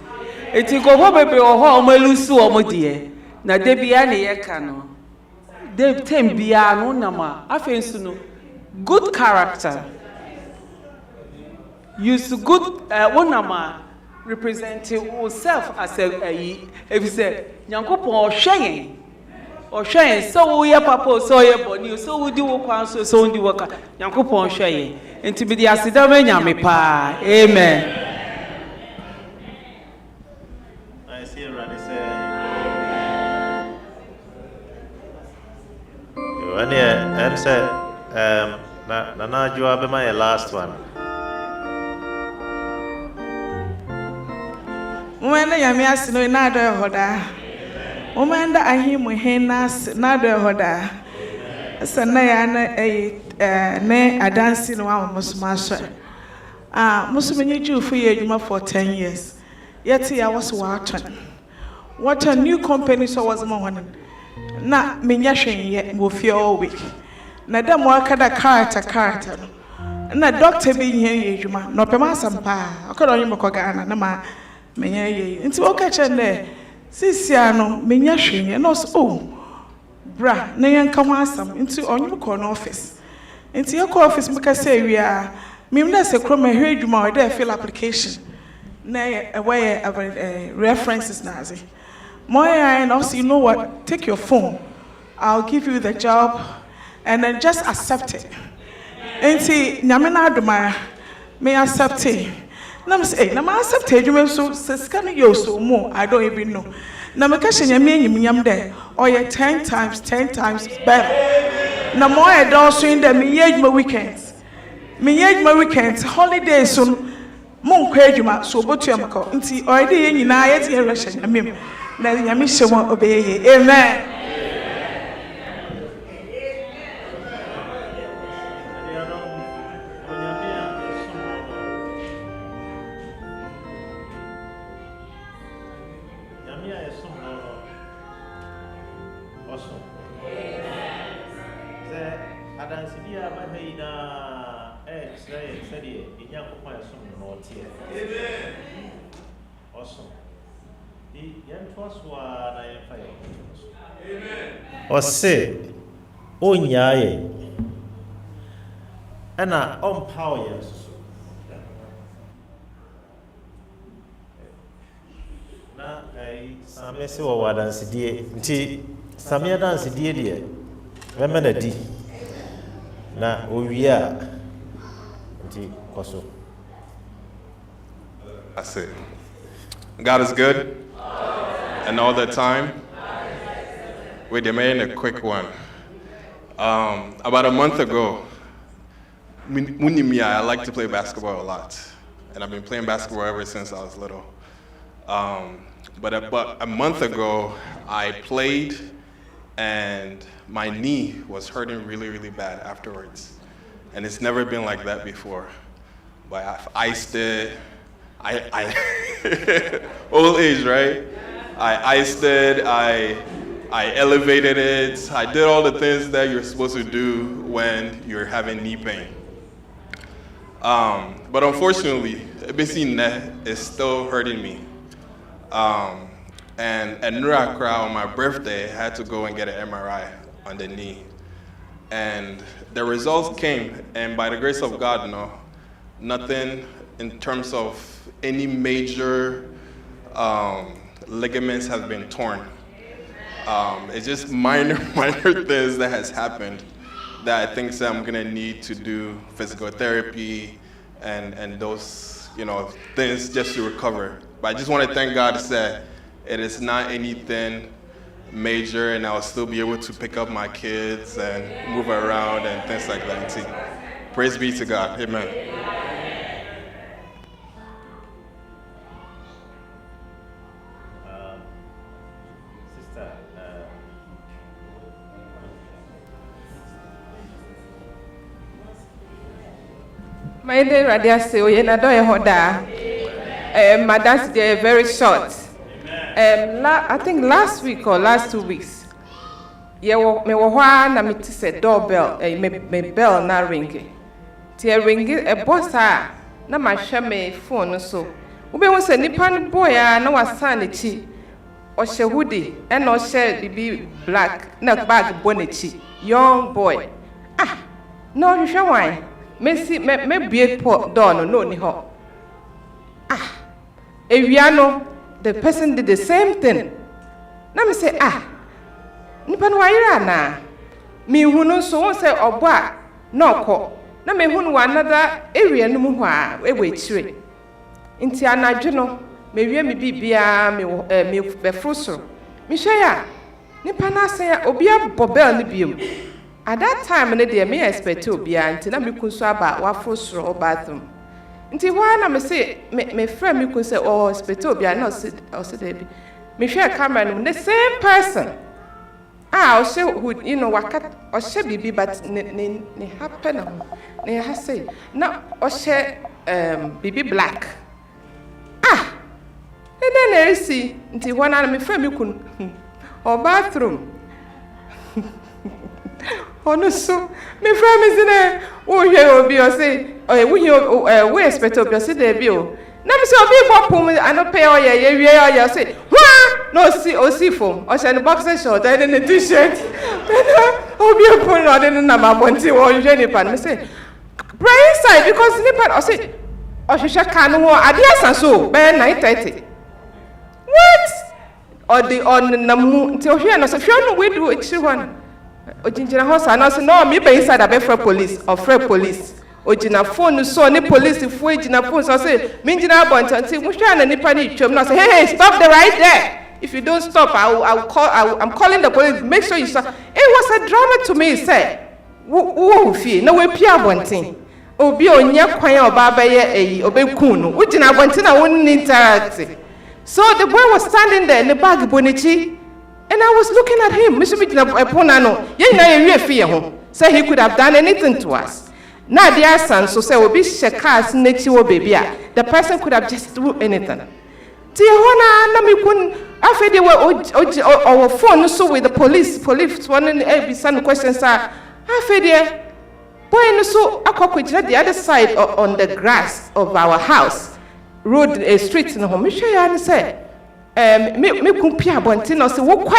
Eti ko ho bebe oho omelusu omodie. Na de bia ne ye ka no. De tem bia no na ma. Afensu no good character. Use good wonama. Representing yourself as if you say, Yankopon or shame, so we are papa, so ye body, so we do work, so we work. Yankopon shame, and to be the Asidame Yamipa. Amen. I see Randy say, and said, Nana, you are my last one. When I am asking another hoda, Omanda Ahim Henas, another hoda. Sanayana a ne a dancing one was master. Muslim Jew for year for 10 years. Yet I was watching. What a new company so was morning. Na minyashin yet will fear all week. Nadam work at a character. Na doctor being here, you ma, no pemasam pa. I could only mokogana, no ma, menya, into all catch and there. Sisiano, minyashin, and also, bra, nayan kamasam, into on your corner office. Into your office, because say we are, Mimna se chrome heard you more there fill application. Nay, away of references, Nazi. Moya, and also, you know what? Take your phone. I'll give you the job, and then just accept it. And see, Namina Dumaya may accept it. Nam say, Nama accept it. You may so scan you so more. I don't even know. Namakashin Yam there, or you're 10 times better. Namoya also in the Miyaj weekends. Miyaj weekends, holidays soon. Mon Quajuma, so but you are into already in United Russian. I mean. Na nyamishe mo obeye. Amen. Ose onyaye ana on power yes na same se wo wadanse die nti same dance die die meme na di na owia nti koso. That's it. God is good and all the time. We made a quick one. About a month ago, I like to play basketball a lot, and I've been playing basketball ever since I was little. But a month ago, I played, and my knee was hurting really, really bad afterwards, and it's never been like that before. But I've iced it. I old age, right? I iced it. I elevated it. I did all the things that you're supposed to do when you're having knee pain. But unfortunately, Ebesi is still hurting me. And at Nurakra on my birthday, I had to go and get an MRI on the knee. And the results came, and by the grace of God, nothing in terms of any major ligaments have been torn. It's just minor things that has happened that I think I'm gonna need to do physical therapy and those things just to recover. But I just want to thank God that it is not anything major, and I'll still be able to pick up my kids and move around and things like that. See, praise be to God. Amen. My name is my dance they very short. I think last week or last 2 weeks, me na me say doorbell, me bell na ring. Tie ring a boss na ma hwe me phone so. Ube won say nipa boy na wasan ne chi. O hye hoodie and o hye bibi black na bag bonnechi. Young boy. No hwe wan. Me bie door no ni ho. Ewiano, the person did the same thing. Na me say nipa no wayira na. Me hunu so won say obo no ko. Na me hunu another area no mu ho a ewe chire. Nti anadwe no me wie me bibia me befroso. Me hwe ya nipa na say obi abobel ni biem. At that time ne dey me expect obi anti na me kunso aba wafrosoro bathroom. Nti why na me say me friend me could say expect obi na o say dey be. Me share camera no the same person. hood, waka bibi, but ne happen ne ha say na bibi black. And then I see until one of my family could or bathroom. Oh no, so my friend is in there. Oh, here will be or say, we expect to be there bill. Now, so be pop and not pay all your say, no, see foam, or send a boxer short and in a t shirt. Oh, be a put on in the number 1 or Jenny Pan. Say, pray inside because Nipan or say, or she shall can more ideas so, by 9:30. What? Or the on the namu till here, no, so if you know we do it, one. Ojinjina house and also no me be inside a for police or free police. Ojina phone so ni police if we jina phone so say me jina bunch and say musha na nipa ni twem no say hey stop the right there. If you don't stop I'm calling the police. Make sure you stop. It was a drama to me say wo fi na we pia bonten. Obi onya kwan oba be ye obekun no. Ojina bonten na won interact. So the boy was standing there in the bag bonichi. And I was looking at him. Say he could have done anything to us. Now dear son, so say obi shekas nechi baby. The person could have just do anything. Tiona na mi kun afede we our phone so with the police one every son questions are afede boy no so akokojina the other side on the grass of our house road street no me sure ya say me kumpia bontin no say wo kwa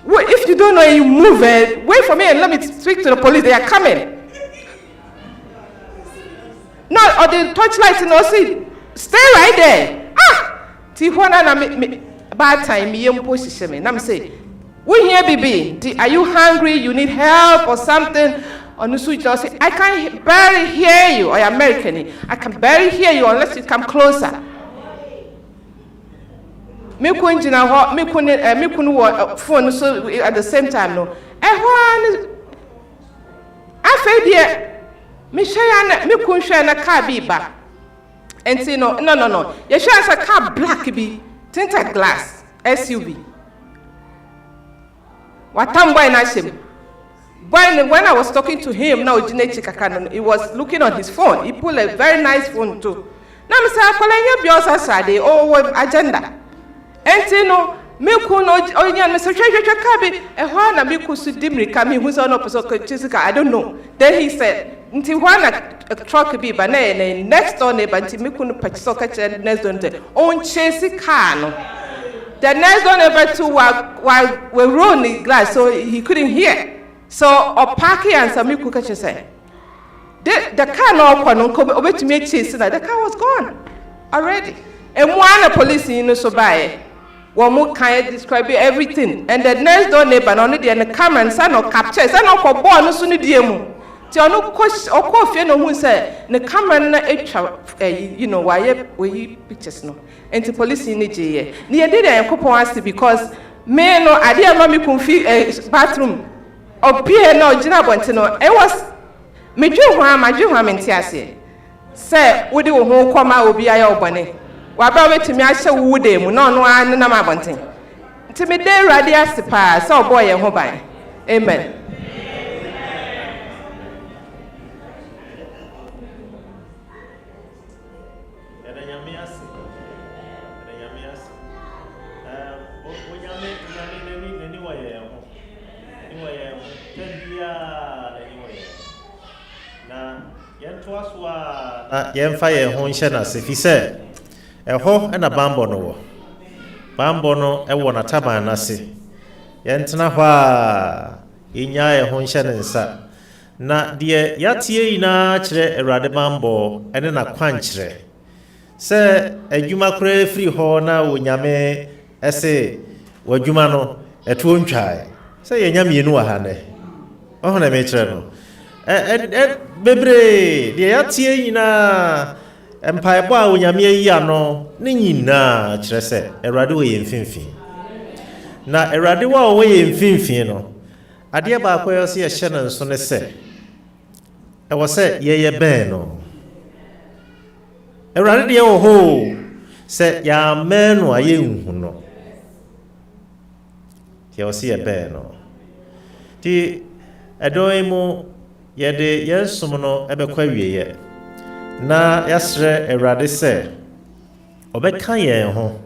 if you don't know you move wait for me and let me speak to the police. They are coming. No, or the torchlight no see stay right there. Ti hwana na me bad time me position me. Na me say we here baby, are you hungry? You need help or something? On the switch I say I can barely hear you. Or American, I can barely hear you unless you come closer. Me kunjina ho me kunu phone so at the same time no ehwan afedie me hwe na me kun hwe na car bi ba enti no ye hwe as a car black bi tinted glass SUV watam boy na shem boy when I was talking to him now Jinechi Kakano he was looking on his phone. He pulled a very nice phone too. Now me say akola bi osa sade agenda. Enti no me ku no onyan me so hwehwehwe ka bi ehwa na me ku su dimri ka me hu so no person chisika I don't know. Then he said nti hwa na truck bi ba na next door neighbor nti me ku no pachiso ka che next door nti on chase car no. The next door neighbor too while we rolling glass so he couldn't hear. So opaki and some me ku ka che say the car no kwa no ko obetumi chase na the car was gone already. And one police in so by one can describe everything. And the next door neighbor only the camera and son or capture son or for born soon diemu. Tiano coach or coffee no who say the camera na why we pictures no. And the police in the near did a couple hours because me no idea mommy confi bathroom or peer no Gina Bontino. It was me do my mentiase. Say would you who come out will be a bonnet. Waba we timi ahye wude mu no an na mabonten timi de rade asipa so boy ye ho ban amen. Yemfa ye ho nhye na se fi se eho na bambo no wo bambo no e wo na taban na se yentena ho a inya ye ho nhye ne nsa na de yatie ina kire Awurade bambo ene na kwankire se adwuma kura free ho na wo nyame ese wadwuma no eto ntwae se ye nyame enu wa ha ne oho na me kire no bebre de yatie ina empire a onyame yi ano ne nyina kire se Awurade wo ye mfimfin na Awurade wo ye mfimfin no ade ba akoyo se ye hye ne nso ne se e wo se ye ben no Awurade de wo ho se ya menu aye nhu no ye wo se ye ben no Ti ɛdɔn mu yɛde yɛn som no ɛbɛkɔ awieɛ na yɛasrɛ Awurade sɛ ɔbɛka yɛn ho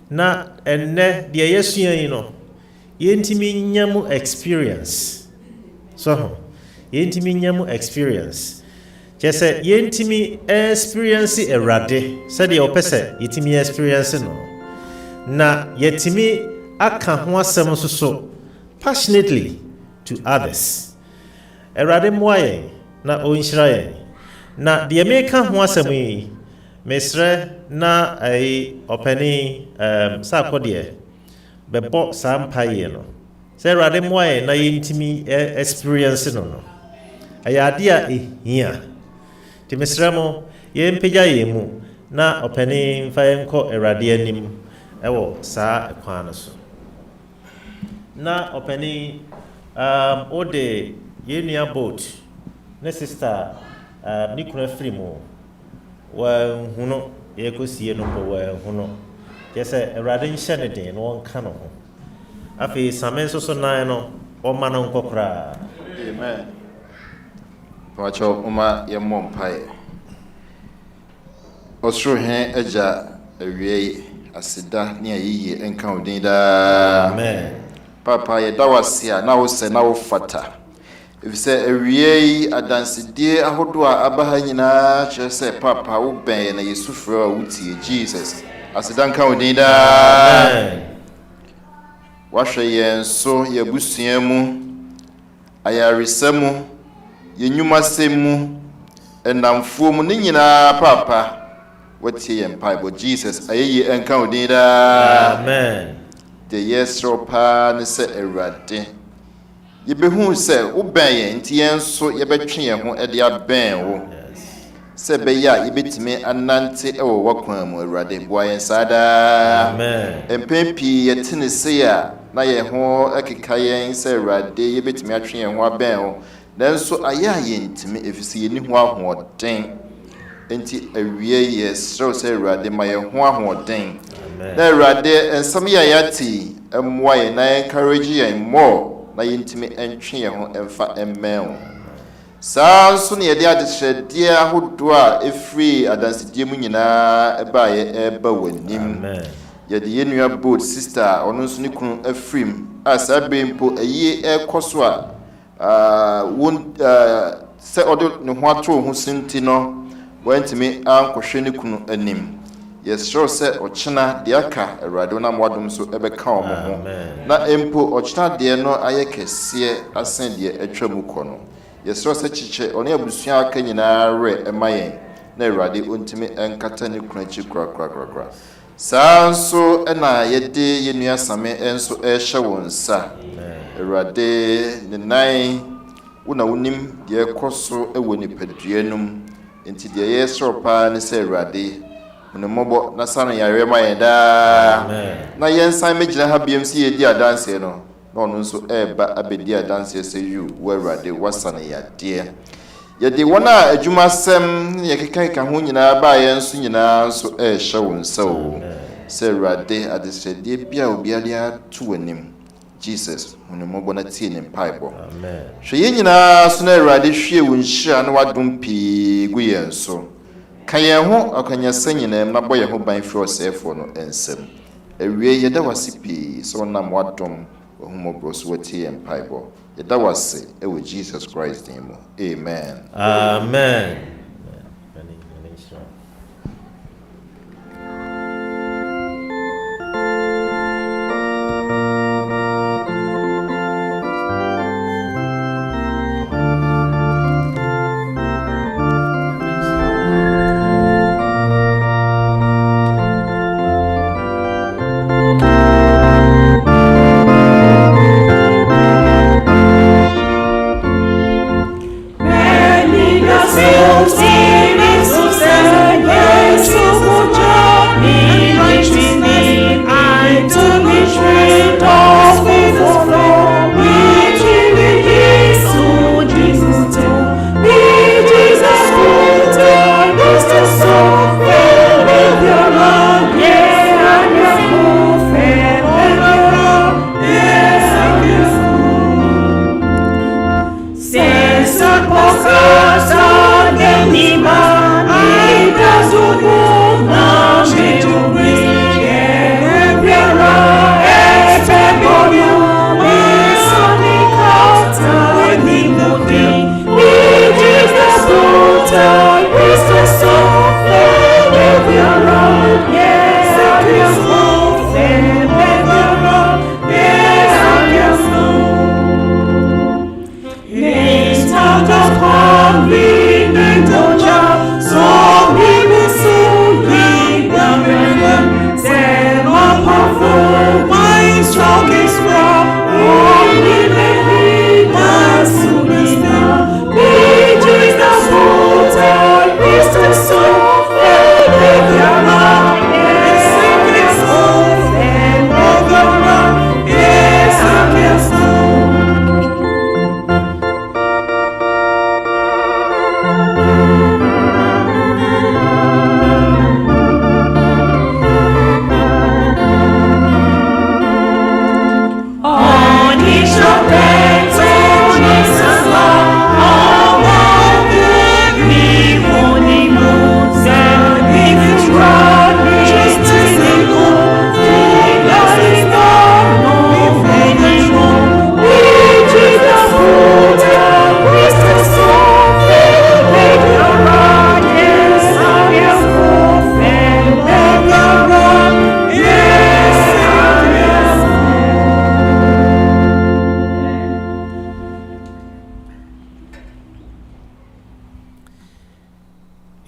na ɛnnɛ deɛ yɛsua yi no yɛntimi nya mu experience so yɛntimi nya mu experience kyɛ sɛ yɛntimi experience Awurade sɛdeɛ ɔpɛ sɛ yɛtimi experience no na yɛtimi aka ho asɛm nso so passionately to others. Awurade mmoa yɛn na ɔnhyira yɛn. Na deɛ meka ho asɛm yi, mesrɛ na ɔpani sɛ akɔ deɛ bɛbɔ saa mpaeɛ no. Sɛ Awurade mmoa yɛn na yɛntimi experience no no. Ɛyɛ adeɛ a ɛhia. Nti mesrɛ mo yɛmpagya yɛn mu na ɔpani mfa yɛn kɔ Awurade anim ɛwɔ saa ɛkwan no so. Na ɔpani ode yenua boat ne sister ne kuna free mu wa huno ye kosie no bo wa huno je se Awurade nhyɛ ne den no wonka no ho afi samen so nan no o ma no nkokra. Amen. Pacho uma ye mompae osro he agya awie asida ne ayiye enka odin da. Amen. Papa ye dawase a na wo se na wo fata efise awie adansedie ahodo a abaha nyina kyerɛ sɛ papa wo bɛn na yesufrɛ a wutie Jesus asidanka odin da. Amen. Wahwɛ yɛn so yɛbusua mu ayaresa mu yenyumasɛm mu enamfo mu ne nyinaa papa watie yɛn Bible Jesus ayeye enka odin da. Amen. The yesro pa ne se Awurade yebehu se wo bɛn yɛn nti yɛn so yebɛtwe yɛn ho de abɛn wo se bɛya yebetimi anante ɛwɔ wakwan mu Awurade boa yɛn sada. Amen. Empempi yɛtene se ya na yɛn ho akeka yɛn se Awurade yebetimi atwe yɛn ho abɛn wo nanso ayɛ a yɛntimi efisi yɛni ho ahoɔden enti awie yɛsrɛ se Awurade ma yɛn ho ahoɔden. Na Awurade ensam ya yati emwa ye na encourage ye more na yintimi entwe ye ho emfa emmen. Saa so ne ye de adehwede ahodo a efri adansedie mu nyina eba ye eba wanim. Ye de ye nua board sister ono nso ne kunu afrim asa bempo ayi ekoso a won se odo ne ho ato ho sinti no wantimi ankohwe ne kunu anim. Yes, sure, sir, or China, the Aka, a Radona Modum so ever calm. Na empo or China, dear no ayeke see a send ye a tremucono. Yes, sure, such on your Busia Kenyana re a mayen, ne radi ultimate and catani crunchy crack. Sound so and I ye de ye near Same and so a shawon, sir. A rade the nine una unim, dear coso a winnie pedrianum, into the yes or pan, say radi. No mobo na sana ya rema yeda na yensan megina ha BMC ye dia dance no no nso eba abedi dance say you Awurade wasana ya de ye de wona adwuma sem ye kekan ka ho nyina ba ye nso nyina nso hye wo nsa o say Awurade adesede bia obi alia to anim Jesus no mobo na tie ne Bible. Amen. Hwe ye nyina so na Awurade hwie wo nhira na wadom pi gu ye nso Kayen ho akanya sanyina na boye ho ban fro sefo no ensem ewie yeda wasipi so na mwadom ohumobro so watie Bible yeda wase ewe Jesus Christ name. Amen. Amen.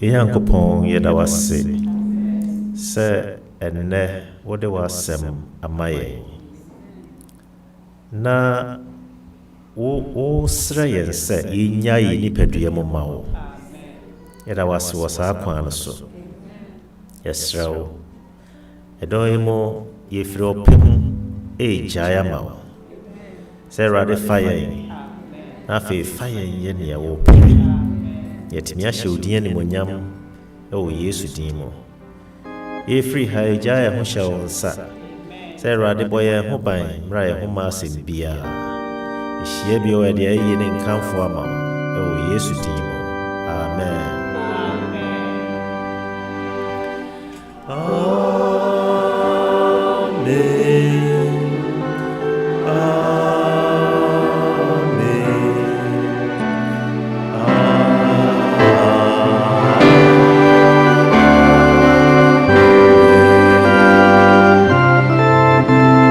Yankopon yeda wase se enne wode wasem amaye na wo sra yense yinya yi nipadua mu mawo yeda wase wasa kwan so yesra wo edoyimo yefiro pem jaya mawo se rade fire na fe fire yen ya wo pem yetimi ahye odin ne monyam o Yesu din mu e free ha jaya ho hye wonsa se rade boye ho ban mra ye ho ma asem bia ehie bi o de ayi ne nkanfo ama o Yesu din mu amen.